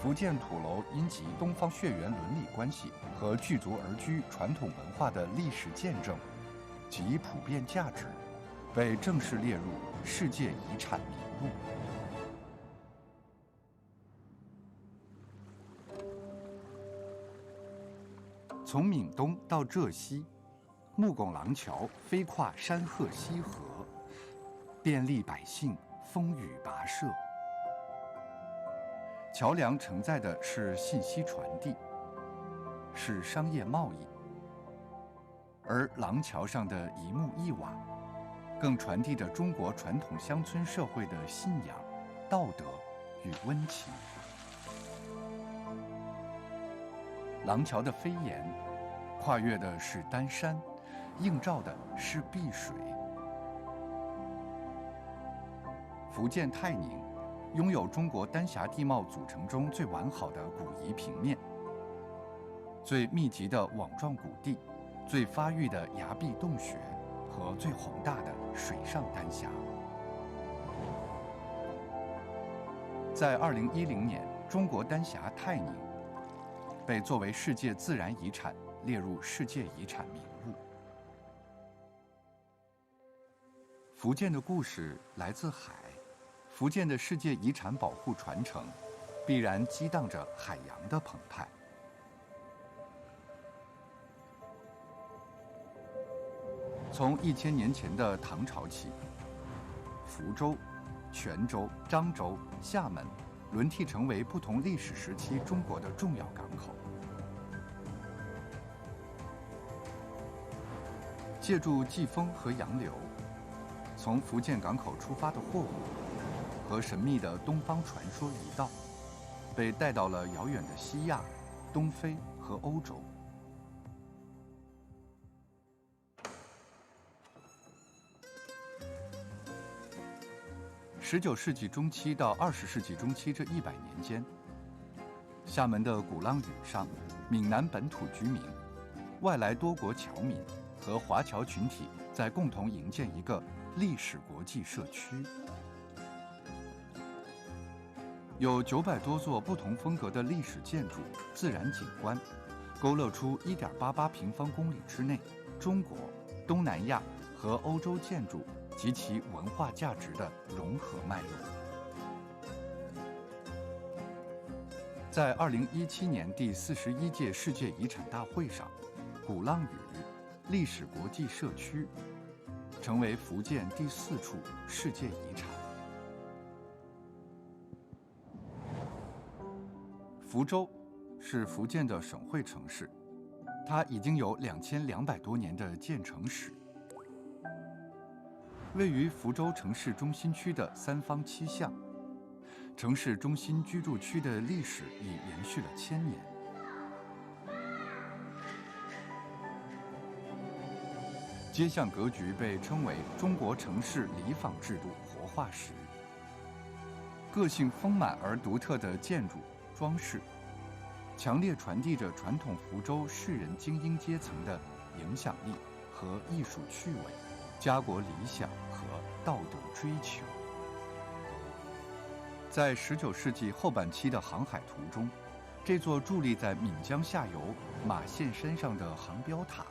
福建土楼因其东方血缘伦理关系和聚族而居传统文化的历史见证及普遍价值，被正式列入世界遗产名录。从闽东到浙西，木拱廊桥飞跨山河溪河，便利百姓风雨跋涉。桥梁承载的是信息传递，是商业贸易，而廊桥上的一木一瓦，更传递着中国传统乡村社会的信仰、道德与温情。廊桥的飞檐，跨越的是丹山，映照的是碧水。福建泰宁拥有中国丹霞地貌组成中最完好的古夷平面，最密集的网状谷地，最发育的崖壁洞穴和最宏大的水上丹霞。在2010年，中国丹霞泰宁被作为世界自然遗产列入世界遗产名录。福建的故事来自海，福建的世界遗产保护传承必然激荡着海洋的澎湃。从1000年前的唐朝起，福州、泉州、漳州、厦门轮替成为不同历史时期中国的重要港口。借助季风和洋流，从福建港口出发的货物和神秘的东方传说一道，被带到了遥远的西亚、东非和欧洲。19世纪中期到20世纪中期这100年间，厦门的鼓浪屿上，闽南本土居民、外来多国侨民和华侨群体在共同营建一个历史国际社区，有900多座不同风格的历史建筑、自然景观，勾勒出1.88平方公里之内中国、东南亚和欧洲建筑及其文化价值的融合脉络。在2017年第41届世界遗产大会上，鼓浪屿历史国际社区成为福建第4处世界遗产。福州是福建的省会城市，它已经有2200多年的建城史。位于福州城市中心区的3坊7巷，城市中心居住区的历史已延续了1000年。街巷格局被称为中国城市里坊制度活化石。个性丰满而独特的建筑装饰，强烈传递着传统福州士人精英阶层的影响力和艺术趣味、家国理想和道德追求。在19世纪后半期的航海途中，这座伫立在闽江下游马县山上的航标塔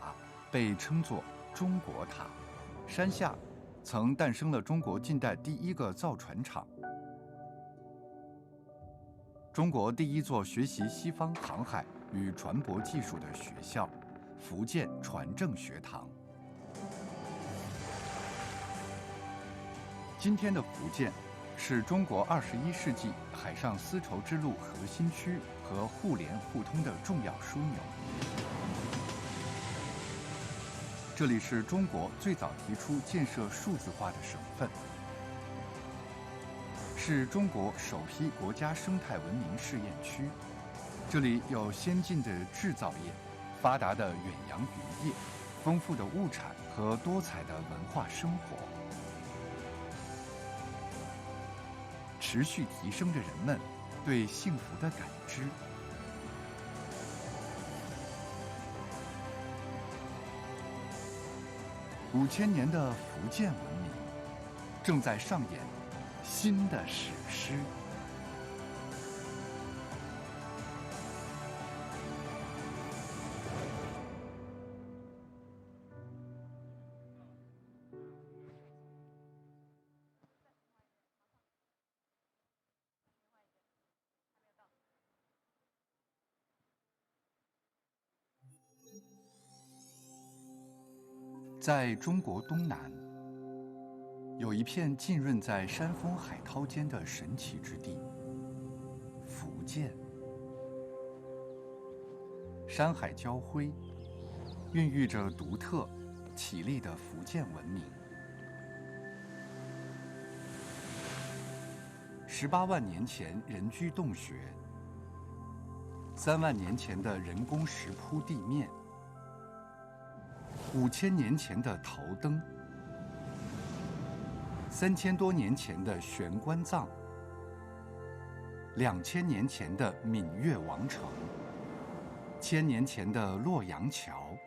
被称作中国塔。山下曾诞生了中国近代第一个造船厂，中国第一座学习西方航海与船舶技术的学校——福建船政学堂。今天的福建是中国21世纪海上丝绸之路核心区和互联互通的重要枢纽。这里是中国最早提出建设数字化的省份，是中国首批国家生态文明试验区。这里有先进的制造业、发达的远洋渔业、丰富的物产和多彩的文化生活。持续提升着人们对幸福的感知。5000年的福建文明正在上演新的史诗。在中国东南，有一片浸润在山峰海涛间的神奇之地——福建。山海交辉，孕育着独特、绮丽的福建文明。18万年前人居洞穴，3万年前的人工石铺地面，5000年前的头灯，3000多年前的玄关藏，2000年前的闽越王城，1000年前的洛阳桥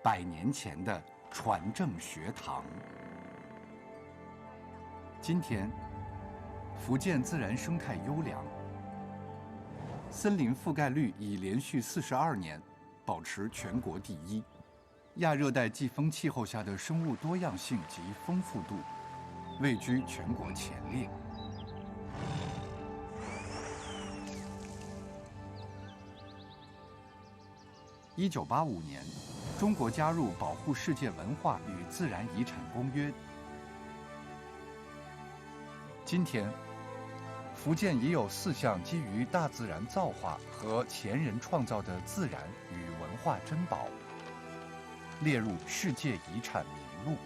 ，100年前的船政学堂。今天，福建自然生态优良，森林覆盖率已连续42年保持全国第一。亚热带季风气候下的生物多样性及丰富度位居全国前列。1985年，中国加入保护世界文化与自然遗产公约。今天，福建已有4项基于大自然造化和前人创造的自然与文化珍宝列入世界遗产名录。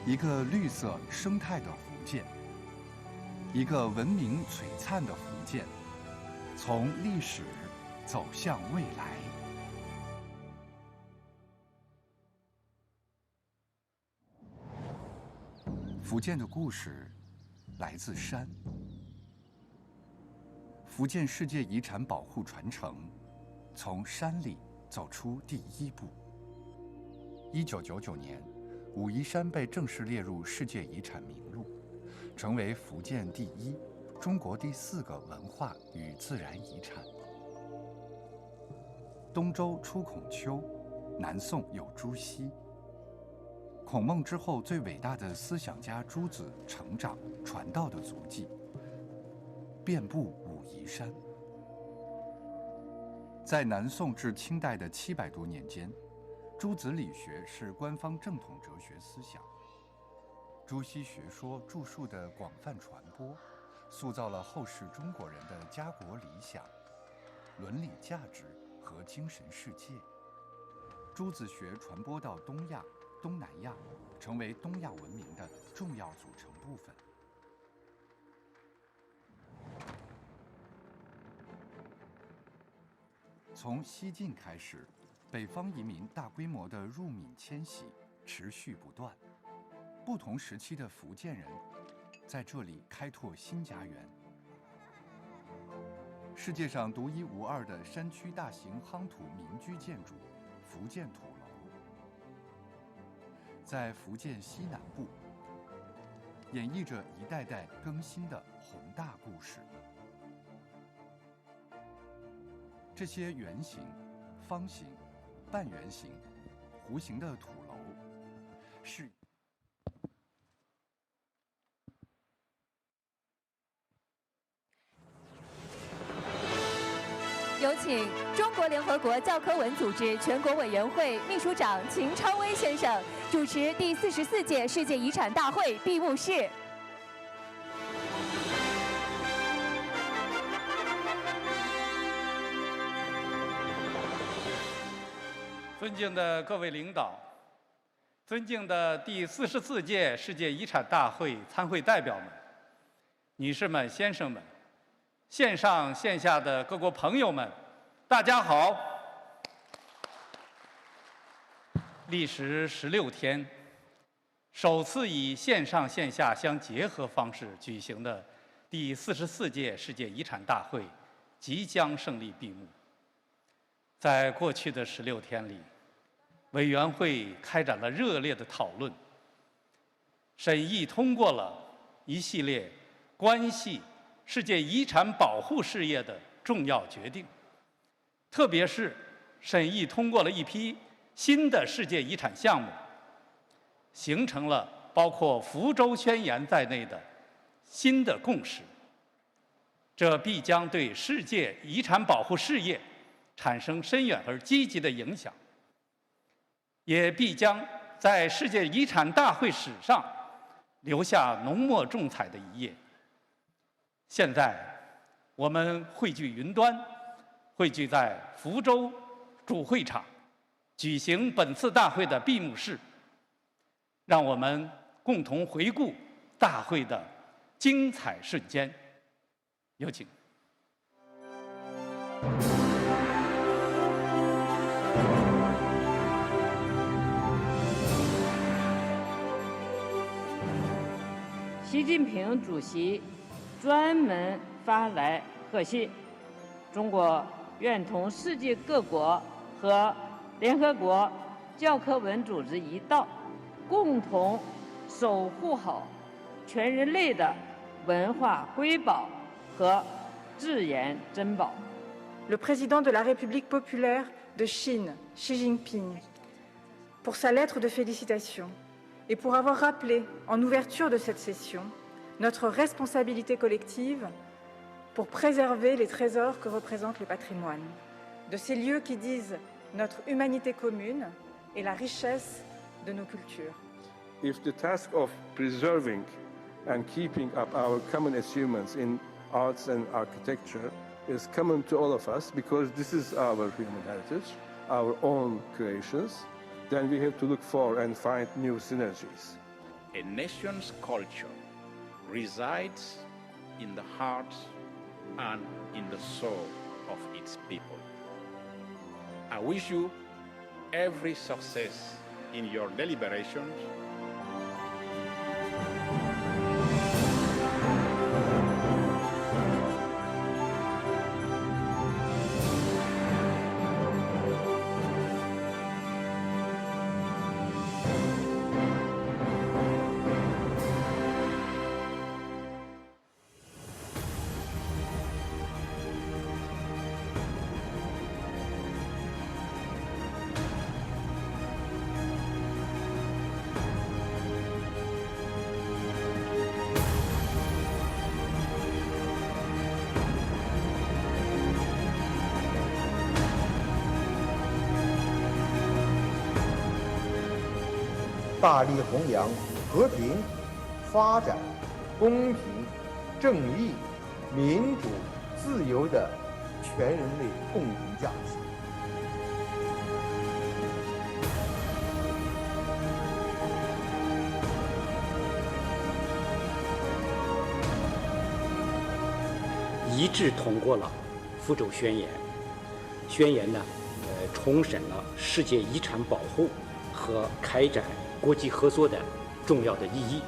一个绿色生态的福建，一个文明璀璨的福建，从历史走向未来。福建的故事来自山。福建世界遗产保护传承从山里走出第一步。1999年，武夷山被正式列入世界遗产名录，成为福建第一、中国第4个文化与自然遗产。东周出孔丘，南宋有朱熹。孔孟之后最伟大的思想家朱子成长传道的足迹，遍布武夷山。在南宋至清代的700多年间，朱子理学是官方正统哲学思想。朱熹学说著述的广泛传播，塑造了后世中国人的家国理想、伦理价值和精神世界。朱子学传播到东亚、东南亚，成为东亚文明的重要组成部部分。从西晋开始，北方移民大规模的入闽迁徙持续不断，不同时期的福建人在这里开拓新家园。世界上独一无二的山区大型夯土民居建筑——福建土楼，在福建西南部，演绎着一代代更新的宏大故事。这些圆形、方形、半圆形、弧形的土楼是有请中国联合国教科文组织全国委员会秘书长秦超威先生主持第44届世界遗产大会闭幕式。尊敬的各位领导，尊敬的第44届世界遗产大会参会代表们，女士们、先生们，线上线下的各国朋友们，大家好！历时16天，首次以线上线下相结合方式举行的第44届世界遗产大会即将胜利闭幕。在过去的16天里，委员会开展了热烈的讨论，审议通过了一系列关系世界遗产保护事业的重要决定，特别是审议通过了一批新的世界遗产项目，形成了包括福州宣言在内的新的共识。这必将对世界遗产保护事业产生深远而积极的影响，也必将在世界遗产大会史上留下浓墨重彩的一页。现在，我们汇聚云端，汇聚在福州主会场，举行本次大会的闭幕式。让我们共同回顾大会的精彩瞬间。有请。习近平主席专门发来贺信，中国愿同世界各国和联合国教科文组织一道，共同守护好全人类的文化瑰宝和自然珍宝。Le président de la République populaire de Chine, Xi Jinping, pour sa lettre de félicitations et pour avoir rappelé en ouverture de cette session notre responsabilité collective pour préserver les trésors que représente le patrimoine, de ces lieux qui disent notre humanité commune et la richesse de nos cultures. If the task of preserving and keeping up our common achievements in arts and architecture is common to all of us, because this is our human heritage, our own creations, then we have to look for and find new synergies. A nation's culture resides in the heart and in the soul of its people. I wish you every success in your deliberations.大力弘扬和平、发展、公平、正义、民主、自由的全人类共同价值。一致通过了福州宣言。宣言呢，重申了世界遗产保护和开展国际合作的重要的意义。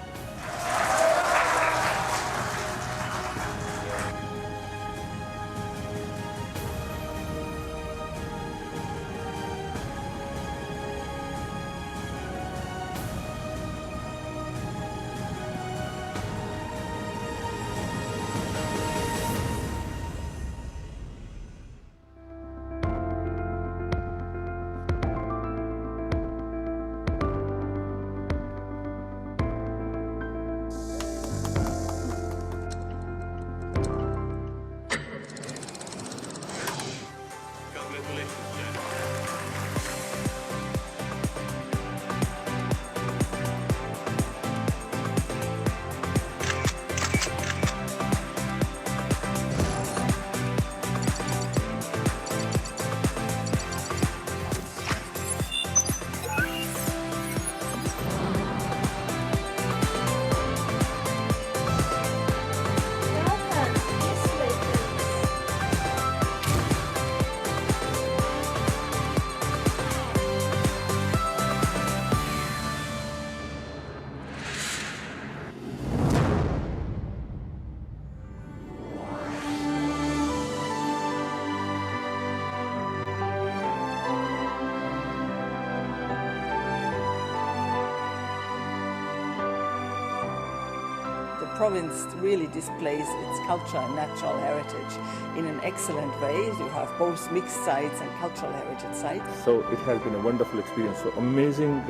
The province really displays its culture and natural heritage in an excellent way. You have both mixed sites and cultural heritage sites. So it has been a wonderful experience. So amazing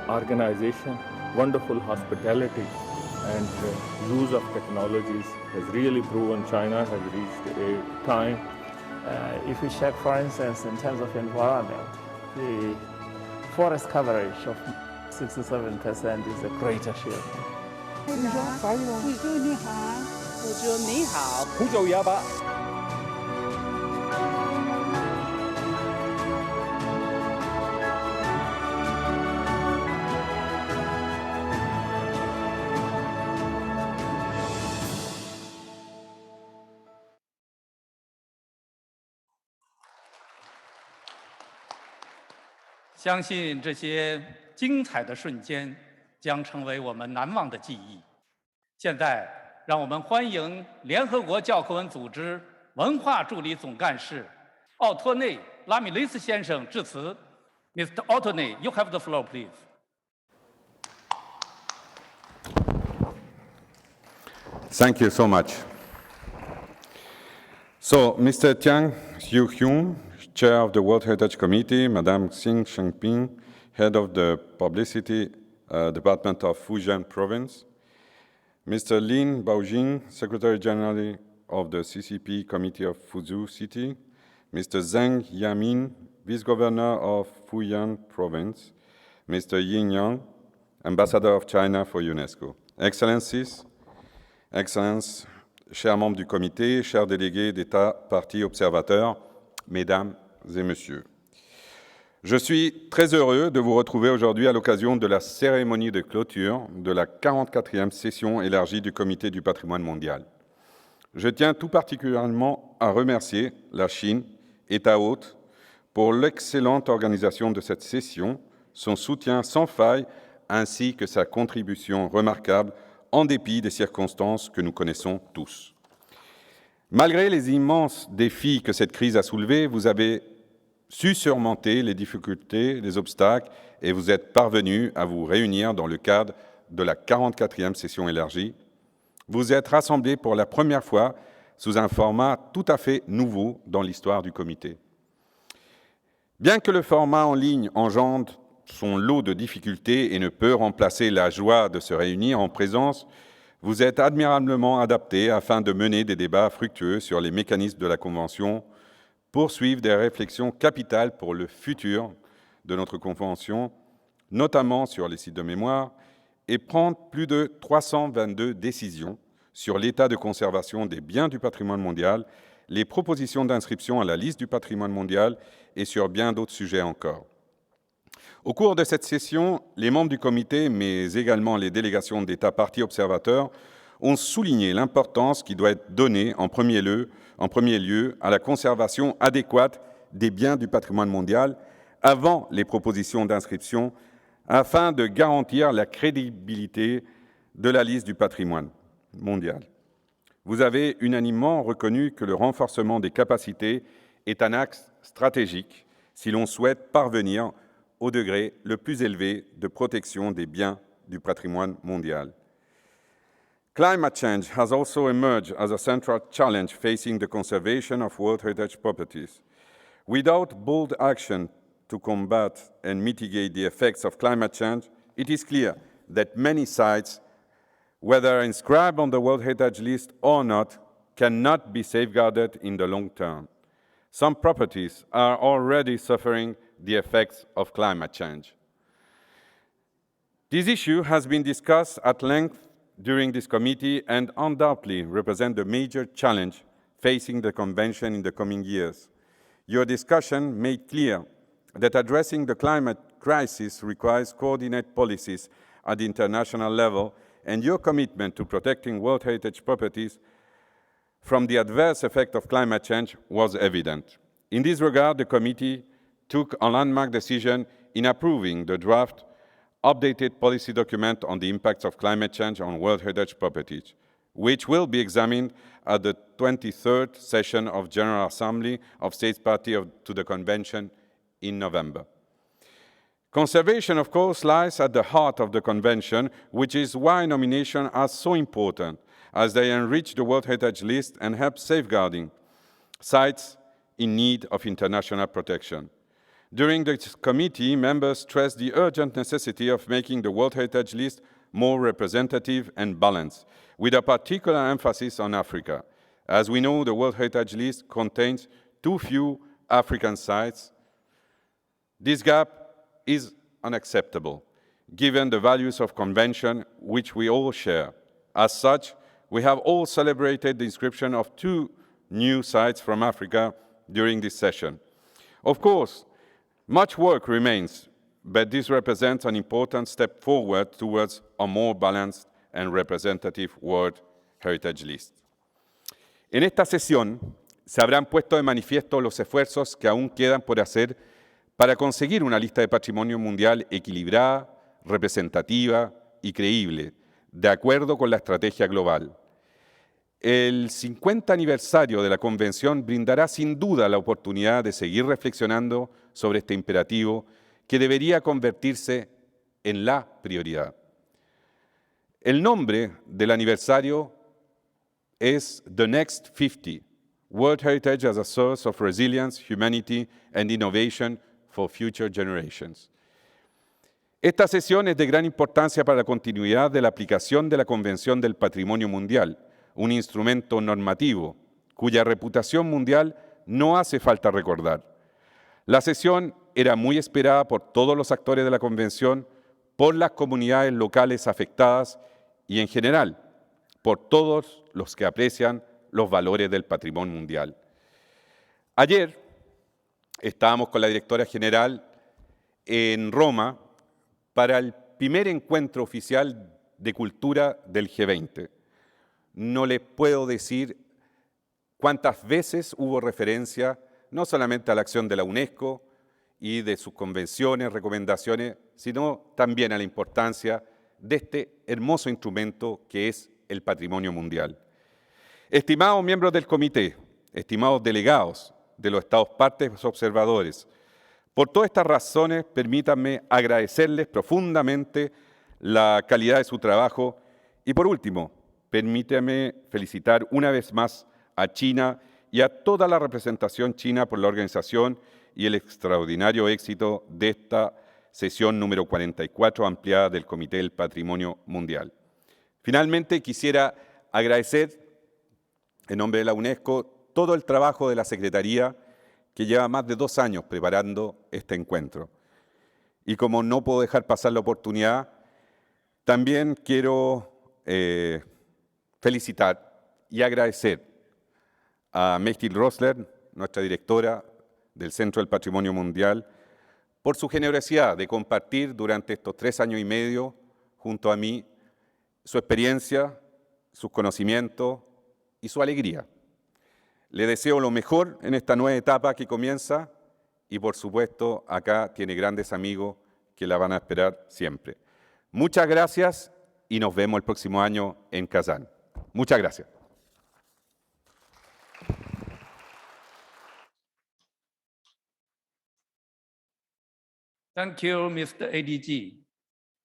organization, wonderful hospitality, and use of technologies has really proven China has reached a time. If we check, for instance, in terms of environment, the forest coverage of 67% is a great achievement. 福州你好，福州你好，福州哑巴。相信这些精彩的瞬间将成为我们难忘的记忆。现在，让我们欢迎联合国教科文组织文化助理总干事奥托内·拉米雷斯先生致辞。Mr. Altone, you have the floor, please. Thank you so much. So, Mr. Tian Xuejun, Chair of the World Heritage Committee, Madame Xing Shengping, Head of the Publicity Department of Fujian Province, Mr. Lin Baojing, Secretary General of the CCP Committee of Fuzhou City, Mr. Zheng Yamin, Vice-Governor of Fujian Province, Mr. Yin Yang, Ambassador of China for UNESCO, Excellencies, Excellences, chers membres du comité, chers délégués d'État, partis observateurs, Mesdames et Messieurs. Je suis très heureux de vous retrouver aujourd'hui à l'occasion de la cérémonie de clôture de la 44e session élargie du Comité du patrimoine mondial. Je tiens tout particulièrement à remercier la Chine, État hôte, pour l'excellente organisation de cette session, son soutien sans faille, ainsi que sa contribution remarquable en dépit des circonstances que nous connaissons tous. Malgré les immenses défis que cette crise a soulevés, vous avez su surmonter les difficultés, les obstacles, et vous êtes parvenus à vous réunir dans le cadre de la 44e session élargie. Vous êtes rassemblés pour la première fois sous un format tout à fait nouveau dans l'histoire du comité. Bien que le format en ligne engendre son lot de difficultés et ne peut remplacer la joie de se réunir en présence, vous êtes admirablement adaptés afin de mener des débats fructueux sur les mécanismes de la Convention, poursuivre des réflexions capitales pour le futur de notre Convention, notamment sur les sites de mémoire, et prendre plus de 322 décisions sur l'état de conservation des biens du patrimoine mondial, les propositions d'inscription à la liste du patrimoine mondial et sur bien d'autres sujets encore. Au cours de cette session, les membres du comité, mais également les délégations d'États parties observateurs, ont souligné l'importance qui doit être donnée en premier lieu à la conservation adéquate des biens du patrimoine mondial avant les propositions d'inscription afin de garantir la crédibilité de la liste du patrimoine mondial. Vous avez unanimement reconnu que le renforcement des capacités est un axe stratégique si l'on souhaite parvenir au degré le plus élevé de protection des biens du patrimoine mondial. Climate change has also emerged as a central challenge facing the conservation of World Heritage properties. Without bold action to combat and mitigate the effects of climate change, it is clear that many sites, whether inscribed on the World Heritage List or not, cannot be safeguarded in the long term. Some properties are already suffering the effects of climate change. This issue has been discussed at length during this committee and undoubtedly represents a major challenge facing the Convention in the coming years. Your discussion made clear that addressing the climate crisis requires coordinated policies at the international level, and your commitment to protecting World Heritage properties from the adverse effect of climate change was evident. In this regard, the committee took a landmark decision in approving the draft updated policy document on the impacts of climate change on World Heritage properties, which will be examined at the 23rd session of General Assembly of States Party to the Convention in November. Conservation, of course, lies at the heart of the Convention, which is why nominations are so important, as they enrich the World Heritage List and help safeguarding sites in need of international protection. During the committee, members stressed the urgent necessity of making the World Heritage List more representative and balanced, with a particular emphasis on Africa. As we know, the World Heritage List contains too few African sites. This gap is unacceptable, given the values of Convention which we all share. As such, we have all celebrated the inscription of 2 new sites from Africa during this session. Of course, much work remains, but this represents an important step forward towards a more balanced and representative World Heritage List. En esta sesión se habrán puesto de manifiesto los esfuerzos que aún quedan por hacer para conseguir una lista de patrimonio mundial equilibrada, representativa y creíble, de acuerdo con la estrategia global. El 50 aniversario de la Convención brindará sin duda la oportunidad de seguir reflexionando sobre este imperativo que debería convertirse en la prioridad. El nombre del aniversario es The Next 50, World Heritage as a Source of Resilience, Humanity and Innovation for Future Generations. Esta sesión es de gran importancia para la continuidad de la aplicación de la Convención del Patrimonio Mundial, un instrumento normativo cuya reputación mundial no hace falta recordar. La sesión era muy esperada por todos los actores de la Convención, por las comunidades locales afectadas y, en general, por todos los que aprecian los valores del patrimonio mundial. Ayer estábamos con la directora general en Roma para el primer encuentro oficial de cultura del G20. No les puedo decir cuántas veces hubo referencia no solamente a la acción de la UNESCO y de sus convenciones, recomendaciones, sino también a la importancia de este hermoso instrumento que es el patrimonio mundial. Estimados miembros del comité, estimados delegados de los Estados partes observadores, por todas estas razones, permítanme agradecerles profundamente la calidad de su trabajo y, por último, permítanme felicitar una vez más a China y a toda la representación china por la organización y el extraordinario éxito de esta sesión número 44 ampliada del Comité del Patrimonio Mundial. Finalmente, quisiera agradecer, en nombre de la UNESCO, todo el trabajo de la Secretaría que lleva más de 2 años preparando este encuentro. Y como no puedo dejar pasar la oportunidad, también quiero felicitar y agradecer a Mechtil Rosler, nuestra directora del Centro del Patrimonio Mundial, por su generosidad de compartir durante estos 3 años y medio junto a mí su experiencia, sus conocimientos y su alegría. Le deseo lo mejor en esta nueva etapa que comienza y, por supuesto, acá tiene grandes amigos que la van a esperar siempre. Muchas gracias y nos vemos el próximo año en Kazán. Muchas gracias. Thank you, Mr. ADG.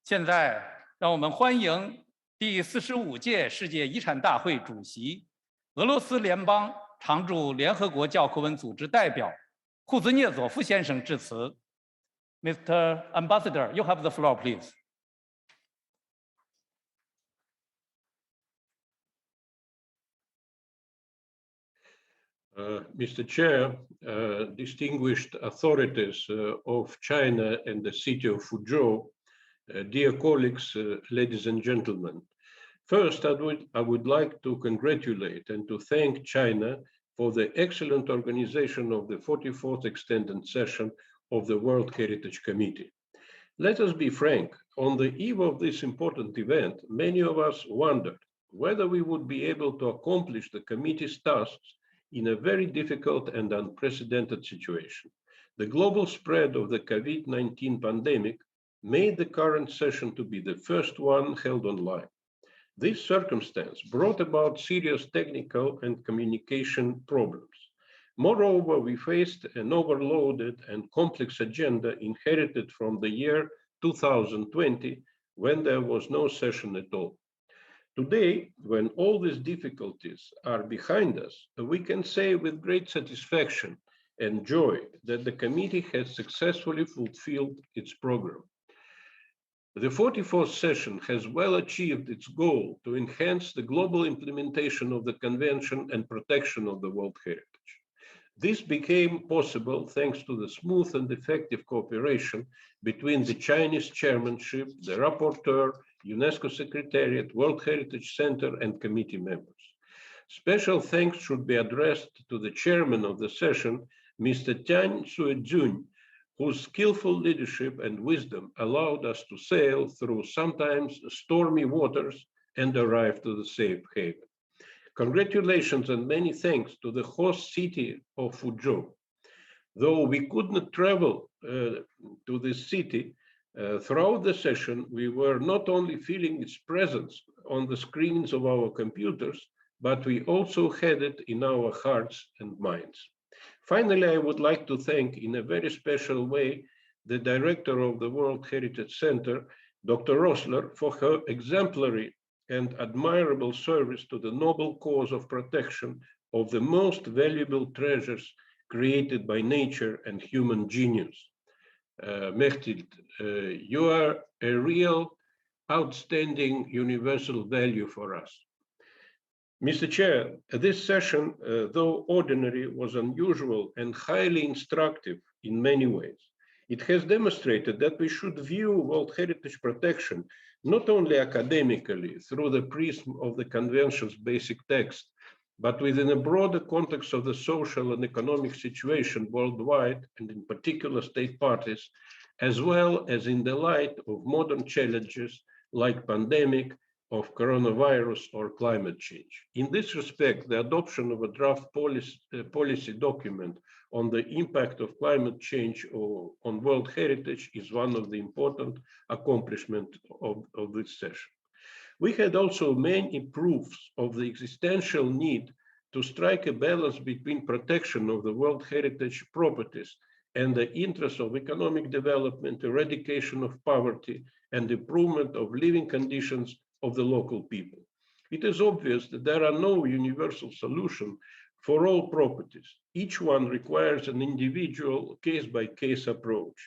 现在让我们欢迎第45届世界遗产大会主席、俄罗斯联邦常驻联合国教科文组织代表库兹涅佐夫先生致辞。Mr. Ambassador, you have the floor, please. Mr. Chair, distinguished authorities of China and the city of Fuzhou, dear colleagues, ladies and gentlemen. First, I would like to congratulate and to thank China for the excellent organization of the 44th extended session of the World Heritage Committee. Let us be frank, on the eve of this important event, many of us wondered whether we would be able to accomplish the committee's tasks in a very difficult and unprecedented situation. The global spread of the COVID-19 pandemic made the current session to be the first one held online. This circumstance brought about serious technical and communication problems. Moreover, we faced an overloaded and complex agenda inherited from the year 2020, when there was no session at all. Today, when all these difficulties are behind us, we can say with great satisfaction and joy that the committee has successfully fulfilled its program. The 44th session has well achieved its goal to enhance the global implementation of the Convention and protection of the World Heritage. This became possible thanks to the smooth and effective cooperation between the Chinese chairmanship, the rapporteur, UNESCO Secretariat, World Heritage Center, and committee members. Special thanks should be addressed to the chairman of the session, Mr. Tian Xuejun, whose skillful leadership and wisdom allowed us to sail through sometimes stormy waters and arrive to the safe haven. Congratulations and many thanks to the host city of Fuzhou. Though we could not travel to this city, throughout the session, we were not only feeling its presence on the screens of our computers, but we also had it in our hearts and minds. Finally, I would like to thank in a very special way the director of the World Heritage Center, Dr. Rosler, for her exemplary and admirable service to the noble cause of protection of the most valuable treasures created by nature and human genius. Mechthild, you are a real outstanding universal value for us. Mr. Chair, this session, though ordinary, was unusual and highly instructive in many ways. It has demonstrated that we should view World Heritage protection not only academically through the prism of the Convention's basic text, but within a broader context of the social and economic situation worldwide, and in particular state parties, as well as in the light of modern challenges like pandemic, of coronavirus or climate change. In this respect, the adoption of a draft policy document on the impact of climate change on World Heritage is one of the important accomplishments of this session. We had also many proofs of the existential need to strike a balance between protection of the World Heritage properties and the interests of economic development, eradication of poverty, and improvement of living conditions of the local people. It is obvious that there are no universal solutions for all properties. Each one requires an individual case-by-case approach.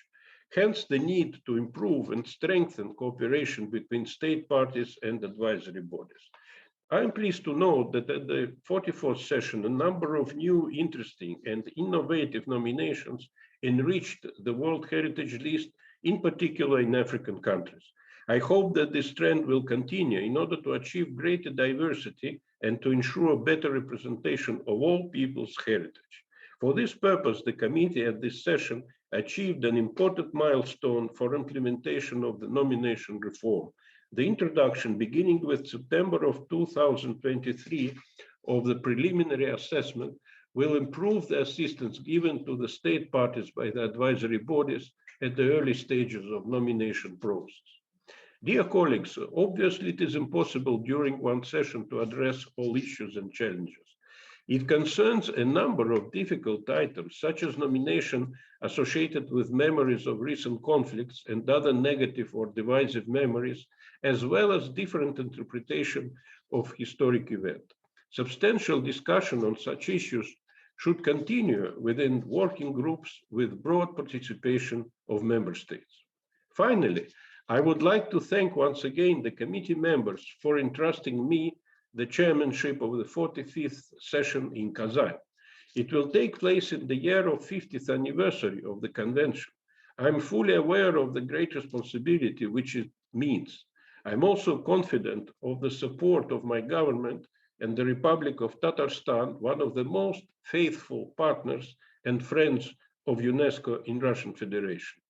Hence the need to improve and strengthen cooperation between state parties and advisory bodies. I am pleased to note that at the 44th session, a number of new, interesting, and innovative nominations enriched the World Heritage list, in particular in African countries. I hope that this trend will continue in order to achieve greater diversity and to ensure better representation of all people's heritage. For this purpose, the committee at this session achieved an important milestone for implementation of the nomination reform. the introduction beginning with September of 2023 of the preliminary assessment will improve the assistance given to the state parties by the advisory bodies at the early stages of nomination process. Dear colleagues, obviously it is impossible during one session to address all issues and challenges. It concerns a number of difficult items, such as nomination associated with memories of recent conflicts and other negative or divisive memories, as well as different interpretation of historic events. Substantial discussion on such issues should continue within working groups with broad participation of member states. Finally, I would like to thank once again the committee members for entrusting me the chairmanship of the 45th session in Kazan. It will take place in the year of 50th anniversary of the convention. I'm fully aware of the great responsibility which it means. I'm also confident of the support of my government and the Republic of Tatarstan, one of the most faithful partners and friends of UNESCO in Russian Federation.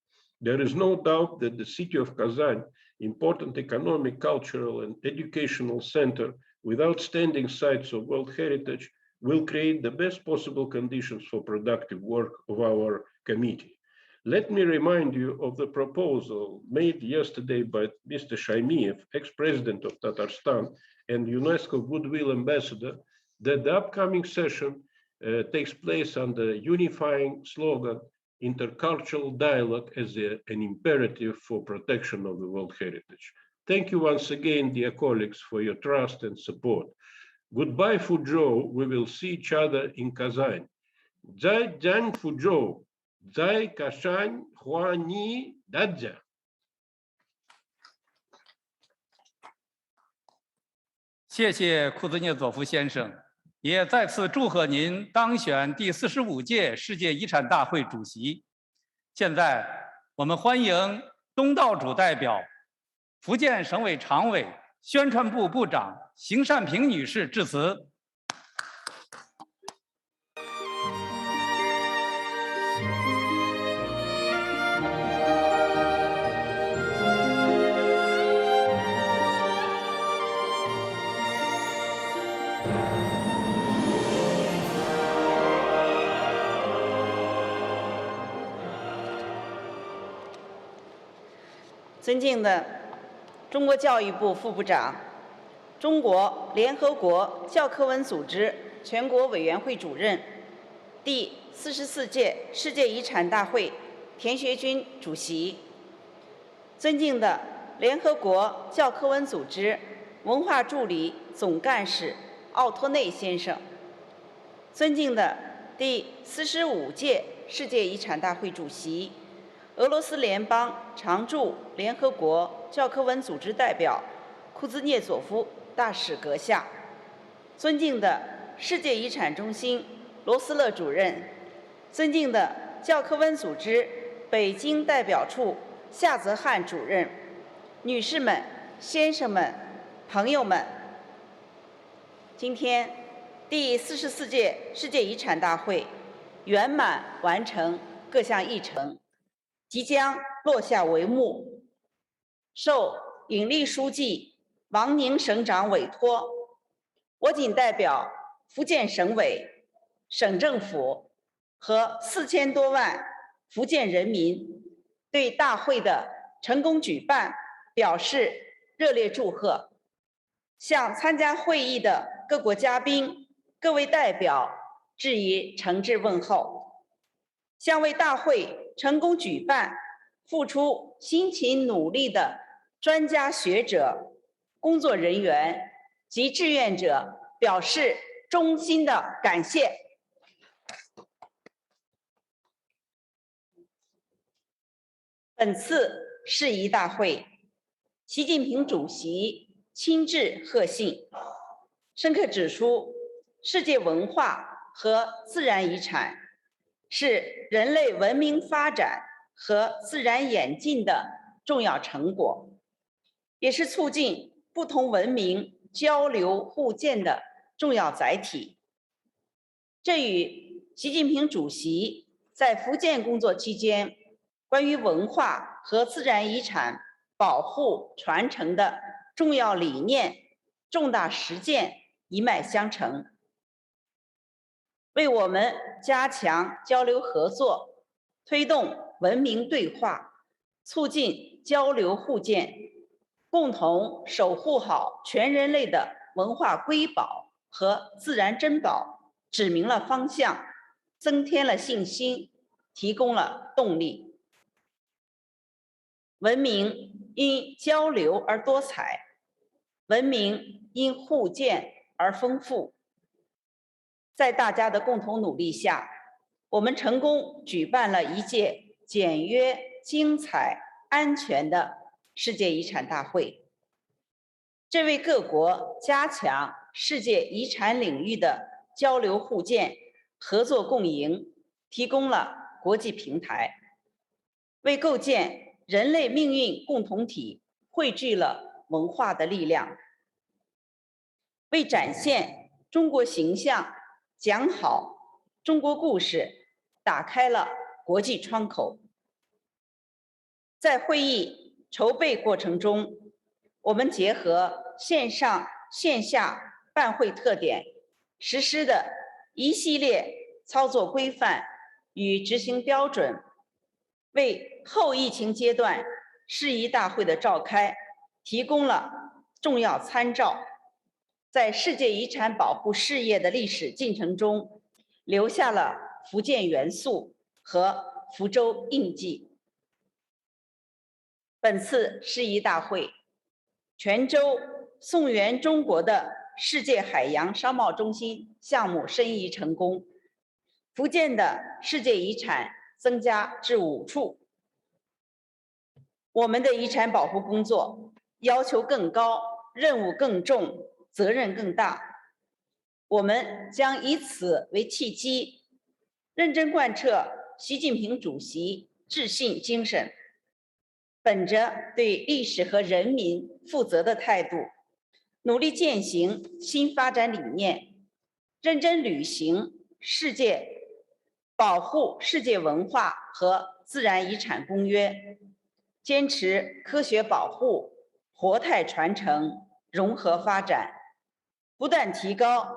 There is no doubt that the city of Kazan, important economic, cultural, and educational center with outstanding sites of World Heritage, will create the best possible conditions for productive work of our committee. Let me remind you of the proposal made yesterday by Mr. Shaimiev, ex-president of Tatarstan and UNESCO Goodwill Ambassador, that the upcoming session takes place under unifying slogan, intercultural dialogue as an imperative for protection of the World Heritage. Thank you once again, dear colleagues, for your trust and support. Goodbye, Fuzhou. We will see each other in Kazan. Zai Jiang Fuzhou, Zai Kashan Huani Dadja. 谢谢库兹涅佐夫先生，也再次祝贺您当选第45届世界遗产大会主席。现在我们欢迎东道主代表、福建省委常委、宣传部部长邢善平女士致辞。尊敬的中国教育部副部长、中国联合国教科文组织全国委员会主任、第44届世界遗产大会田学军主席，尊敬的联合国教科文组织文化助理总干事奥托内先生，尊敬的第45届世界遗产大会主席、俄罗斯联邦常驻联合国教科文组织代表库兹涅佐夫大使阁下，尊敬的世界遗产中心罗斯勒主任，尊敬的教科文组织北京代表处夏泽汉主任，女士们、先生们、朋友们，今天第44届世界遗产大会圆满完成各项议程，即将落下帷幕。受尹力书记、王宁省长委托，我谨代表福建省委、省政府和4000多万福建人民，对大会的成功举办表示热烈祝贺，向参加会议的各国嘉宾、各位代表致以诚挚问候，向为大会成功举办付出辛勤努力的专家学者、工作人员及志愿者表示衷心的感谢。本次世遗大会，习近平主席亲致贺信，深刻指出，世界文化和自然遗产是人类文明发展和自然演进的重要成果，也是促进不同文明交流互鉴的重要载体。这与习近平主席在福建工作期间关于文化和自然遗产保护传承的重要理念、重大实践一脉相承，为我们加强交流合作、推动文明对话、促进交流互鉴，共同守护好全人类的文化瑰宝和自然珍宝，指明了方向，增添了信心，提供了动力。文明因交流而多彩，文明因互鉴而丰富。在大家的共同努力下，我们成功举办了一届简约、精彩、安全的世界遗产大会，这为各国加强世界遗产领域的交流互鉴、合作共赢提供了国际平台，为构建人类命运共同体汇聚了文化的力量，为展现中国形象、讲好中国故事打开了国际窗口。在会议筹备过程中，我们结合线上线下办会特点，实施的一系列操作规范与执行标准，为后疫情阶段世遗大会的召开提供了重要参照，在世界遗产保护事业的历史进程中留下了福建元素和福州印记。本次世遗大会，泉州宋元中国的世界海洋商贸中心项目申遗成功，福建的世界遗产增加至5处。我们的遗产保护工作要求更高，任务更重，责任更大。我们将以此为契机，认真贯彻习近平主席治信精神，本着对历史和人民负责的态度，努力践行新发展理念，认真履行保护世界文化和自然遗产公约，坚持科学保护、活态传承、融合发展，不断提高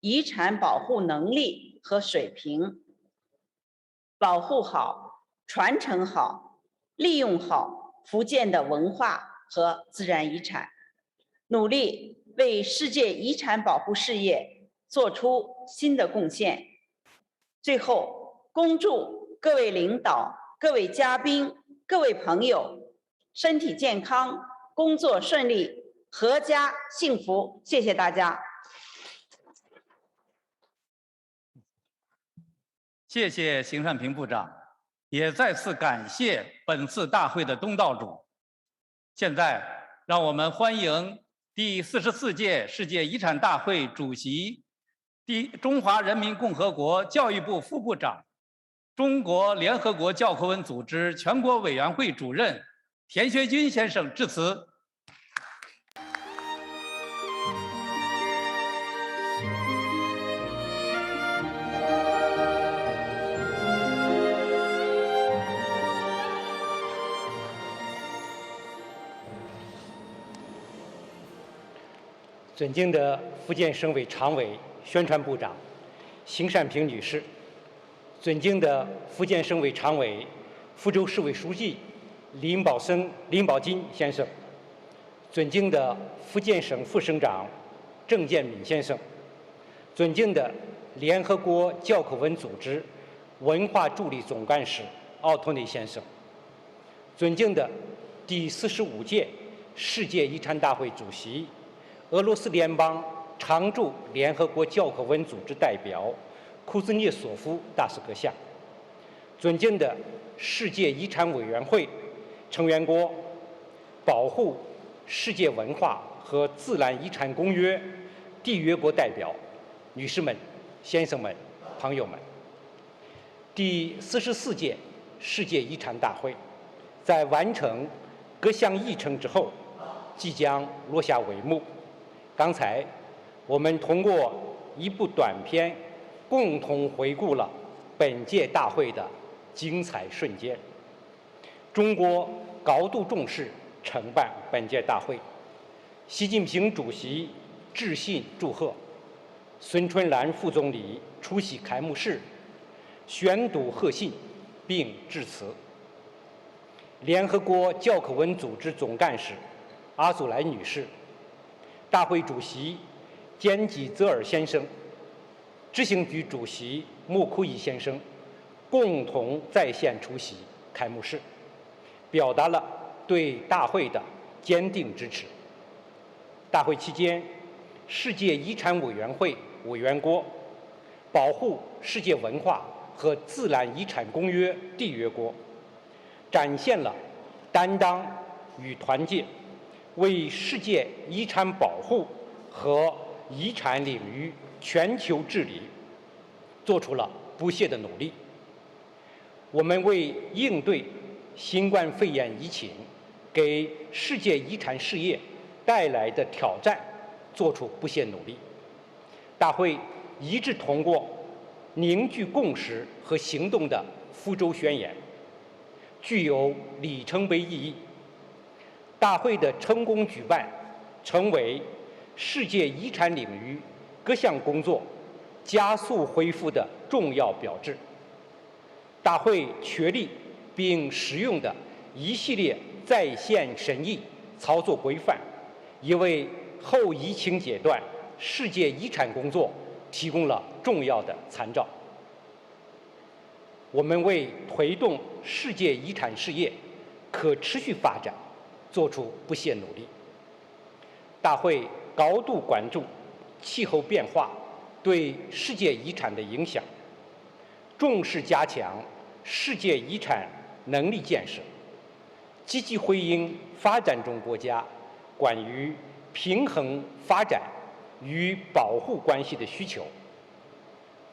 遗产保护能力和水平，保护好、传承好、利用好福建的文化和自然遗产，努力为世界遗产保护事业做出新的贡献。最后，恭祝各位领导、各位嘉宾、各位朋友身体健康，工作顺利，阖家幸福。谢谢大家。谢谢邢善平部长，也再次感谢本次大会的东道主。现在，让我们欢迎第44届世界遗产大会主席、中华人民共和国教育部副部长、中国联合国教科文组织全国委员会主任田学军先生致辞。尊敬的福建省委常委、宣传部长邢善平女士，尊敬的福建省委常委、福州市委书记林宝金先生，尊敬的福建省副省长郑建敏先生，尊敬的联合国教科文组织文化助理总干事奥托内先生，尊敬的第45届世界遗产大会主席、俄罗斯联邦常驻联合国教科文组织代表库兹涅索夫大使阁下，尊敬的世界遗产委员会成员国、保护世界文化和自然遗产公约缔约国代表、女士们、先生们、朋友们，第44届世界遗产大会在完成各项议程之后，即将落下帷幕。刚才我们通过一部短片共同回顾了本届大会的精彩瞬间。中国高度重视承办本届大会，习近平主席致信祝贺，孙春兰副总理出席开幕式，宣读贺信并致辞。联合国教科文组织总干事阿祖莱女士、大会主席兼吉泽尔先生、执行局主席穆库伊先生共同在线出席开幕式，表达了对大会的坚定支持。大会期间，世界遗产委员会委员国、保护世界文化和自然遗产公约缔约国展现了担当与团结，为世界遗产保护和遗产领域全球治理做出了不懈的努力。我们为应对新冠肺炎疫情给世界遗产事业带来的挑战做出不懈努力。大会一致通过凝聚共识和行动的福州宣言，具有里程碑意义。大会的成功举办成为世界遗产领域各项工作加速恢复的重要标志。大会确立并实用的一系列在线审议操作规范，也为后疫情阶段世界遗产工作提供了重要的参照。我们为推动世界遗产事业可持续发展做出不懈努力。大会高度关注气候变化对世界遗产的影响，重视加强世界遗产能力建设，积极回应发展中国家关于平衡发展与保护关系的需求。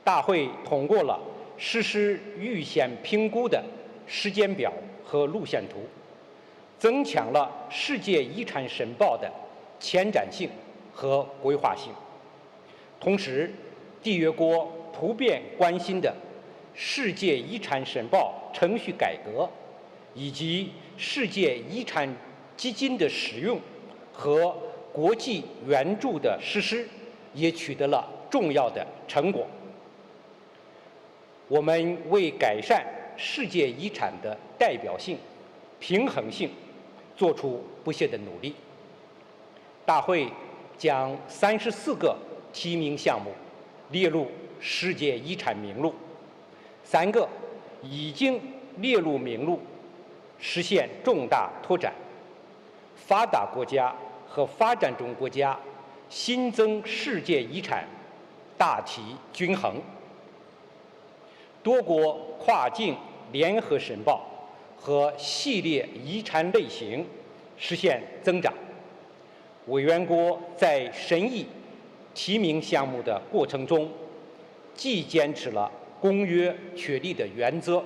大会通过了实施预先评估的时间表和路线图，增强了世界遗产申报的前瞻性和规划性。同时，缔约国普遍关心的世界遗产申报程序改革以及世界遗产基金的使用和国际援助的实施也取得了重要的成果。我们为改善世界遗产的代表性、平衡性做出不懈的努力。大会将34个提名项目列入世界遗产名录，3个已经列入名录，实现重大拓展。发达国家和发展中国家新增世界遗产大体均衡，多国跨境联合申报和系列遗产类型实现增长。委员国在审议提名项目的过程中，既坚持了公约确立的原则，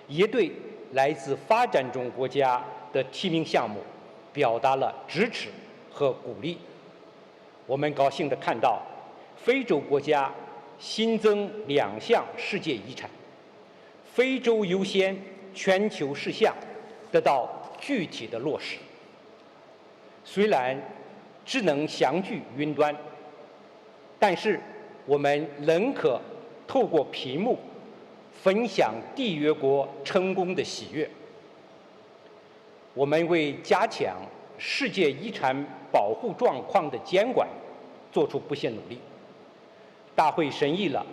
也对来自发展中国家的提名项目表达了支持和鼓励。我们高兴地看到，非洲国家新增2项世界遗产，非洲优先全球事项得到具体的落实。虽然只能相距云端，但是我们仍可透过屏幕分享缔约国成功的喜悦。我们为加强世界遗产保护状况的监管做出不懈努力。大会审议了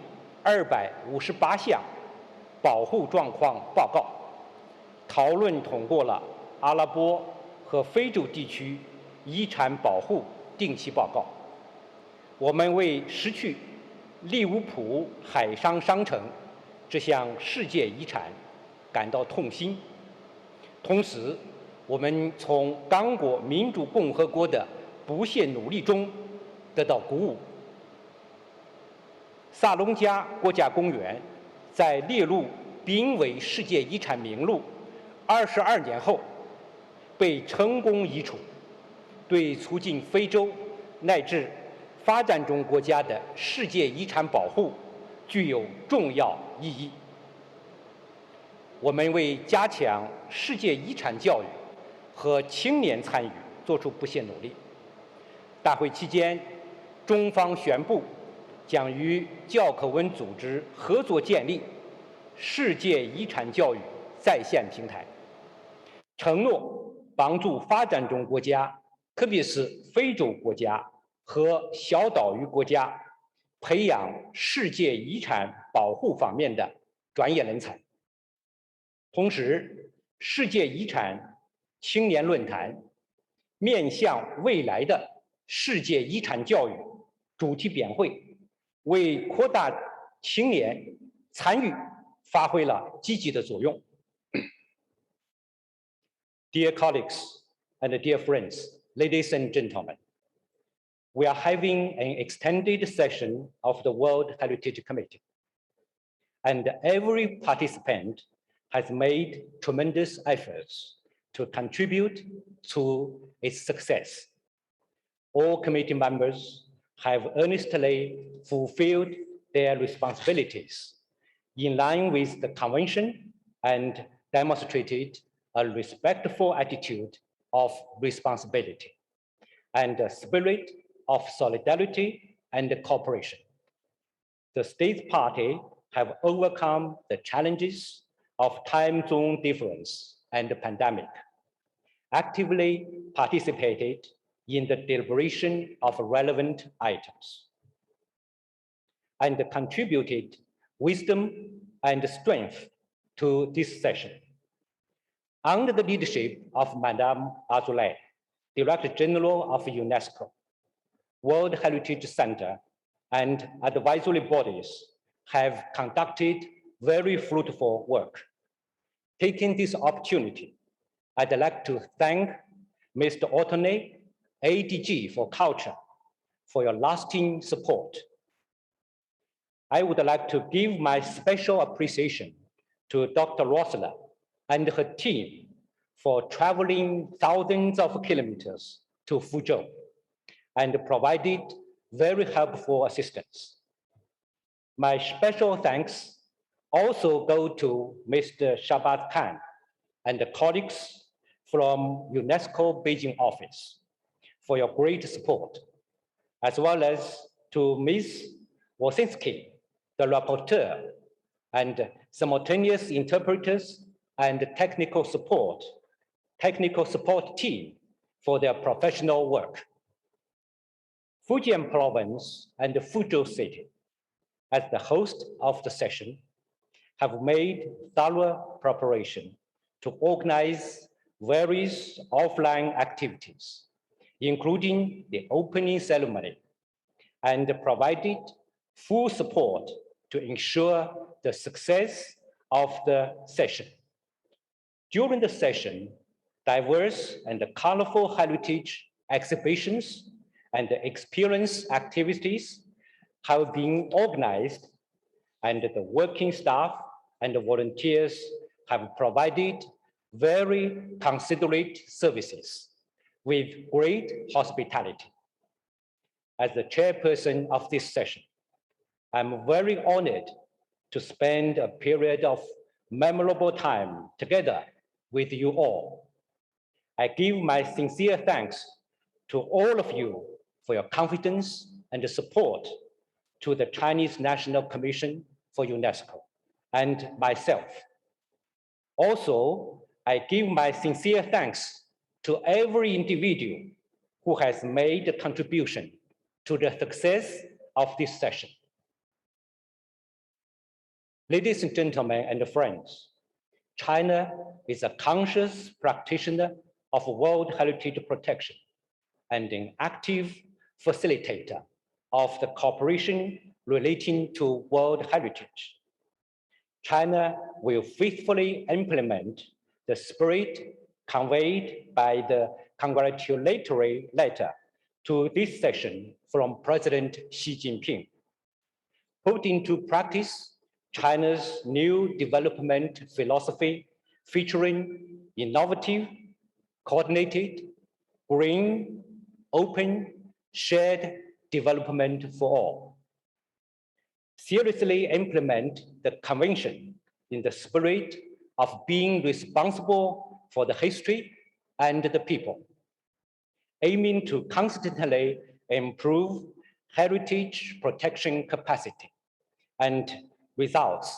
258项保护状况报告，讨论通过了阿拉伯和非洲地区遗产保护定期报告。我们为失去利物浦海上商城这项世界遗产感到痛心，同时我们从刚果民主共和国的不懈努力中得到鼓舞。萨隆加国家公园在列入濒危世界遗产名录22年后被成功移除，对促进非洲乃至发展中国家的世界遗产保护具有重要意义。我们为加强世界遗产教育和青年参与做出不懈努力。大会期间，中方宣布将与教科文组织合作建立世界遗产教育在线平台，承诺帮助发展中国家，特别是非洲国家和小岛屿国家，培养世界遗产保护方面的专业人才。同时，世界遗产青年论坛面向未来的世界遗产教育主题辩会，为扩大青年参与发挥了积极的作用。Dear colleagues and dear friends, ladies and gentlemen, we are having an extended session of the World Heritage Committee, and every participant has made tremendous efforts to contribute to its success. All committee members have earnestly fulfilled their responsibilities in line with the convention and demonstrated a respectful attitude of responsibility and a spirit of solidarity and cooperation. The State Party have overcome the challenges of time zone difference and the pandemic, actively participated in the deliberation of relevant items, and contributed wisdom and strength to this session. Under the leadership of Madame Azoulay, Director General of UNESCO, World Heritage Center, and advisory bodies have conducted very fruitful work. Taking this opportunity, I'd like to thank Mr. Ortonnet, ADG for Culture, for your lasting support. I would like to give my special appreciation to Dr. Rosler and her team for traveling thousands of kilometers to Fuzhou and provided very helpful assistance. My special thanks also go to Mr. Shabat Khan and the colleagues from UNESCO Beijing office for your great support, as well as to Ms. Wosinski, the rapporteur, and simultaneous interpreters and technical support team for their professional work. Fujian Province and Fuzhou City, as the host of the session, have made thorough preparation to organize various offline activities, including the opening ceremony, and provided full support to ensure the success of the session. During the session, diverse and colorful heritage exhibitions and experience activities have been organized, and the working staff and the volunteers have provided very considerate services with great hospitality. As the chairperson of this session, I'm very honored to spend a period of memorable time together with you all. I give my sincere thanks to all of you for your confidence and support to the Chinese National Commission for UNESCO and myself. Also, I give my sincere thanks to every individual who has made a contribution to the success of this session. Ladies and gentlemen and friends, China is a conscious practitioner of world heritage protection and an active facilitator of the cooperation relating to world heritage. China will faithfully implement the spirit conveyed by the congratulatory letter to this session from President Xi Jinping, put into practice China's new development philosophy featuring innovative, coordinated, green, open, shared development for all. Seriously implement the convention in the spirit of being responsible for the history and the people, aiming to constantly improve heritage protection capacity and results.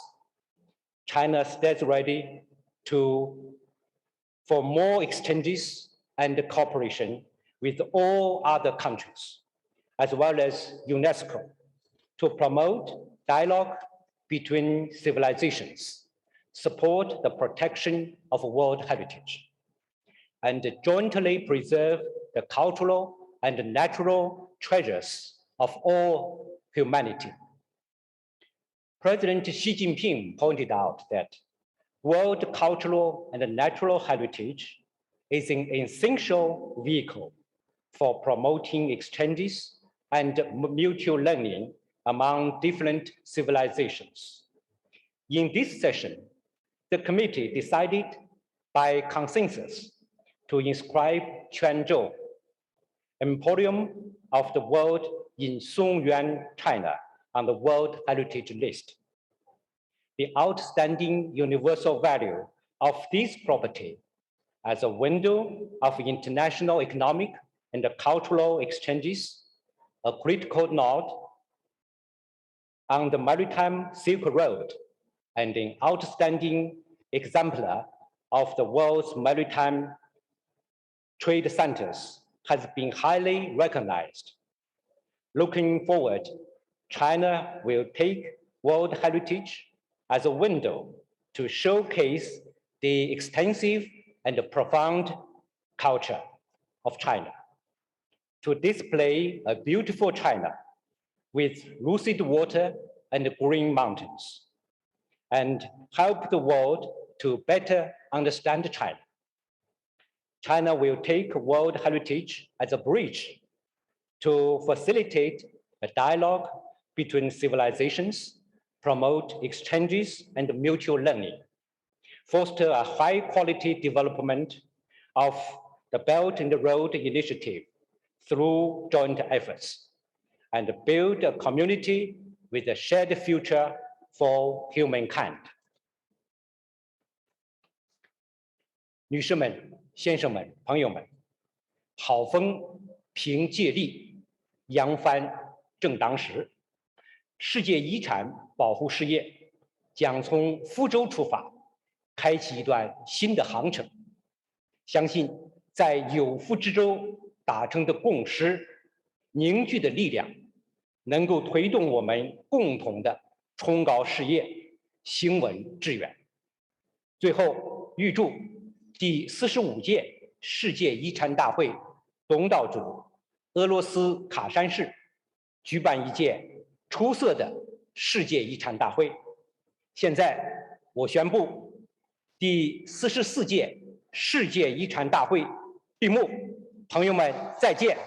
China stands ready for more exchanges and cooperation with all other countries, as well as UNESCO, to promote dialogue between civilizations, support the protection of world heritage, and jointly preserve the cultural and natural treasures of all humanity. President Xi Jinping pointed out that world cultural and natural heritage is an essential vehicle for promoting exchanges and mutual learning among different civilizations. In this session, the committee decided by consensus to inscribe Quanzhou, Emporium of the World in Xuejun, China, on the World Heritage List. The outstanding universal value of this property as a window of international economic and cultural exchanges, a critical node on the maritime Silk Road, and an outstanding exemplar of the world's maritime trade centers, has been highly recognized. Looking forward, China will take World Heritage as a window to showcase the extensive and profound culture of China, to display a beautiful China with lucid water and green mountains, and help the world to better understand China. China will take World Heritage as a bridge to facilitate a dialogue between civilizations, promote exchanges and mutual learning, foster a high-quality development of the Belt and Road Initiative through joint efforts, and build a community with a shared future for humankind. 女士们、先生们、朋友们，好风凭借力，扬帆正当时。世界遗产保护事业将从福州出发，开启一段新的航程。相信在有福之州达成的共识、凝聚的力量，能够推动我们共同的崇高事业行稳致远。最后，预祝第45届世界遗产大会东道主俄罗斯喀山市举办一届出色的世界遗产大会。现在我宣布第44届世界遗产大会闭幕，朋友们再见。